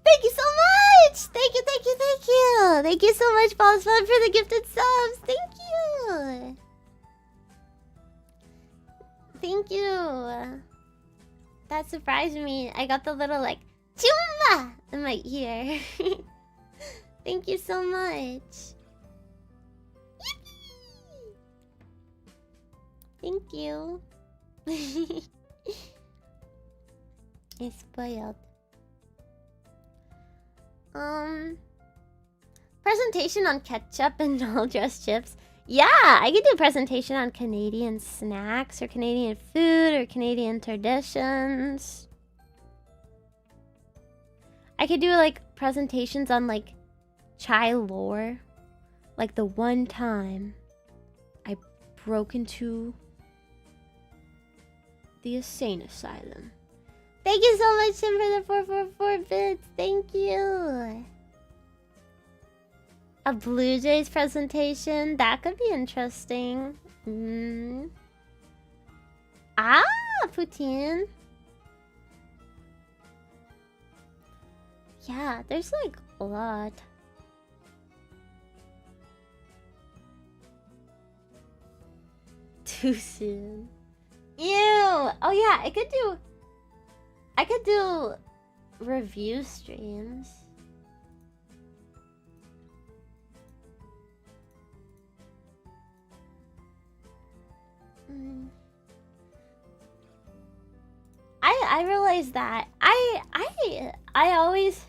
Thank you so much! Thank you, thank you, thank you! Thank you so much, Balls Fun, for the gifted subs! Thank you! Thank you! That surprised me. I got the little, like, Chumba! In my ear. Thank you so much. Yippee! Thank you. It's spoiled. Presentation on ketchup and all dressed chips. Yeah, I could do a presentation on Canadian snacks or Canadian food or Canadian traditions. I could do like presentations on like chai lore. Like the one time I broke into the insane asylum. Thank you so much, Tim, for the 444 bits. Thank you. A Blue Jays presentation. That could be interesting. Ah, Poutine. Yeah, there's like a lot. Too soon. Ew. Oh yeah, I could do review streams. I realize that I always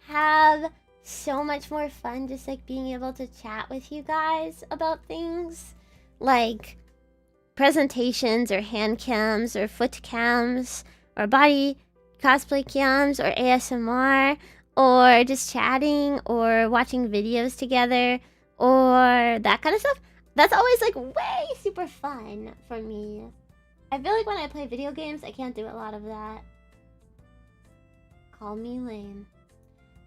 have so much more fun just like being able to chat with you guys about things like presentations or hand cams or foot cams or body cosplay cams or ASMR or just chatting or watching videos together or that kind of stuff. That's always like way super fun for me. I feel like when I play video games, I can't do a lot of that. Call me lame.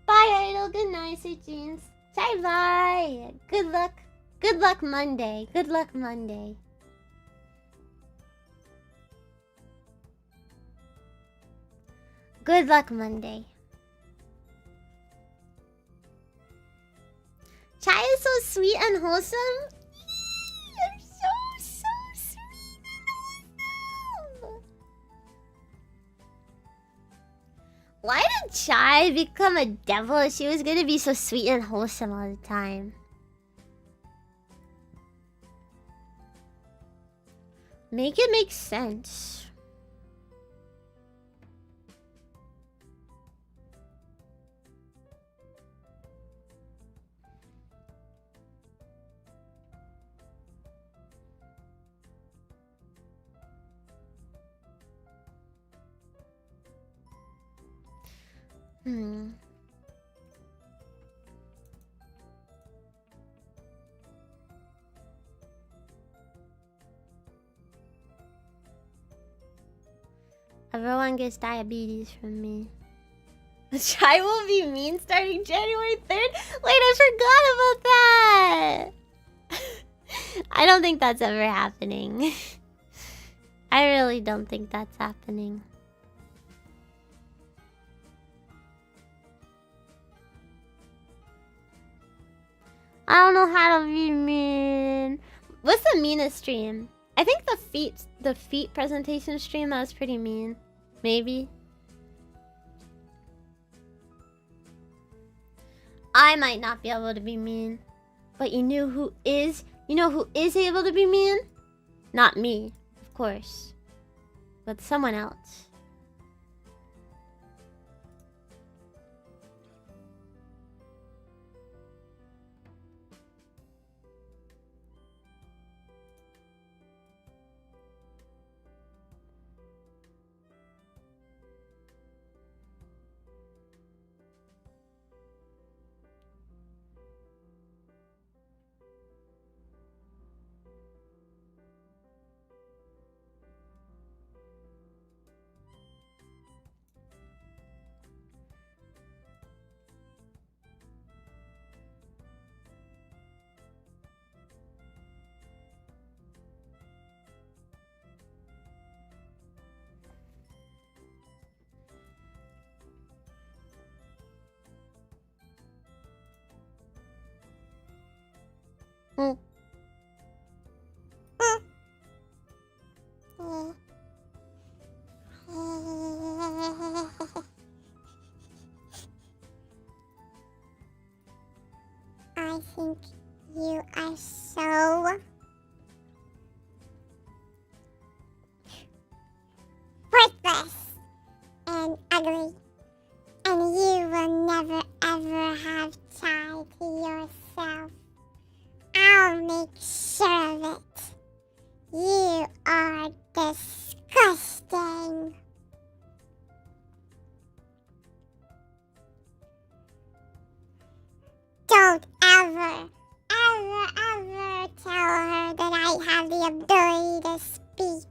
Bye, Idol. Good night, sweet dreams. Bye-bye. Good luck. Good luck Monday. Good luck Monday. Good luck Monday. Chai is so sweet and wholesome. You're so sweet and wholesome. Why did Chai become a devil if she was gonna be so sweet and wholesome all the time? Make it make sense. Everyone gets diabetes from me. Chai will be mean starting January 3rd? Wait, I forgot about that! I don't think that's ever happening. I really don't think that's happening. I don't know how to be mean. What's the meanest stream? I think the feet presentation stream, that was pretty mean. Maybe. I might not be able to be mean. But you know who is able to be mean? Not me, of course. But someone else. I think you are so worthless and ugly, and you will never ever have time to yourself. I'll make sure of it. You are disgusting. Don't ever tell her that I have the ability to speak.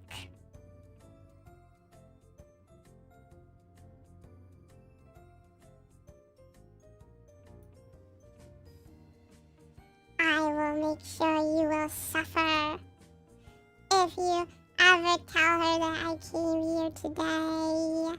I will make sure you will suffer if you ever tell her that I came here today.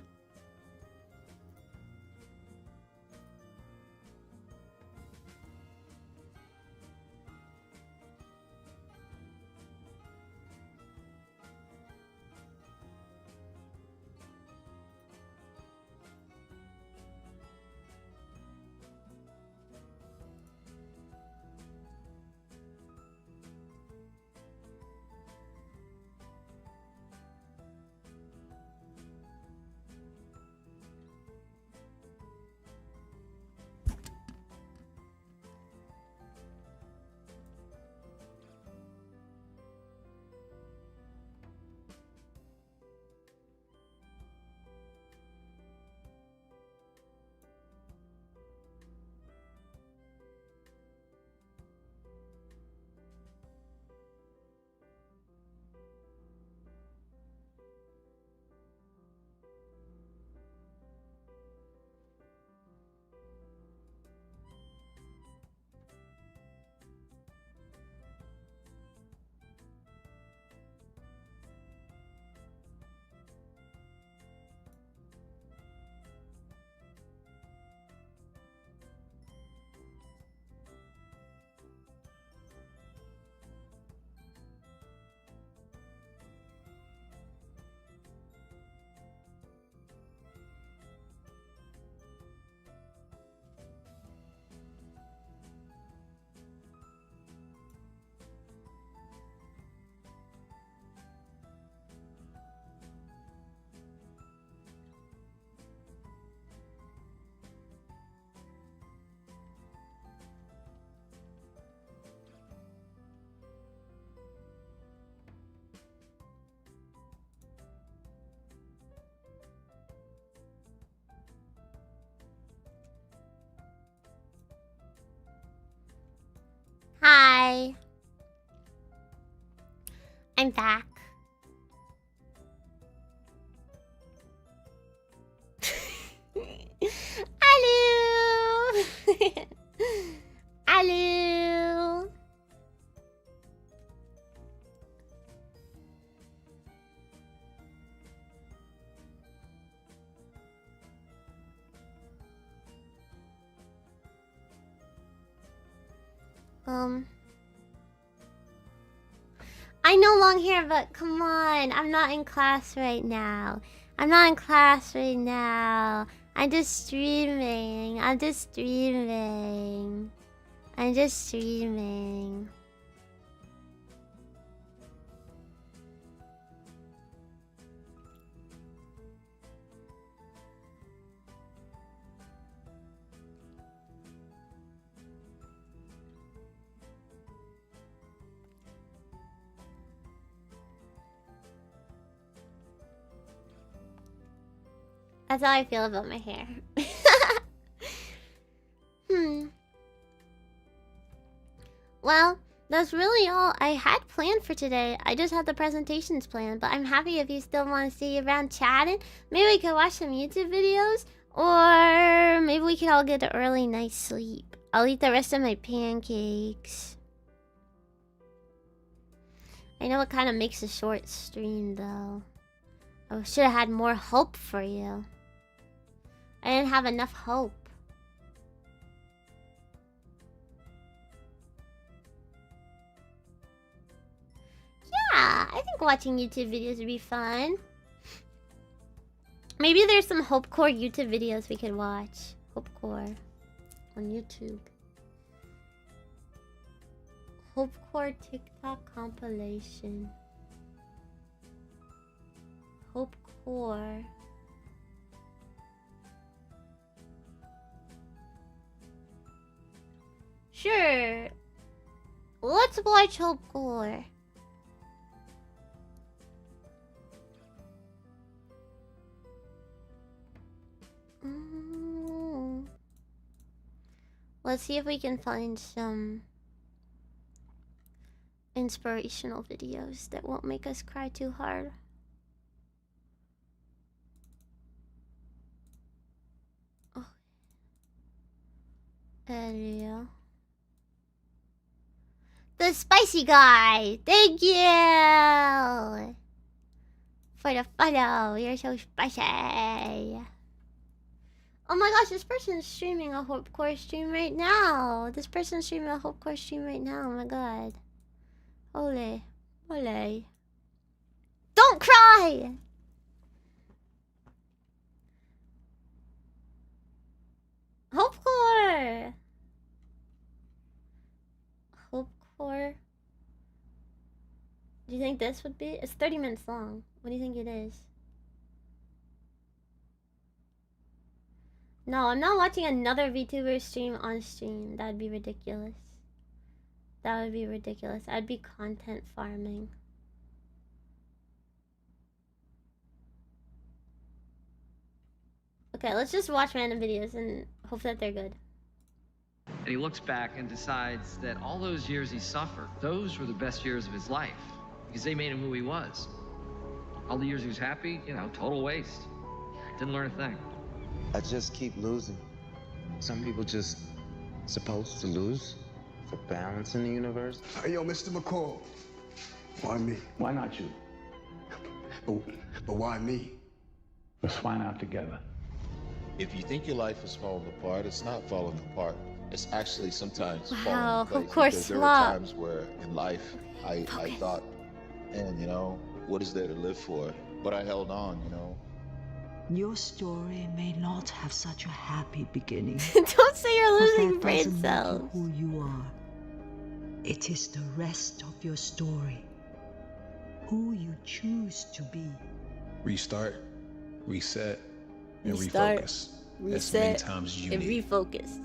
Hi. I'm back. Hello. Hello. I know long hair, but come on. I'm not in class right now. I'm not in class right now. I'm just streaming. I'm just streaming. I'm just streaming. That's how I feel about my hair. Well, that's really all I had planned for today. I just had the presentations planned, but I'm happy if you still want to stay around chatting. Maybe we could watch some YouTube videos, or maybe we could all get an early night's sleep. I'll eat the rest of my pancakes. I know it kind of makes a short stream, though. I should have had more hope for you. I didn't have enough hope. Yeah, I think watching YouTube videos would be fun. Maybe there's some HOPECORE YouTube videos we could watch. HOPECORE on YouTube. HOPECORE TikTok compilation. HOPECORE. Sure. Let's watch HOPECORE. Let's see if we can find some inspirational videos that won't make us cry too hard. Oh. Earlier. The spicy guy! Thank you! For the follow, you're so spicy! Oh my gosh, this person's streaming a HOPECORE stream right now. This person's streaming a HOPECORE stream right now. Oh my god. Ole. Ole. Don't cry! HOPECORE! HOPECORE. Do you think this would be? It's 30 minutes long. What do you think it is? No, I'm not watching another VTuber stream on stream. That would be ridiculous. That would be ridiculous. I'd be content farming. Okay, let's just watch random videos and hope that they're good. And he looks back and decides that all those years he suffered, those were the best years of his life, because they made him who he was. All the years he was happy, you know, total waste. Didn't learn a thing. I just keep losing. Some people just supposed to lose for balance in the universe. Hey, yo, Mr. McCall. Why me? Why not you? But why me? Let's find out together. If you think your life is falling apart, it's not falling apart. It's actually sometimes Wow, falling in place. of course, Because there were flop. times where in life I thought, man, you know, what is there to live for? But I held on, you know. Your story may not have such a happy beginning. Don't say you're but losing that brain doesn't make cells. you who you are. It is the rest of your story. Who you choose to be. Restart, reset, and Restart, refocus. As many reset, times as you and need. refocus.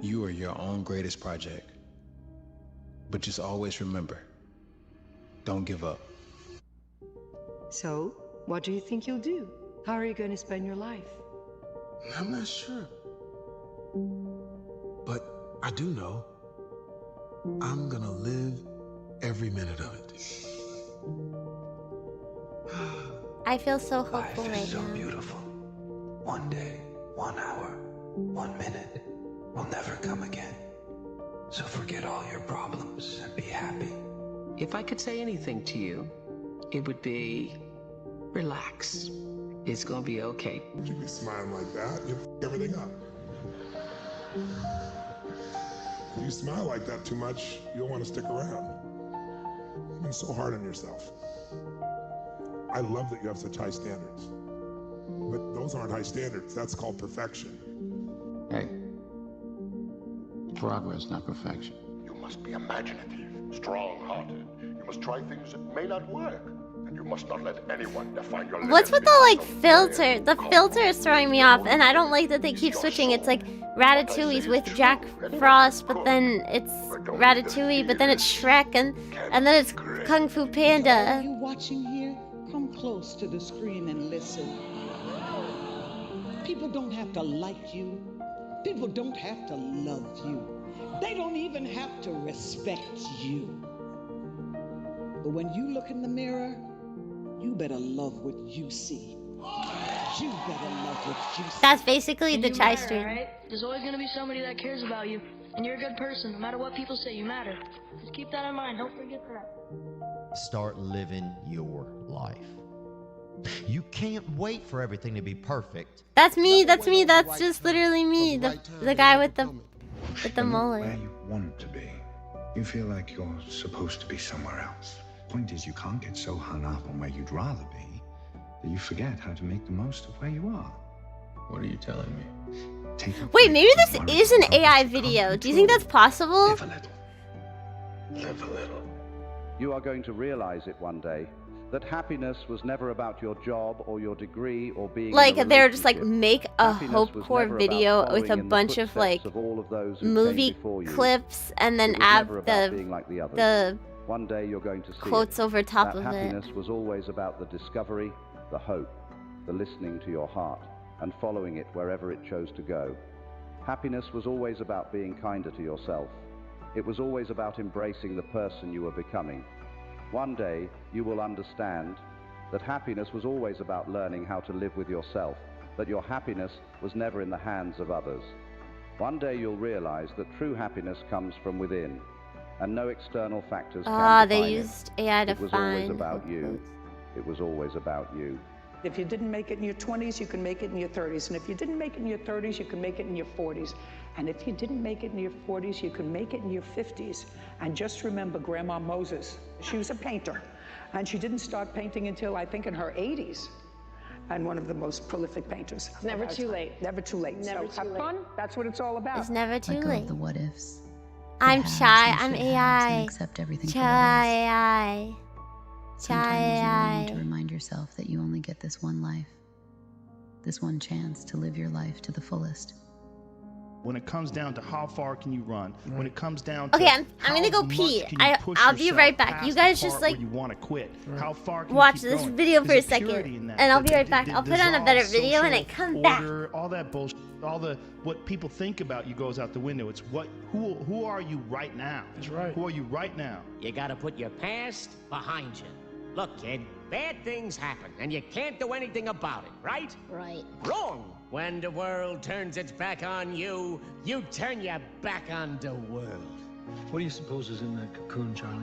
You are your own greatest project. But just always remember, don't give up. So, what do you think you'll do? How are you going to spend your life? I'm not sure. But I do know. I'm gonna live every minute of it. I feel so hopeful Life is so right now. beautiful. One day, 1 hour, 1 minute will never come again. So forget all your problems and be happy. If I could say anything to you, it would be relax. It's gonna be okay. You be smiling like that, you f everything up. If you smile like that too much, you'll want to stick around. You've been so hard on yourself. I love that you have such high standards. But those aren't high standards. That's called perfection. Hey, progress, not perfection. You must be imaginative, strong-hearted. You must try things that may not work. And you must not let anyone define your What's with the like limits. filter? The filter is throwing me off, and I don't like that they keep switching. It's like Ratatouille's with Jack Frost, but then it's Ratatouille, but then it's Shrek, and then it's Kung Fu Panda. Are you watching here? Come close to the screen and listen. People don't have to like you. People don't have to love you. They don't even have to respect you. But when you look in the mirror, you better love what you see. You better love what you see. That's basically the chai matter, stream. right? There's always gonna be somebody that cares about you, and you're a good person. No matter what people say, you matter. Just keep that in mind. Don't forget that. Start living your life. You can't wait for everything to be perfect. That's me. That's me. That's just literally me. The guy with the mullet. Where you want to be. You feel like you're supposed to be somewhere else. Point is, you can't get so hung up on where you'd rather be that you forget how to make the most of where you are. What are you telling me? Wait, maybe this is an AI video. Do you think that's possible? Live a little. Live a little. You are going to realize it one day that happiness was never about your job or your degree or being Like in a they're just like relationship. make a Happiness was HOPECORE never about video with following a in the bunch of like footsteps of all of those who came movie before you. clips and then It was add never about being like the others. the One day you're going to see quotes it. over top that of it. happiness was always about the discovery, the hope, the listening to your heart, and following it wherever it chose to go. Happiness was always about being kinder to yourself. It was always about embracing the person you were becoming. One day you will understand that happiness was always about learning how to live with yourself, that your happiness was never in the hands of others. One day you'll realize that true happiness comes from within, and no external factors can they define used AI to it was always find about you. It was always about you. If you didn't make it in your 20s, you can make it in your 30s. And if you didn't make it in your 30s, you can make it in your 40s. And if you didn't make it in your 40s, you can make it in your 50s. And just remember Grandma Moses. She was a painter. And she didn't start painting until, I think, in her 80s. And one of the most prolific painters. It's never too late. Never too late. Never So too have late. fun. That's what it's all about. It's never too late. The what ifs. I'm shy. I'm And AI. accept everything for Chai what is. AI. Sometimes you need to Chai. remind yourself that you only get this one life, this one chance to live your life to the fullest. When it comes down to how far can you run, when it comes down to Okay, I'm gonna how go much pee. can you push I'll be yourself right back. past You the guys part just where like you want to quit. How far can watch you keep this going? video for a There's second, purity in that. and I'll be right back. I'll put on a better video and I come back. Order, all that bullshit, all the what people think about you goes out the window. It's who are you right now? That's right. Who are you right now? You gotta put your past behind you. Look, kid, bad things happen, and you can't do anything about it, right? Right. Wrong! When the world turns its back on you, you turn your back on the world. What do you suppose is in that cocoon, Charlie?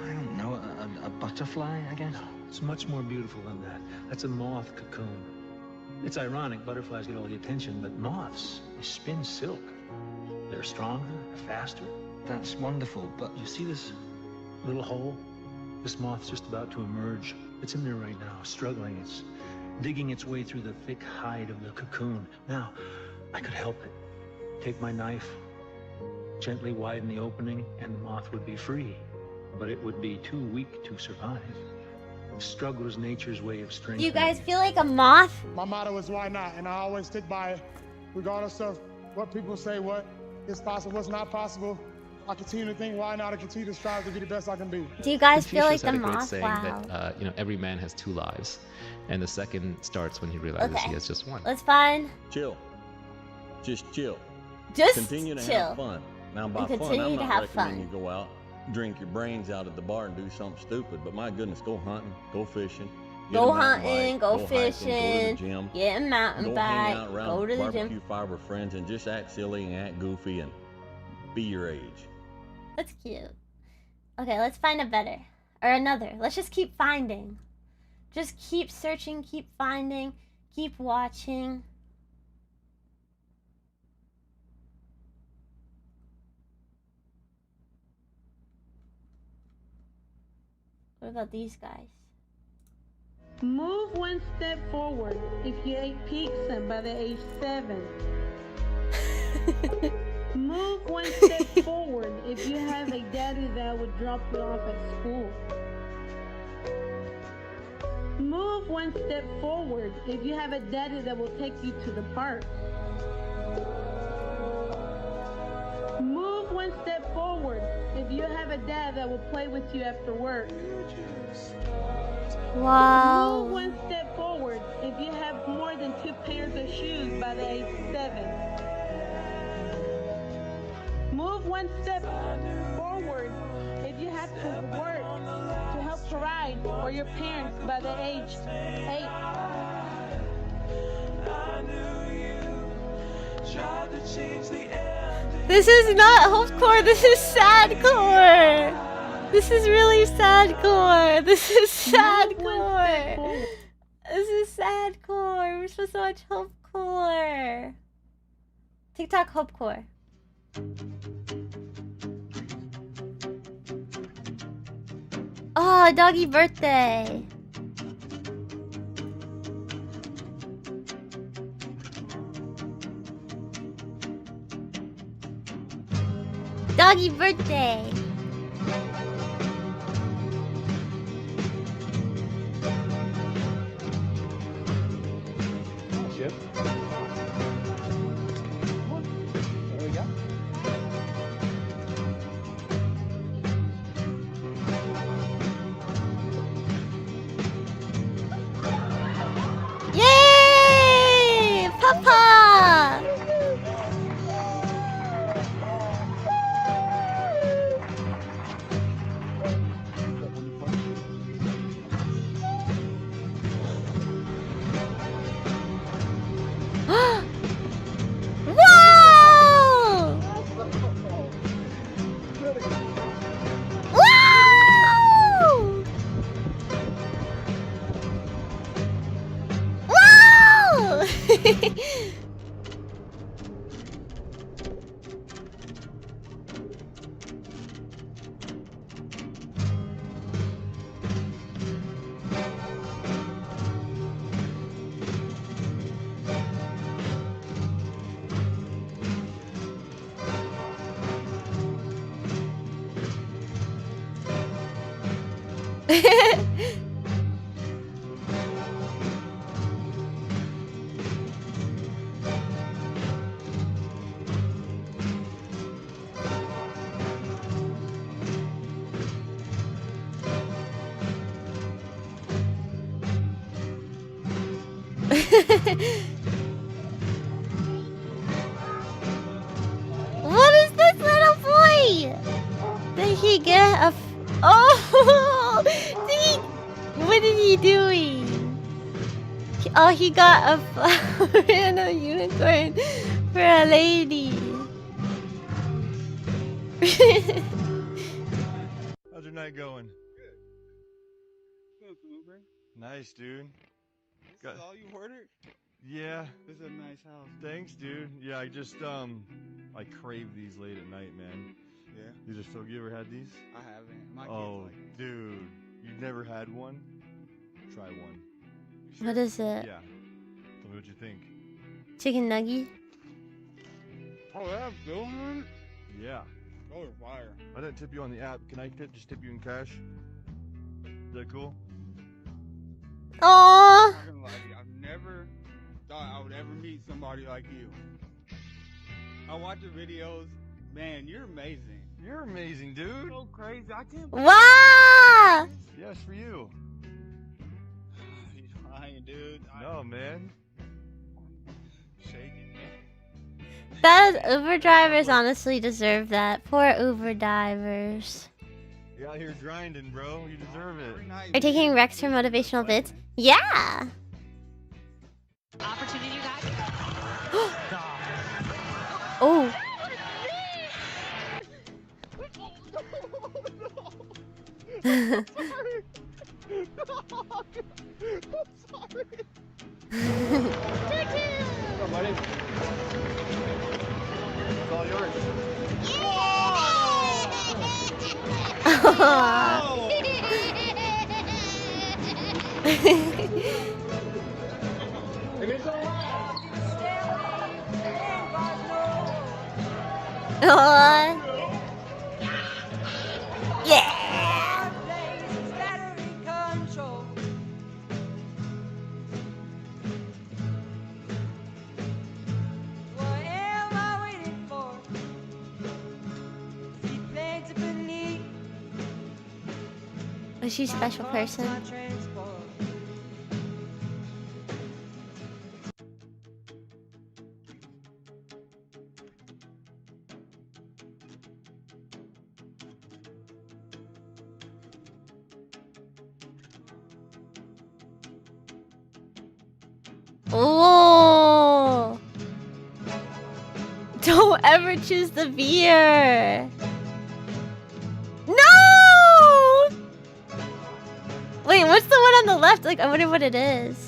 I don't know. A butterfly, I guess? No, it's much more beautiful than that. That's a moth cocoon. It's ironic, butterflies get all the attention, but moths, they spin silk. They're stronger, faster. That's wonderful, but you see this little hole? This moth's just about to emerge. It's in there right now, struggling. It's digging its way through the thick hide of the cocoon. Now, I could help it. Take my knife, gently widen the opening, and the moth would be free. But it would be too weak to survive. The struggle is nature's way of strength. Do you guys feel like a moth? My motto is why not, and I always stick by it, regardless of what people say, what is possible, what's not possible. I continue to think why not, and continue to strive to be the best I can be. Do you guys feel like Confucius the had a great moth? saying Wow. that every man has two lives, and the second starts when he realizes Okay. he has just one. Let's find. Chill. Just chill. Just Continue to chill. have fun. Now, by And fun, continue I'm to not have recommending fun. you go out, drink your brains out at the bar and do something stupid. But my goodness, go hunting, go fishing, get Go a mountain hunting, bike, go hiking, go to the fishing, gym, get a mountain go bike, hang out around go to the barbecue gym. fire with friends, and just act silly and act goofy and be your age. That's cute. Okay, let's find a better. Or another. Let's just keep finding. Just keep searching, keep finding, keep watching. What about these guys? Move one step forward if you ate pizza by the age 7. Move one step forward if you have a daddy that would drop you off at school. Move one step forward if you have a daddy that will take you to the park. Move one step forward if you have a dad that will play with you after work. Wow. Move one step forward if you have more than 2 pairs of shoes by the age 7. Move one step forward if you have to work to help provide for your parents by the age 8. This is not HOPECORE, this is SADCORE! This is really SADCORE! This is SADCORE! This is SADCORE! We're supposed to watch HOPECORE! TikTok HOPECORE. Oh, doggy birthday! Doggy birthday! Chip. There we go. Yay! Papa! Whoa! Whoa! Whoa! What is this little boy? Did he get a oh! What is he doing? Oh, he got a flower and a unicorn for a lady. How's your night going? Nice, dude. This is all you ordered? Yeah. This is a nice house. Thanks, dude. Yeah, I just I crave these late at night, man. Yeah. These are so good. You ever had these? I haven't. My kids Oh, like it. dude. You've never had one? Try one. What is it? Yeah. Tell me what you think. Chicken nugget? Oh, that's good, man. Yeah. Those are fire. I didn't tip you on the app. Can I just tip you in cash? Is that cool? Aww. I'm not gonna lie to you. I've never thought I would ever meet somebody like you. I watch your videos. Man, you're amazing. You're amazing, dude. So crazy. I can't. Wow! Yes, for you. You're lying, dude. No, man. Shaking, man. Uber drivers honestly deserve that. Poor Uber drivers. You're out here grinding, bro. You deserve it. Are you taking Rex for motivational bits? Yeah. Opportunity, you guys. Oh. I'm sorry. It's all yours. Yeah. Was she a special person? Oh! Don't ever choose the beer! No! Wait, what's the one on the left? Like, I wonder what it is.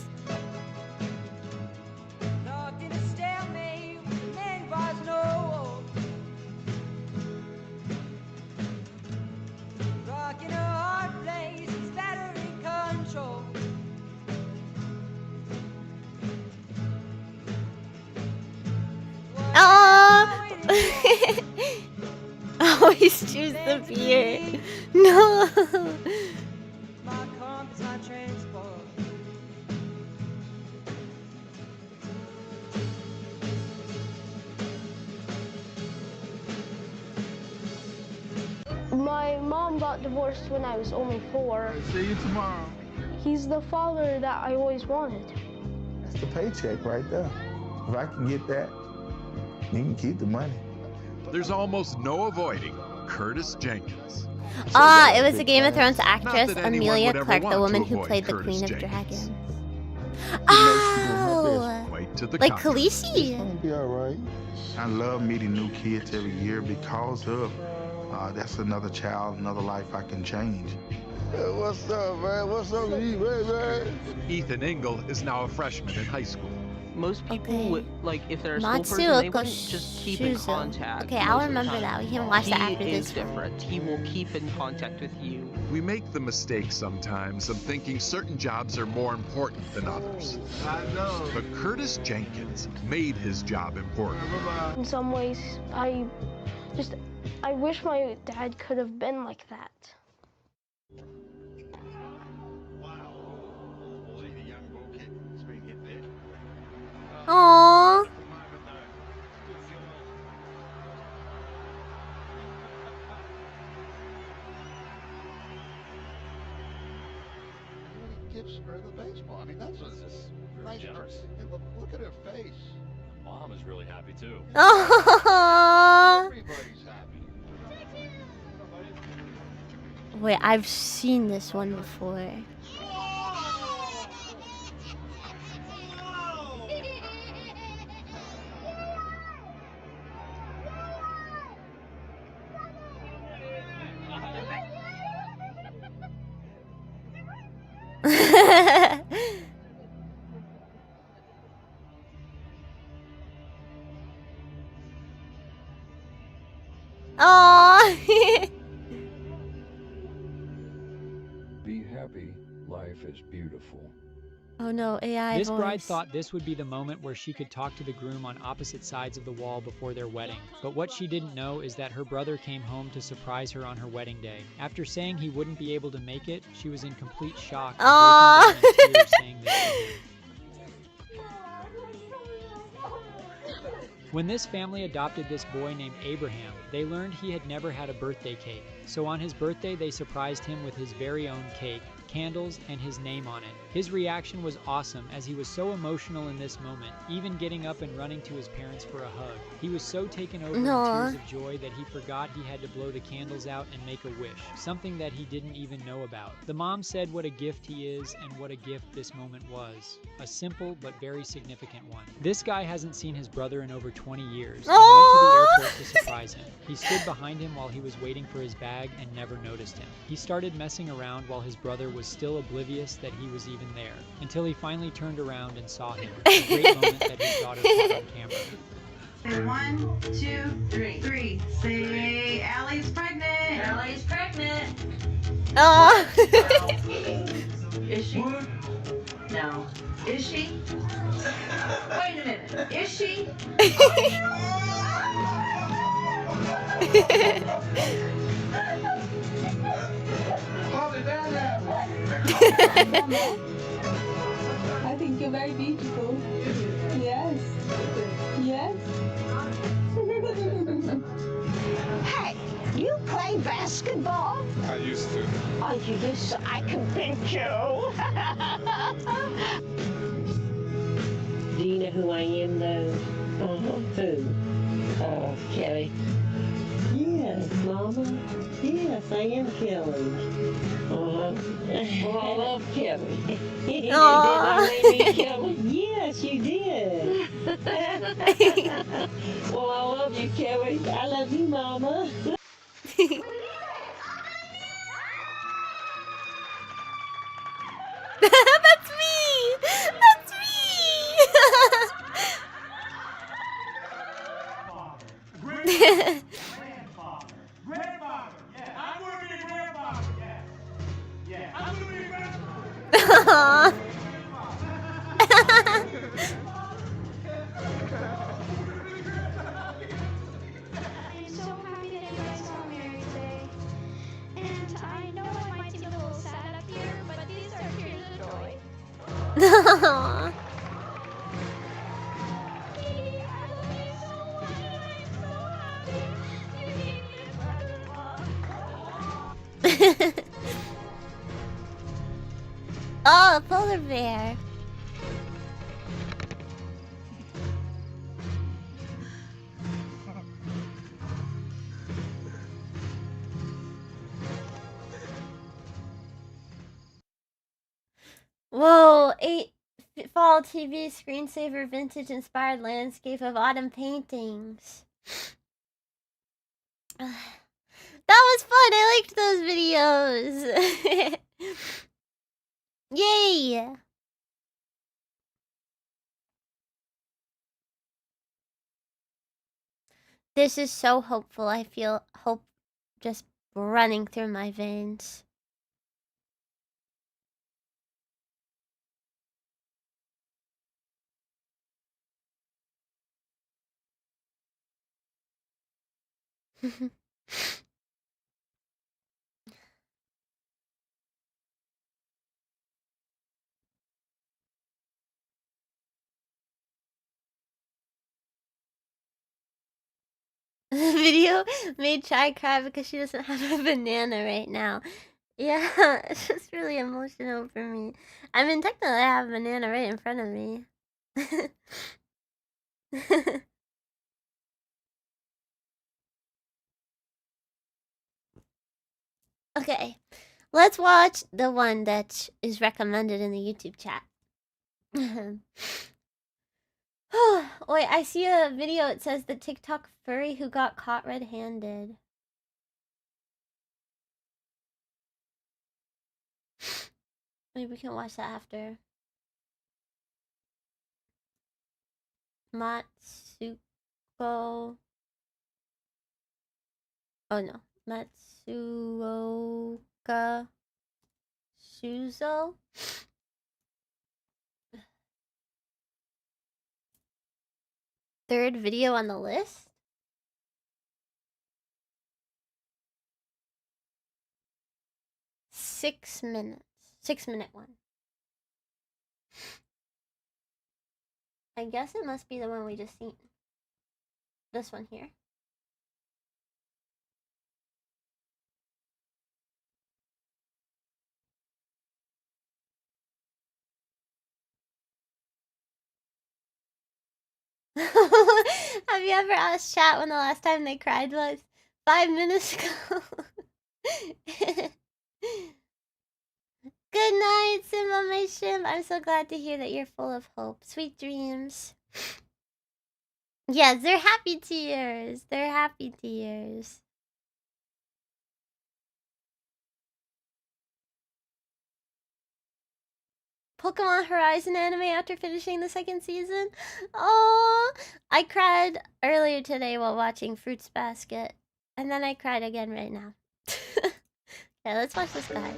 Always choose the beer. No. My mom got divorced when I was only 4. See you tomorrow. He's the father that I always wanted. That's the paycheck right there. If I can get that, you can keep the money. There's almost no avoiding Curtis Jenkins. It was the Game of Thrones actress Emilia Clarke, the woman who played the Queen of Dragons. Oh! Like Khaleesi? It's gonna be all right. I love meeting new kids every year because of that's another child, another life I can change. Hey, what's up, man? What's up with you, man? Ethan Engel is now a freshman in high school. Most people would, like, if they're a school Matsu person, they wouldn't just keep in contact. Okay, I'll remember that. We can watch that after He this. is different. He will keep in contact with you. We make the mistake sometimes of thinking certain jobs are more important than others. I know. But Curtis Jenkins made his job important. In some ways, I wish my dad could have been like that. Aww. Gives her the baseball. I mean, that's nice. Generous. Hey, look at her face. Mom is really happy too. Aww. Everybody's happy. Wait, I've seen this one before. Aww. Be happy. Life is beautiful. Oh no, AI This voice. bride thought this would be the moment where she could talk to the groom on opposite sides of the wall before their wedding. But what she didn't know is that her brother came home to surprise her on her wedding day. After saying he wouldn't be able to make it, she was in complete shock. And breaking down in tears saying this to him. When this family adopted this boy named Abraham, they learned he had never had a birthday cake. So on his birthday, they surprised him with his very own cake, candles, and his name on it. His reaction was awesome as he was so emotional in this moment, even getting up and running to his parents for a hug. He was so taken over in tears of joy that he forgot he had to blow the candles out and make a wish, something that he didn't even know about. The mom said what a gift he is and what a gift this moment was. A simple but very significant one. This guy hasn't seen his brother in over 20 years and went to the airport to surprise him. He stood behind him while he was waiting for his bag and never noticed him. He started messing around while his brother was still oblivious that he was even there, until he finally turned around and saw him. A great moment that his daughter caught on camera. Say 1, 2, 3. Say, Allie's pregnant. Allie's pregnant. Oh. Is she? No. Is she? Wait a minute. Is she? I think you're very beautiful. Yes. Yes. Hey, you play basketball? I used to. Oh, you used to. I can pinch you. Do you know who I am, though? Who? Oh, Kelly. Yes, Mama. Yes, I am Kelly. Well, I love Kelly. Did I name you Kelly? Yes, you did. Well, I love you, Kelly. I love you, Mama. That's me! That's me! Grandfather. Yeah. I'm going to be a grandfather. Yes. Yeah. I'm going to be a grandfather. Aww. I'm so happy that you guys got married today. And I know I might seem a little sad up here, but these are tears of joy. Aww. Katie, I love you so much and I'm so happy. You gave me a brother-in-law. Oh, a polar bear. Whoa, 8 fall TV screensaver vintage inspired landscape of autumn paintings. That was fun. I liked those videos. Yay. This is so hopeful. I feel hope just running through my veins. The video made Chai cry because she doesn't have a banana right now. Yeah, it's just really emotional for me. I mean, technically I have a banana right in front of me. Okay, let's watch the one that is recommended in the YouTube chat. Wait, I see a video. It says the TikTok furry who got caught red-handed. Maybe we can watch that after. Matsuko. Oh no, Matsuoka Shuzo. Third video on the list. Six minutes. 6-minute one. I guess it must be the one we just seen. This one here. Have you ever asked chat when the last time they cried was? 5 minutes ago. Good night, Simba, my shim. I'm so glad to hear that you're full of hope. Sweet dreams. Yes, they're happy tears. They're happy tears. Pokemon Horizon anime after finishing the 2nd season? Oh, I cried earlier today while watching Fruits Basket. And then I cried again right now. Yeah, let's watch this guy.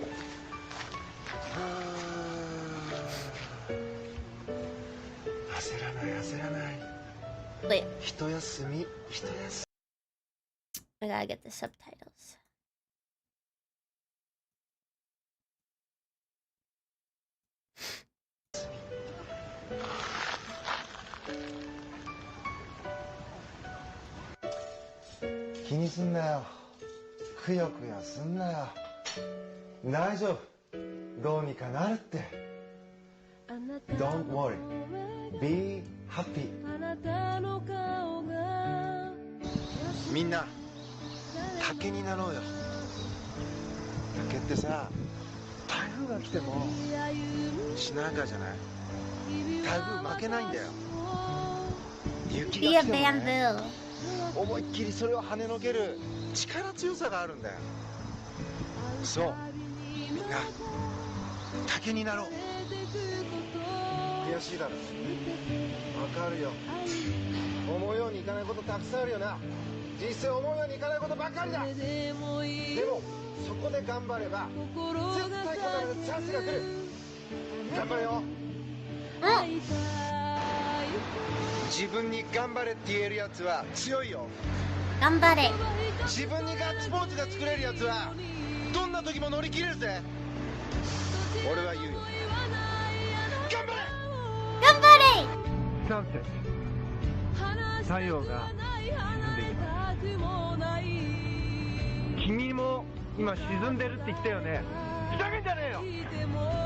Wait. I gotta get the subtitles. Don't worry. Be happy. みんな竹になろうよ。竹ってさ、台風が来てもしなやかじゃない。台風負けないんだよ。雪が来てもね、思いっきりそれを跳ねのける力強さがあるんだよ。そう、みんな竹になろう。悔しいだろ。わかるよ。思うようにいかないことたくさんあるよな。実際思うようにいかないことばかりだ。でもそこで頑張れば絶対必ずチャンスが来る。頑張れよ。自分に頑張れって言えるやつは強いよ。頑張れ。自分にガッツポーズが作れるやつはどんな時も乗り切れるぜ。俺は言うよ。頑張れ。頑張れ。サンセット、太陽が沈んでいます。君も今沈んでるって言ったよね。ふざけんじゃねえよ。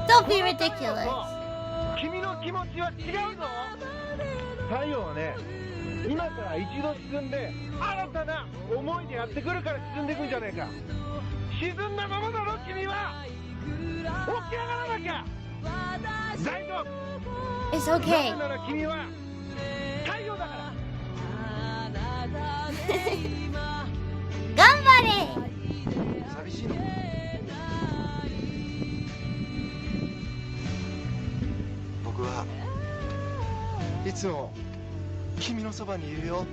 Don't be ridiculous. 君の気持ちは違うぞ。太陽はね、今から一度沈んで新たな思いでやってくるから沈んでいくんじゃねえか。沈んだままだろ君は。起き上がらなきゃ。大丈夫。It's okay. なぜなら君は太陽だから。頑張れ。寂しいの？僕はいつも君のそばにいるよ。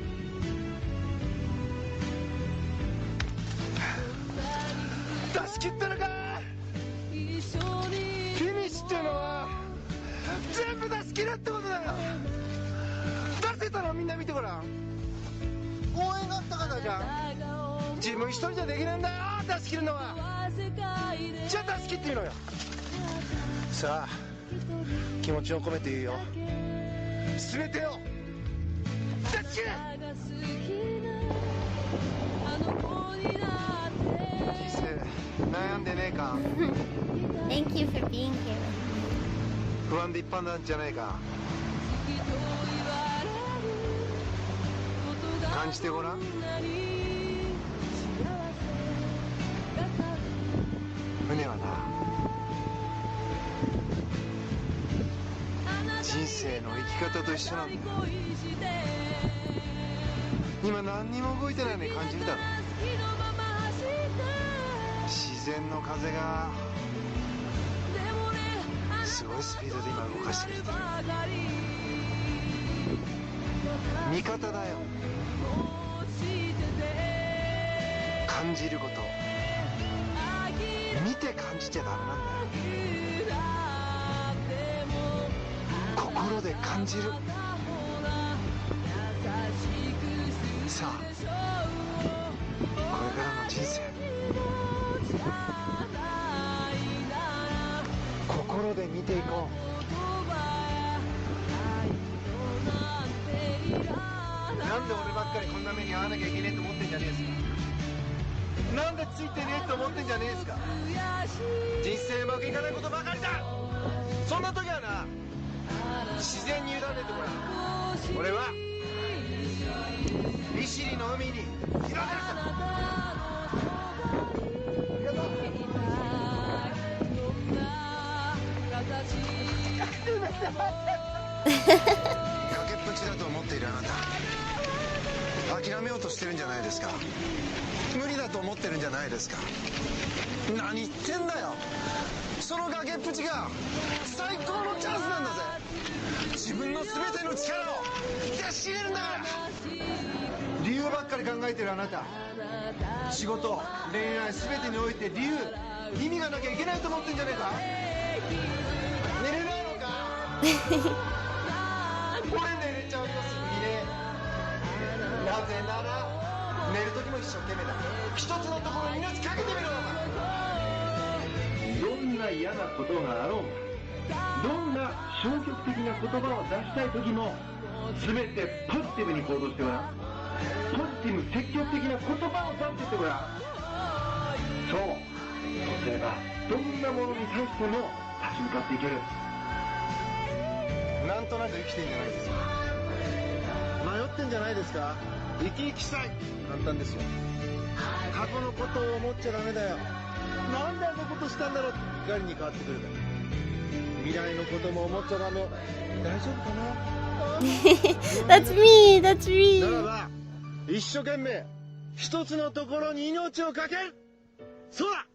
出し切ったのか。フィニッシュっていうのは全部出し切るってことだよ。出せたらみんな見てごらん。応援があったからじゃん。自分一人じゃできないんだよ、出し切るのは。じゃあ出し切ってみろよ。さあ気持ちを込めて言うよ。全てを出し切れ。人生悩んでねえか。Thank you for being here. 不安でいっぱいなんじゃないか。感じてごらん。船はな、人生の生き方と一緒なんだ。今何にも動いてないのに感じるだろ。自然の風がすごいスピードで今動かしてくれてる。味方だよ。感じること、見て感じちゃダメなんだよ。心で感じる。さあこれからの人生、心で見ていこう。なんで俺ばっかりこんな目に遭わなきゃいけねえと思ってんじゃねえですか。なんでついてねえと思ってんじゃねえですか。人生うまくいかないことばかりだ。そんな時はな、自然に委ねてごらん。俺は利尻の海に広げるさ。崖っぷちだと思っているあなた、諦めようとしてるんじゃないですか。無理だと思ってるんじゃないですか。何言ってんだよ。その崖っぷちが最高のチャンスなんだぜ。自分の全ての力を出し入れるんだから。理由ばっかり考えてるあなた、仕事恋愛全てにおいて理由意味がなきゃいけないと思ってんじゃねえか。寝れないのか。これ寝れちゃうとすぐ寝れ。なぜなら寝る時も一生懸命だ。一つのところに命かけてみろ。どんな嫌なことがあろうが、どんな消極的な言葉を出したい時も全てポジティブに行動してごらん。ポジティブ積極的な言葉を出してってごらん。そうすればどんなものに対しても立ち向かっていける。なんとなく生きてんじゃないですか。迷ってんじゃないですか。生き生きしたい。簡単ですよ。過去のことを思っちゃダメだよ。なんであんなことしたんだろうって怒りに変わってくるから。未来のことも思っちゃダメ。大丈夫かな。That's me, that's me. ならば一生懸命一つのところに命をかける。そうだ、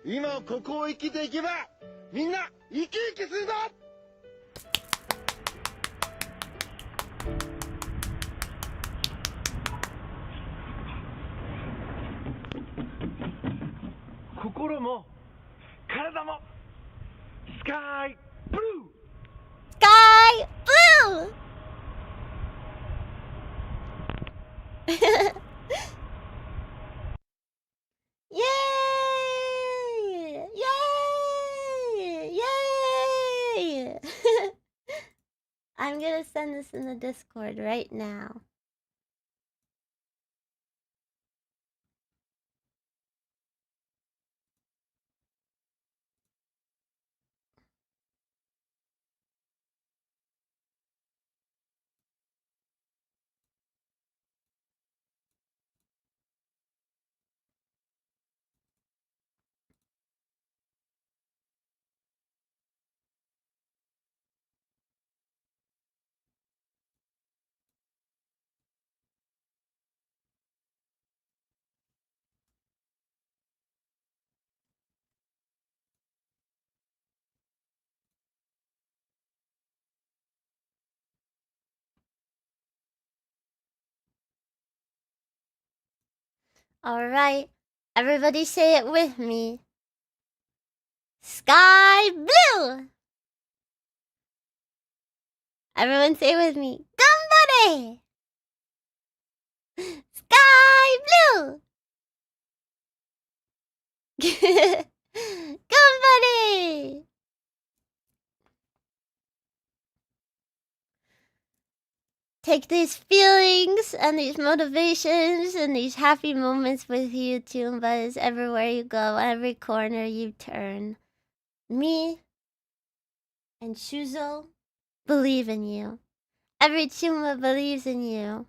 今ここを生きていけばみんな生き生きするぞ。心も体もスカイブルー。Sky blue. Yay! Yay! Yay! I'm gonna send this in the Discord right now. Alright, everybody say it with me. Sky blue! Everyone say it with me. Gambare! Sky blue! Gambare! Take these feelings and these motivations and these happy moments with you, Toombas, everywhere you go, every corner you turn. Me and Shuzo believe in you. Every Toomba believes in you.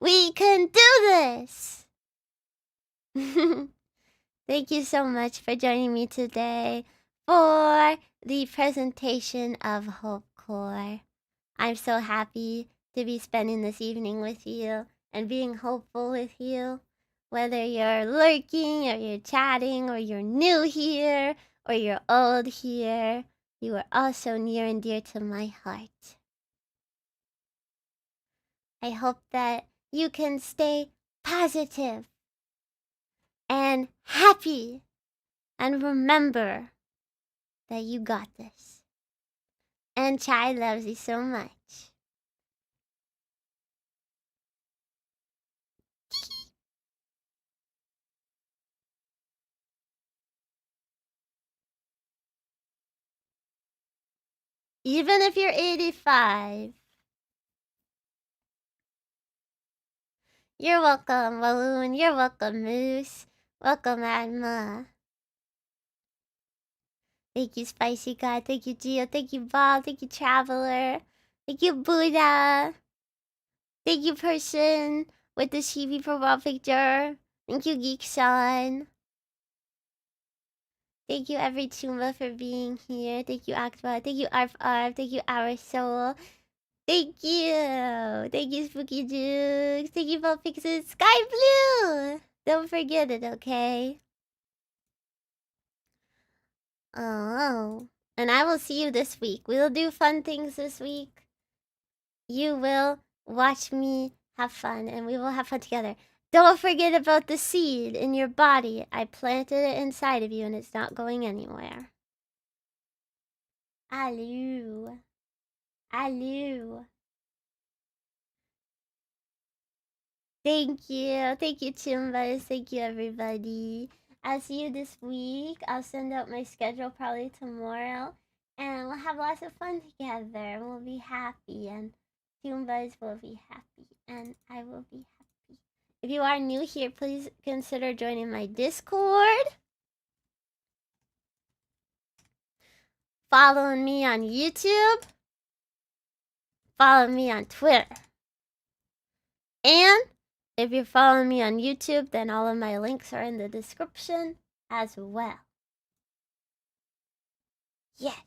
We can do this! Thank you so much for joining me today for the presentation of HOPECORE. I'm so happy to be spending this evening with you and being hopeful with you. Whether you're lurking or you're chatting or you're new here or you're old here, you are all so near and dear to my heart. I hope that you can stay positive and happy and remember that you got this. And Chai loves you so much. Even if you're 85. You're welcome, Walloon. You're welcome, Moose. Welcome, Adma. Thank you, Spicy God. Thank you, Gio. Thank you, Bob. Thank you, Traveler. Thank you, Buddha. Thank you, Person. with the chibi profile picture. Thank you, Geek Son. Thank you, every Tumba, for being here. Thank you, Akba. Thank you, Arf Arf. Thank you, Our Soul. Thank you. Thank you, Spooky Jukes. Thank you, Fixes. Sky Blue. Don't forget it, okay? Oh. And I will see you this week. We will do fun things this week. You will watch me have fun, and we will have fun together. Don't forget about the seed in your body. I planted it inside of you, and it's not going anywhere. Allô. Allô. Thank you. Thank you, Chimbas. Thank you, everybody. I'll see you this week. I'll send out my schedule probably tomorrow. And we'll have lots of fun together. We'll be happy. And Chimbas will be happy. And I will be happy. If you are new here, please consider joining my Discord. Following me on YouTube. Follow me on Twitter. And if you're following me on YouTube, then all of my links are in the description as well. Yes.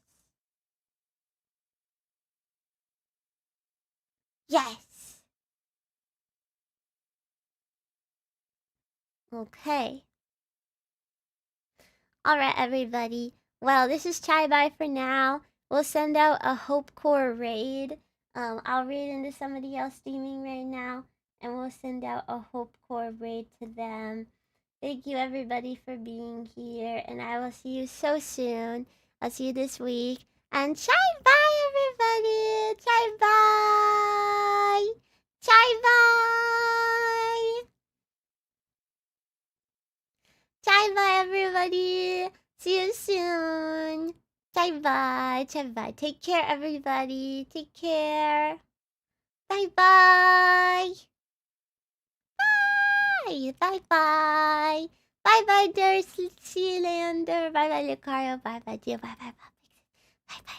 Yes. Okay. Alright, everybody. Well, this is Chai Bye for now. We'll send out a HOPECORE raid. I'll raid into somebody else streaming right now. And we'll send out a HOPECORE raid to them. Thank you, everybody, for being here. And I will see you so soon. I'll see you this week. And Chai Bye, everybody! Chai Bye! Chai Bye! Chai Bye, everybody! See you soon! Chai Bye! Chai Bye! Take care, everybody! Take care! Bye bye! Bye! Bye bye! Bye bye, Darcy Lander! Bye bye, Lucario! Bye bye, dear! Bye bye, bye! Bye bye!